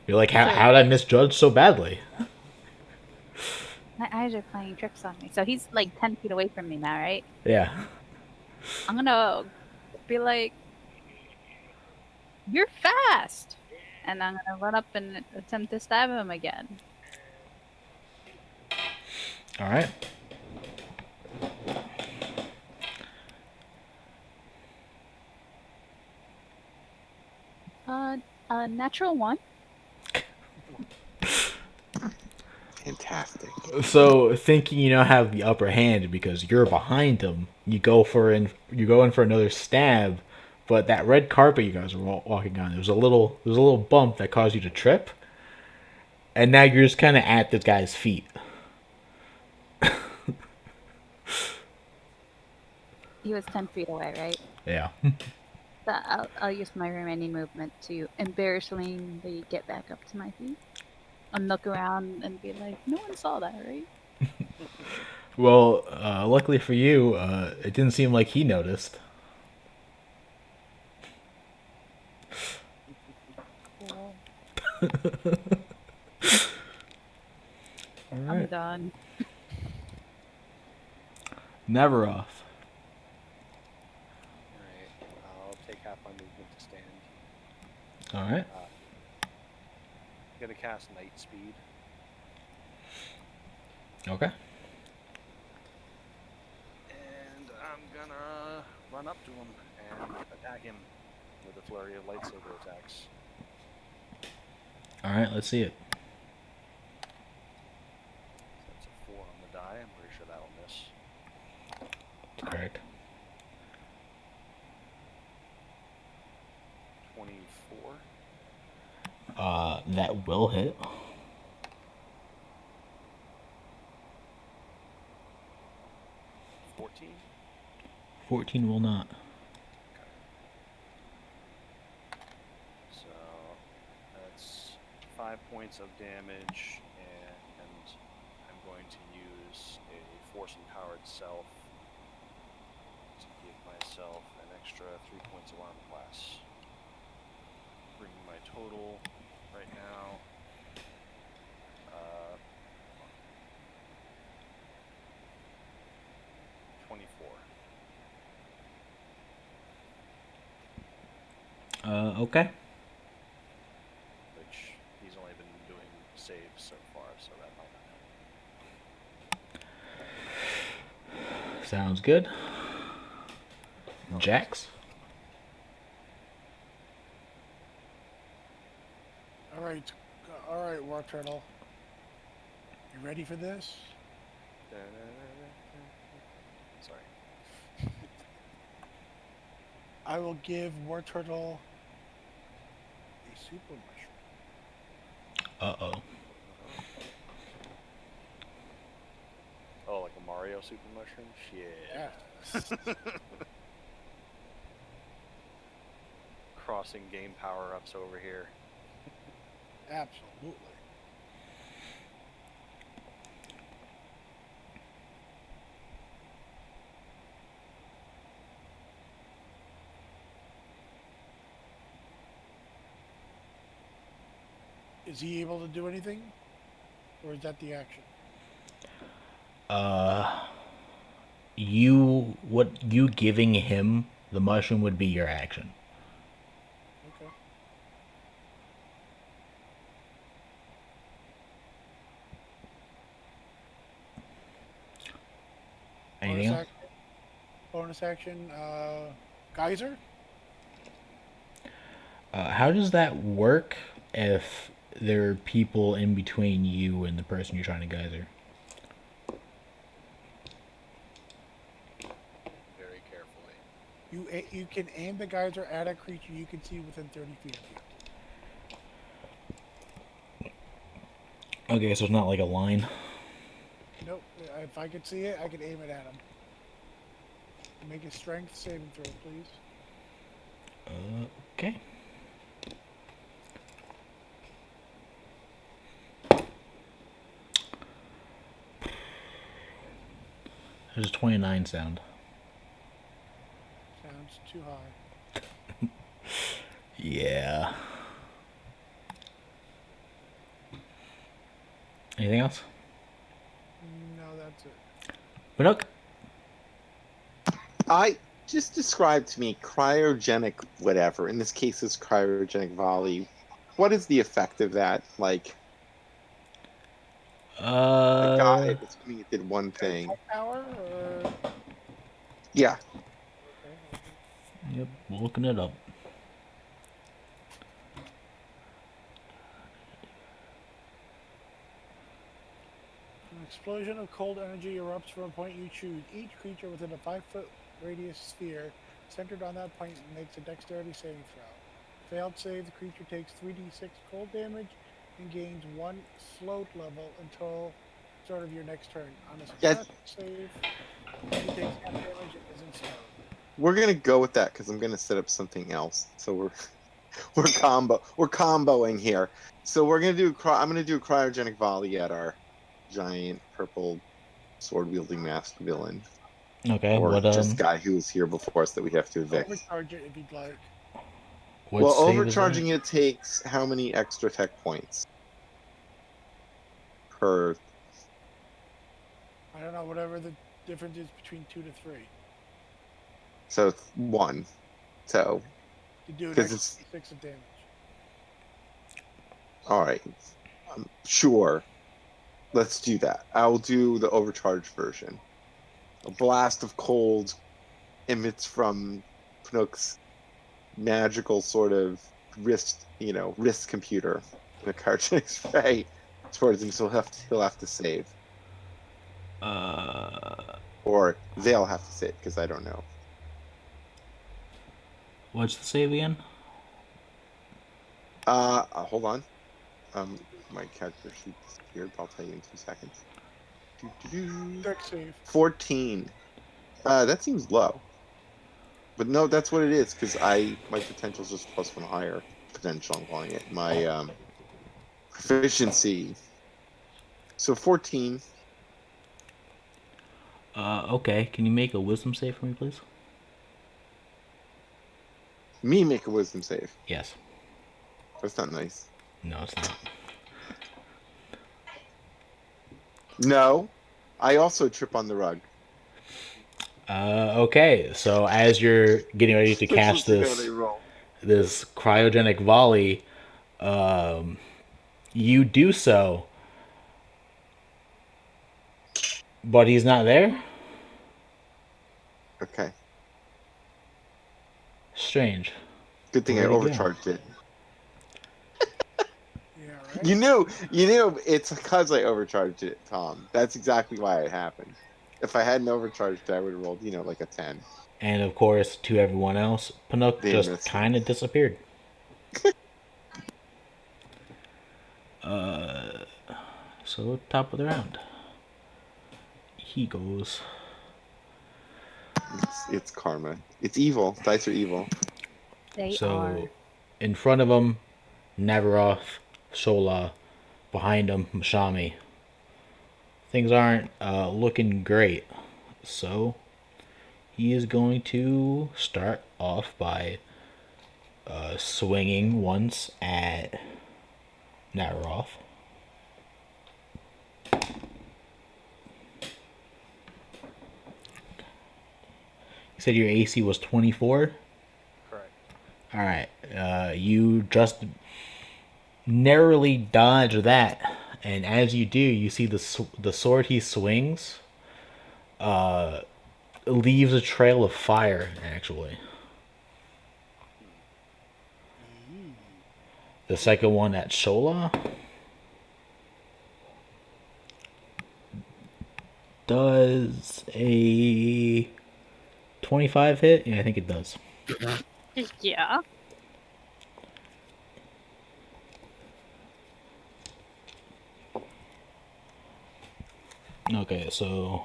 You're like, So how did I misjudge so badly? my eyes are playing tricks on me. So he's like 10 feet away from me now, right? Yeah. I'm gonna be like, "You're fast!" And I'm gonna run up and attempt to stab him again. All right. Natural one. Fantastic. So thinking you now have the upper hand because you're behind him, you go in for another stab, but that red carpet you guys were walking on, there was a little bump that caused you to trip, and now you're just kind of at this guy's feet. He was 10 feet away, right? Yeah. So I'll use my remaining movement to embarrassingly get back up to my feet and look around and be like, "No one saw that, right?" Well, luckily for you, it didn't seem like he noticed. Cool. All I'm right. done. Navaroth. Alright, I'll take half my movement to stand. All right. I'm gonna cast Night Speed. Okay. And I'm gonna run up to him and attack him with a flurry of lightsaber attacks. All right. Let's see it. So that's a 4 on the die. I'm pretty sure that'll miss. Correct. 24. That will hit. 14. 14 will not. So that's 5 points of damage, and I'm going to use a Force Empowered Self to give myself an extra 3 points of armor class, bringing my total right now. 24. Okay. Which he's only been doing saves so far, so that might not help. Sounds good. Jax? All right, War Turtle. You ready for this? Sorry. I will give War Turtle a super mushroom. Uh-oh. Oh, like a Mario super mushroom? Shit. Yes. Crossing game power-ups over here. Absolutely. Is he able to do anything? Or is that the action? You giving him the mushroom would be your action. Okay. Anything else? Bonus action, Geyser? How does that work if there are people in between you and the person you're trying to geyser? Very carefully. You can aim the geyser at a creature you can see within 30 feet of you. Okay, so it's not like a line. Nope. If I could see it, I could aim it at him. Make a strength saving throw, please. Okay. There's a 29 sound. Sounds too high. Yeah. Anything else? No, that's it. But I just describe to me cryogenic whatever. In this case, it's cryogenic volley. What is the effect of that? Like I got it. Assuming it did one thing. Attack power? Or... Yeah. Okay. Yep, looking it up. An explosion of cold energy erupts from a point you choose. Each creature within a 5-foot radius sphere centered on that point makes a dexterity saving throw. Failed save, the creature takes 3d6 cold damage and gains 1 float level until start of your next turn. On a Yeah. successful save, he takes half damage and isn't slowed. We're gonna go with that because I'm gonna set up something else. So we're comboing here. So we're gonna do I'm gonna do a cryogenic volley at our giant purple sword wielding masked villain, Okay, or what just guy who was here before us that we have to evict. Overcharge it if you'd like. what Well, save is that? overcharging it takes how many extra tech points per? I don't know, whatever the difference is between 2 to 3. So it's 1. So To do an 'cause extra 6 of damage. all right, sure. Let's do that. I'll do the overcharged version. A blast of cold emits from Pnook's magical sort of wrist computer in a cryogenic spray towards him, so he'll have to save, or they'll have to save because I don't know. What's the save again? Hold on. My character sheet disappeared. But I'll tell you in 2 seconds. Dex save. 14. That seems low. But no, that's what it is, because my potential is just +1 higher potential. I'm calling it my proficiency. So 14. Okay. Can you make a wisdom save for me, please? Me make a wisdom save. Yes. That's not nice. No, it's not. No, I also trip on the rug. Okay, so as you're getting ready to Let's cast see how they this roll. cryogenic volley, you do so, but he's not there. Okay. Strange. Good thing I Where'd he go? overcharged it. Yeah, right. You knew it's because I overcharged it, Tom. That's exactly why it happened. If I hadn't overcharged it, I would have rolled, like a 10. And of course, to everyone else, Panook They just missed it. kind of disappeared. So top of the round, he goes. It's karma. It's evil. Dice are evil. They So are. in front of him, Navaroth, Shola. Behind him, Mashami. Things aren't looking great. So he is going to start off by swinging once at Navaroth. You said your AC was 24? Correct. Alright. You just narrowly dodge that. And as you do, you see the sword he swings leaves a trail of fire, actually. The second one at Shola does a 25 hit? Yeah, I think it does. Yeah. Okay, so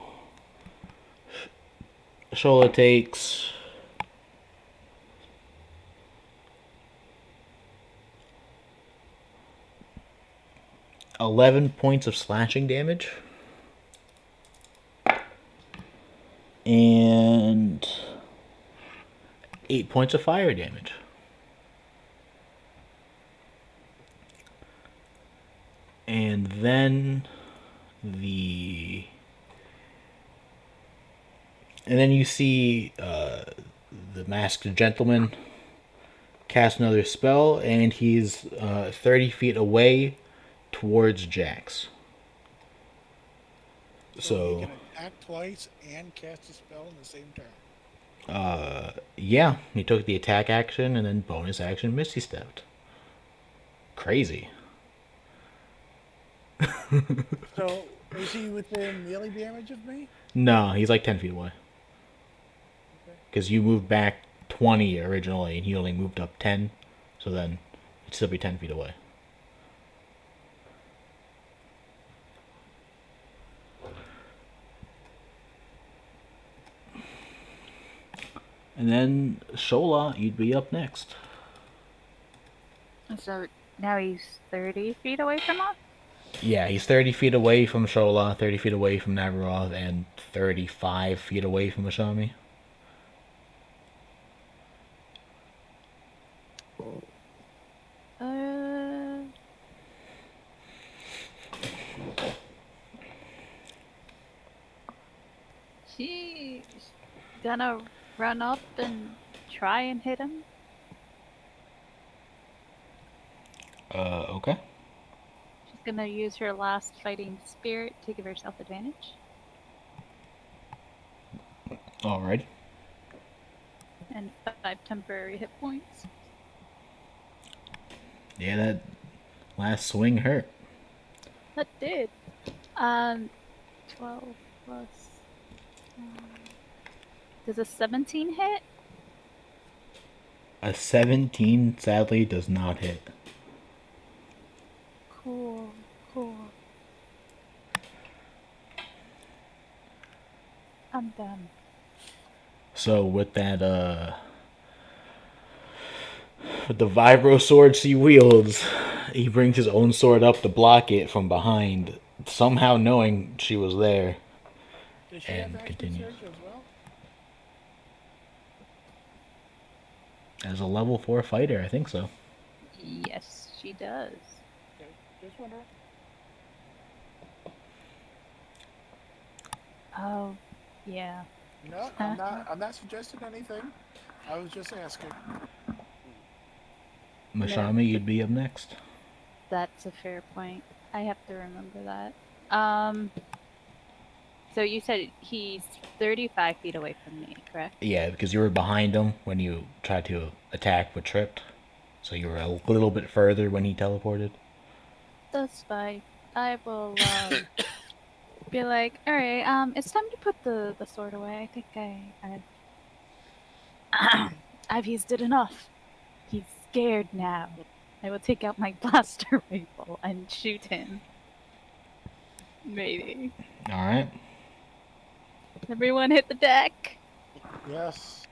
Shola takes 11 points of slashing damage. And 8 points of fire damage. And then you see the masked gentleman cast another spell, and he's 30 feet away towards Jax. So he can attack twice and cast a spell in the same turn. Yeah, he took the attack action and then bonus action Misty Stepped. Crazy. So is he within melee damage of me? No, he's like 10 feet away. Okay. Because you moved back 20 originally, and he only moved up 10. So then he'd still be 10 feet away. And then Shola, you'd be up next. So now he's 30 feet away from us? Yeah, he's 30 feet away from Shola, 30 feet away from Navaroth, and 35 feet away from Ashami. She's gonna run up and try and hit him. Okay. She's gonna use her last fighting spirit to give herself advantage. Alright. And 5 temporary hit points. Yeah, that last swing hurt. That did. 12 plus. Does a 17 hit? A 17 sadly does not hit. Cool. I'm done. So with that, with the vibro sword she wields, he brings his own sword up to block it from behind, somehow knowing she was there. Does she And have action continues. surge as well? As a level 4 fighter, I think so. Yes, she does. Okay, just wondering. Oh, yeah. No, I'm not. I'm not suggesting anything. I was just asking. No, Mashami, you'd be up next. that's a fair point. I have to remember that. So you said he's 35 feet away from me, correct? Yeah, because you were behind him when you tried to attack but tripped. So you were a little bit further when he teleported. That's fine. I will be like, all right, it's time to put the sword away. I think I've used it enough. He's scared now. I will take out my blaster rifle and shoot him. Maybe. Alright. Everyone hit the deck. Yes.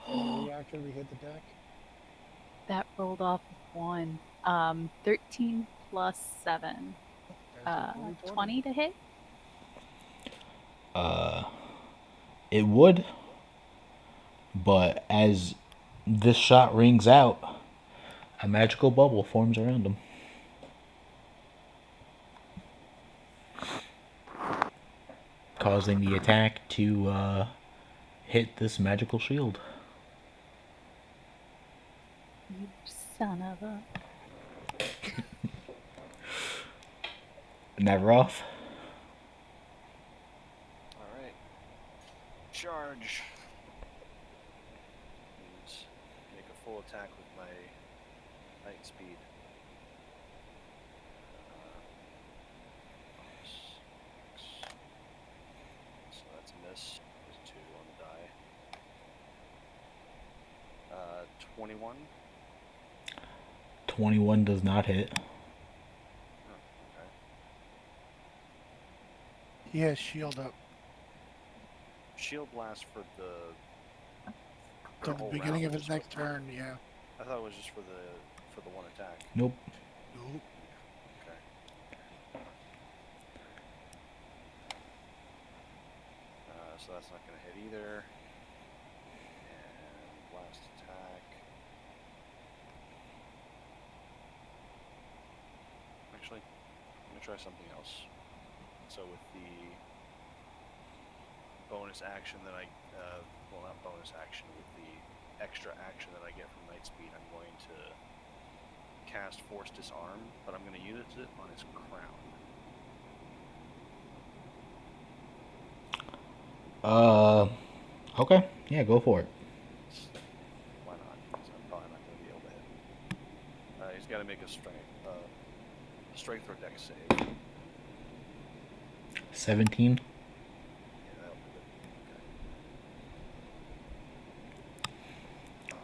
Any reaction? We hit the deck. That rolled off 1. 13 plus 7. That's equally 20 to hit. It would, but as this shot rings out, a magical bubble forms around him. Causing the attack to hit this magical shield. You son of a. Navaroth. All right. Charge. And make a full attack with my light speed. So that's a miss. There's 2 on the die. 21. 21 does not hit. Oh, okay. He has shield up. Shield blast for the To the whole beginning round, of his just next for- turn. Yeah. I thought it was just for the one attack. Nope. Nope. Okay. So that's not going to hit either. And last attack. Actually, I'm going to try something else. So with the bonus action that well, not bonus action, with the extra action that I get from Nightspeed, I'm going to cast Force Disarm, but I'm going to use it on his crown. Okay. Yeah, go for it. Why not? Because I'm probably not going to be able to hit him. He's got to make a strength or dex save. 17. Yeah, that'll do it. Okay.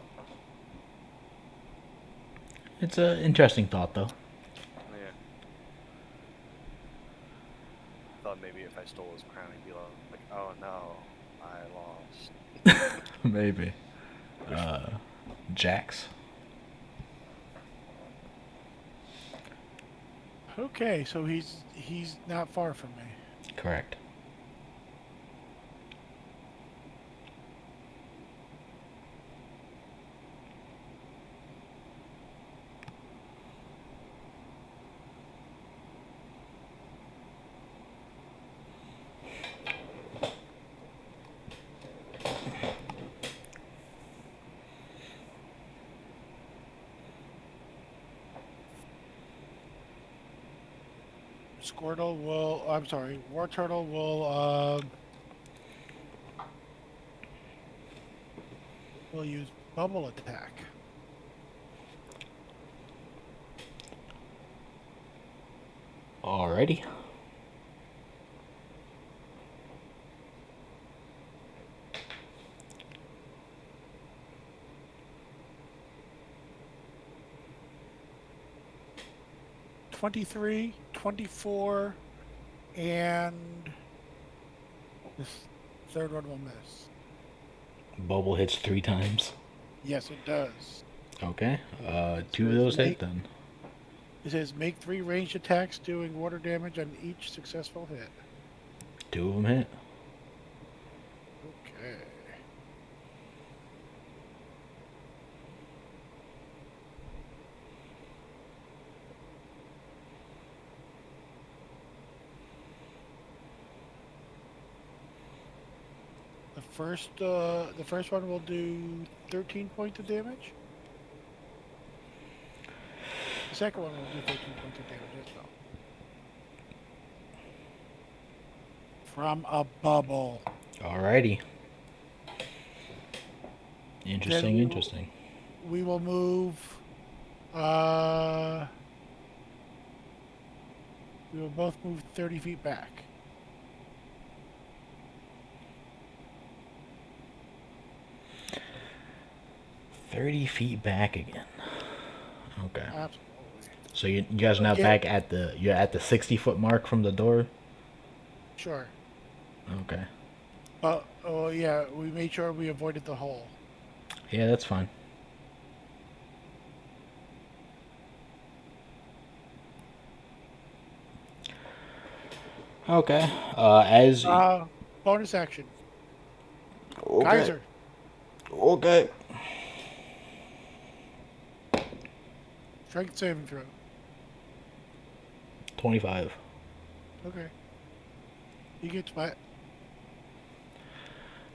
It's an interesting thought, though. Yeah. Thought maybe if I stole his crown, he'd be like, "Oh no, I lost." Maybe. Wishful. Jax. Okay, so he's not far from me. Correct. Squirtle will. I'm sorry. War Turtle will use bubble attack. Alrighty. "23, 24, and this third one will miss. Bubble hits 3 times. Yes, it does. Okay. 2 of those hit then. It says make 3 ranged attacks doing water damage on each successful hit. 2 of them hit. Okay. the first one will do 13 points of damage. The second one will do 13 points of damage as well. From a bubble. Alrighty. Then Interesting, interesting. we will move. Uh, we will both move 30 feet back. 30 feet back again. Okay. Absolutely. So you guys are now Yeah. back at you're at the 60-foot mark from the door? Sure. Okay. But oh yeah, we made sure we avoided the hole. Yeah, that's fine. Okay. As Bonus action. okay. Kaiser. Okay. Strength saving throw. 25. Okay. He gets wet.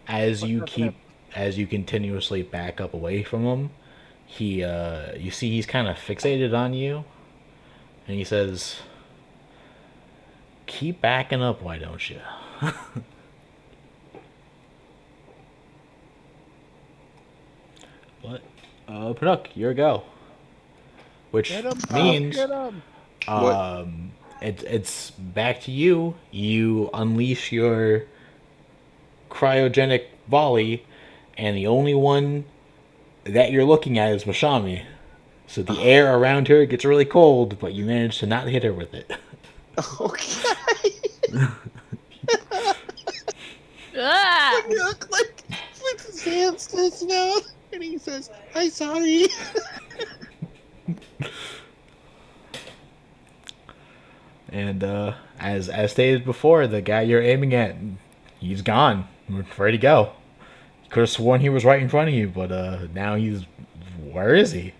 As What's you up, keep Pip? as you continuously back up away from him, you see he's kind of fixated on you, and he says, "Keep backing up, why don't you?" But Pinook, your go. Which Get him, means get him. What? it's back to you. You unleash your cryogenic volley, and the only one that you're looking at is Mashami. So the air around her gets really cold, but you manage to not hit her with it. Okay. Ah! Look, like puts his hands to his mouth and he says, "I'm sorry." And as stated before, the guy you're aiming at, he's gone. Ready to go. You could have sworn he was right in front of you, but now he's. Where is he?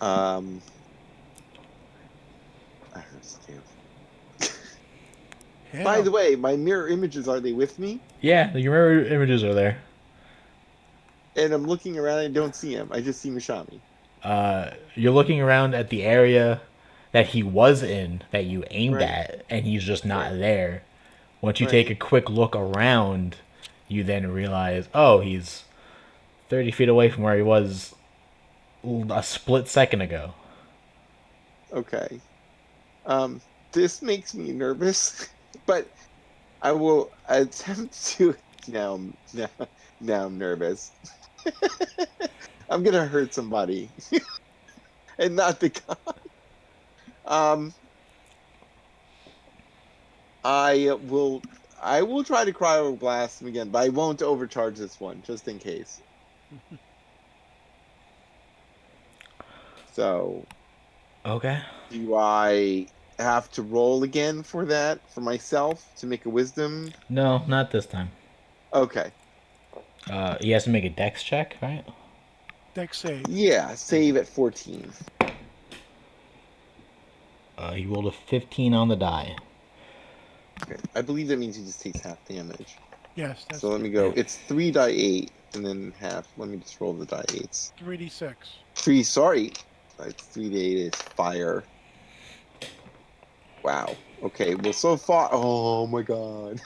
Um. I understand. Hit By him. the way, my mirror images, are they with me? Yeah, your mirror images are there. And I'm looking around, I don't see him. I just see Mashami. You're looking around at the area that he was in, that you aimed Right. at, and he's just not Right. there. Once you take Right. a quick look around, you then realize, oh, he's 30 feet away from where he was a split second ago. Okay. This makes me nervous, but I will attempt to. Now I'm nervous. I'm gonna hurt somebody, and not the guy. Um, I will. I will try to cryoblast him again, but I won't overcharge this one, just in case. So, Okay. do I have to roll again for that for myself to make a wisdom? No, not this time. Okay. He has to make a dex check, right? Dex save. Yeah, save at 14. He rolled a 15 on the die. Okay. I believe that means he just takes half damage. Yes, that's So let me go. It's 3 die 8 and then half. Let me just roll the die 8s. 3d6. 3, sorry. It's 3 die 8 is fire. Wow. Okay, well, so far. Oh my god.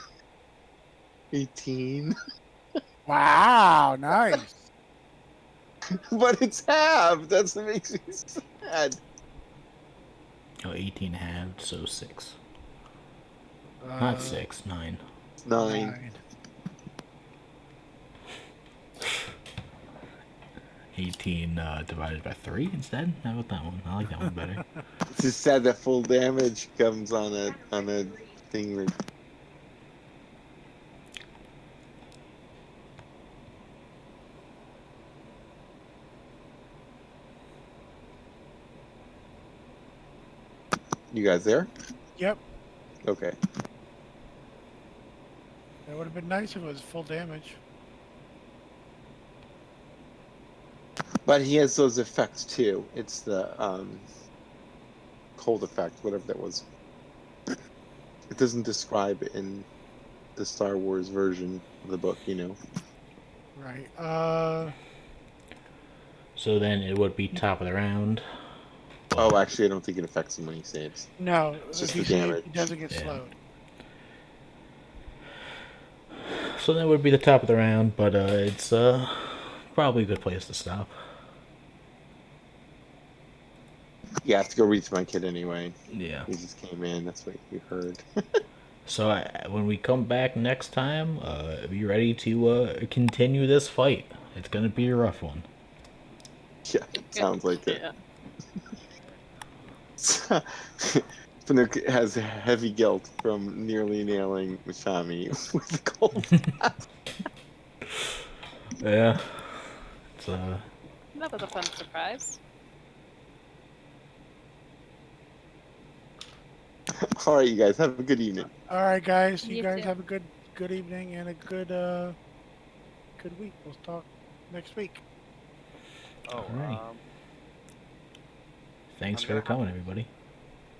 18. Wow, nice. But it's half. That's what makes me sad. Oh, 18 halved, so 6. Not 6, 9. 9. 18 divided by 3 instead? How about that one? I like that one better. It's just sad that full damage comes on a thing where. You guys there? Yep. Okay. That would have been nice if it was full damage. But he has those effects too. It's the cold effect, whatever that was. it doesn't describe it in the Star Wars version of the book, you know. Right. So then it would be top of the round. Oh, actually, I don't think it affects him when he saves. No, It's if just he the saves, damage. he doesn't get Yeah. slowed. So that would be the top of the round, but it's probably a good place to stop. Yeah, I have to go read to my kid anyway. Yeah. He just came in. That's what you heard. So when we come back next time, be ready to continue this fight. It's gonna be a rough one. Yeah, it sounds like it. Yeah. Fanuk has heavy guilt from nearly nailing Mashami with the cold. Yeah. It's That was a fun surprise. All right, you guys have a good evening. All right, guys. You You guys too. have a good evening and a good week. We'll talk next week. Oh, Alright. Thanks I'm for gonna coming, have- everybody.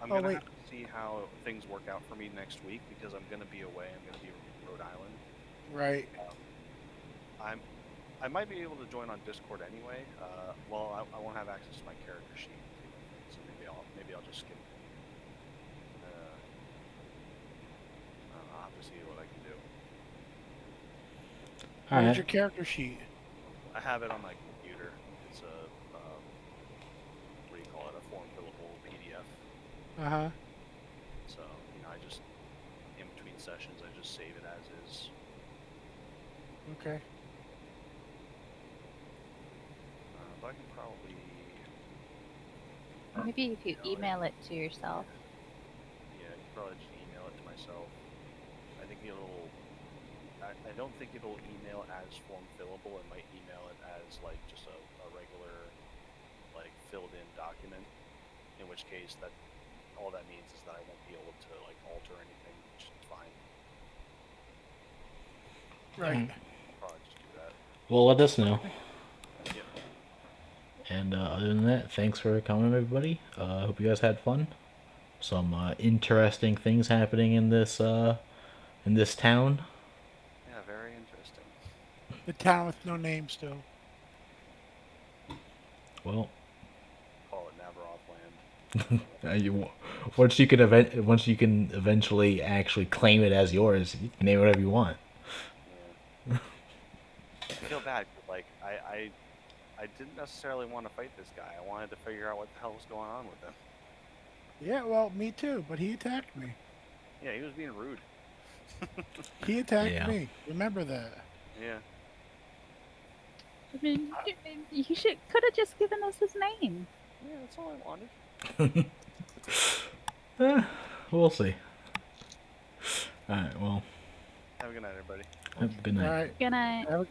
I'm Oh, gonna wait. have to see how things work out for me next week because I'm gonna be away. I'm gonna be in Rhode Island. Right. I might be able to join on Discord anyway. Well, I won't have access to my character sheet, so maybe I'll just skip. I don't know, I'll have to see what I can do. Where's Alright. your character sheet? I have it on my computer. It's a what do you call it? A form fillable PDF. Uh huh. So I just in between sessions, I just save it as is. Okay. But I can probably. Maybe if you email it to yourself. Yeah, I can probably just email it to myself. I think it'll. I don't think it'll email as form fillable. It might email it as like just a regular, like filled in document. In which case, that all that means is that I won't be able to like alter anything, which is fine. Right. I'll probably just do that. Well, let us know. Yep. And other than that, thanks for coming, everybody. I hope you guys had fun. Some interesting things happening in this town. Yeah, very interesting. The town with no name still. Well, Call it Navaroth land. once you can eventually actually claim it as yours, you can name it whatever you want. Yeah. I feel bad. Like I didn't necessarily want to fight this guy. I wanted to figure out what the hell was going on with him. Yeah, well, me too, but he attacked me. Yeah, he was being rude. He attacked Yeah. me. Remember that. Yeah. I mean, you could have just given us his name. Yeah, that's all I wanted. We'll see. Alright, well, Have a good night, everybody. have a good night. All right. Good night. Have a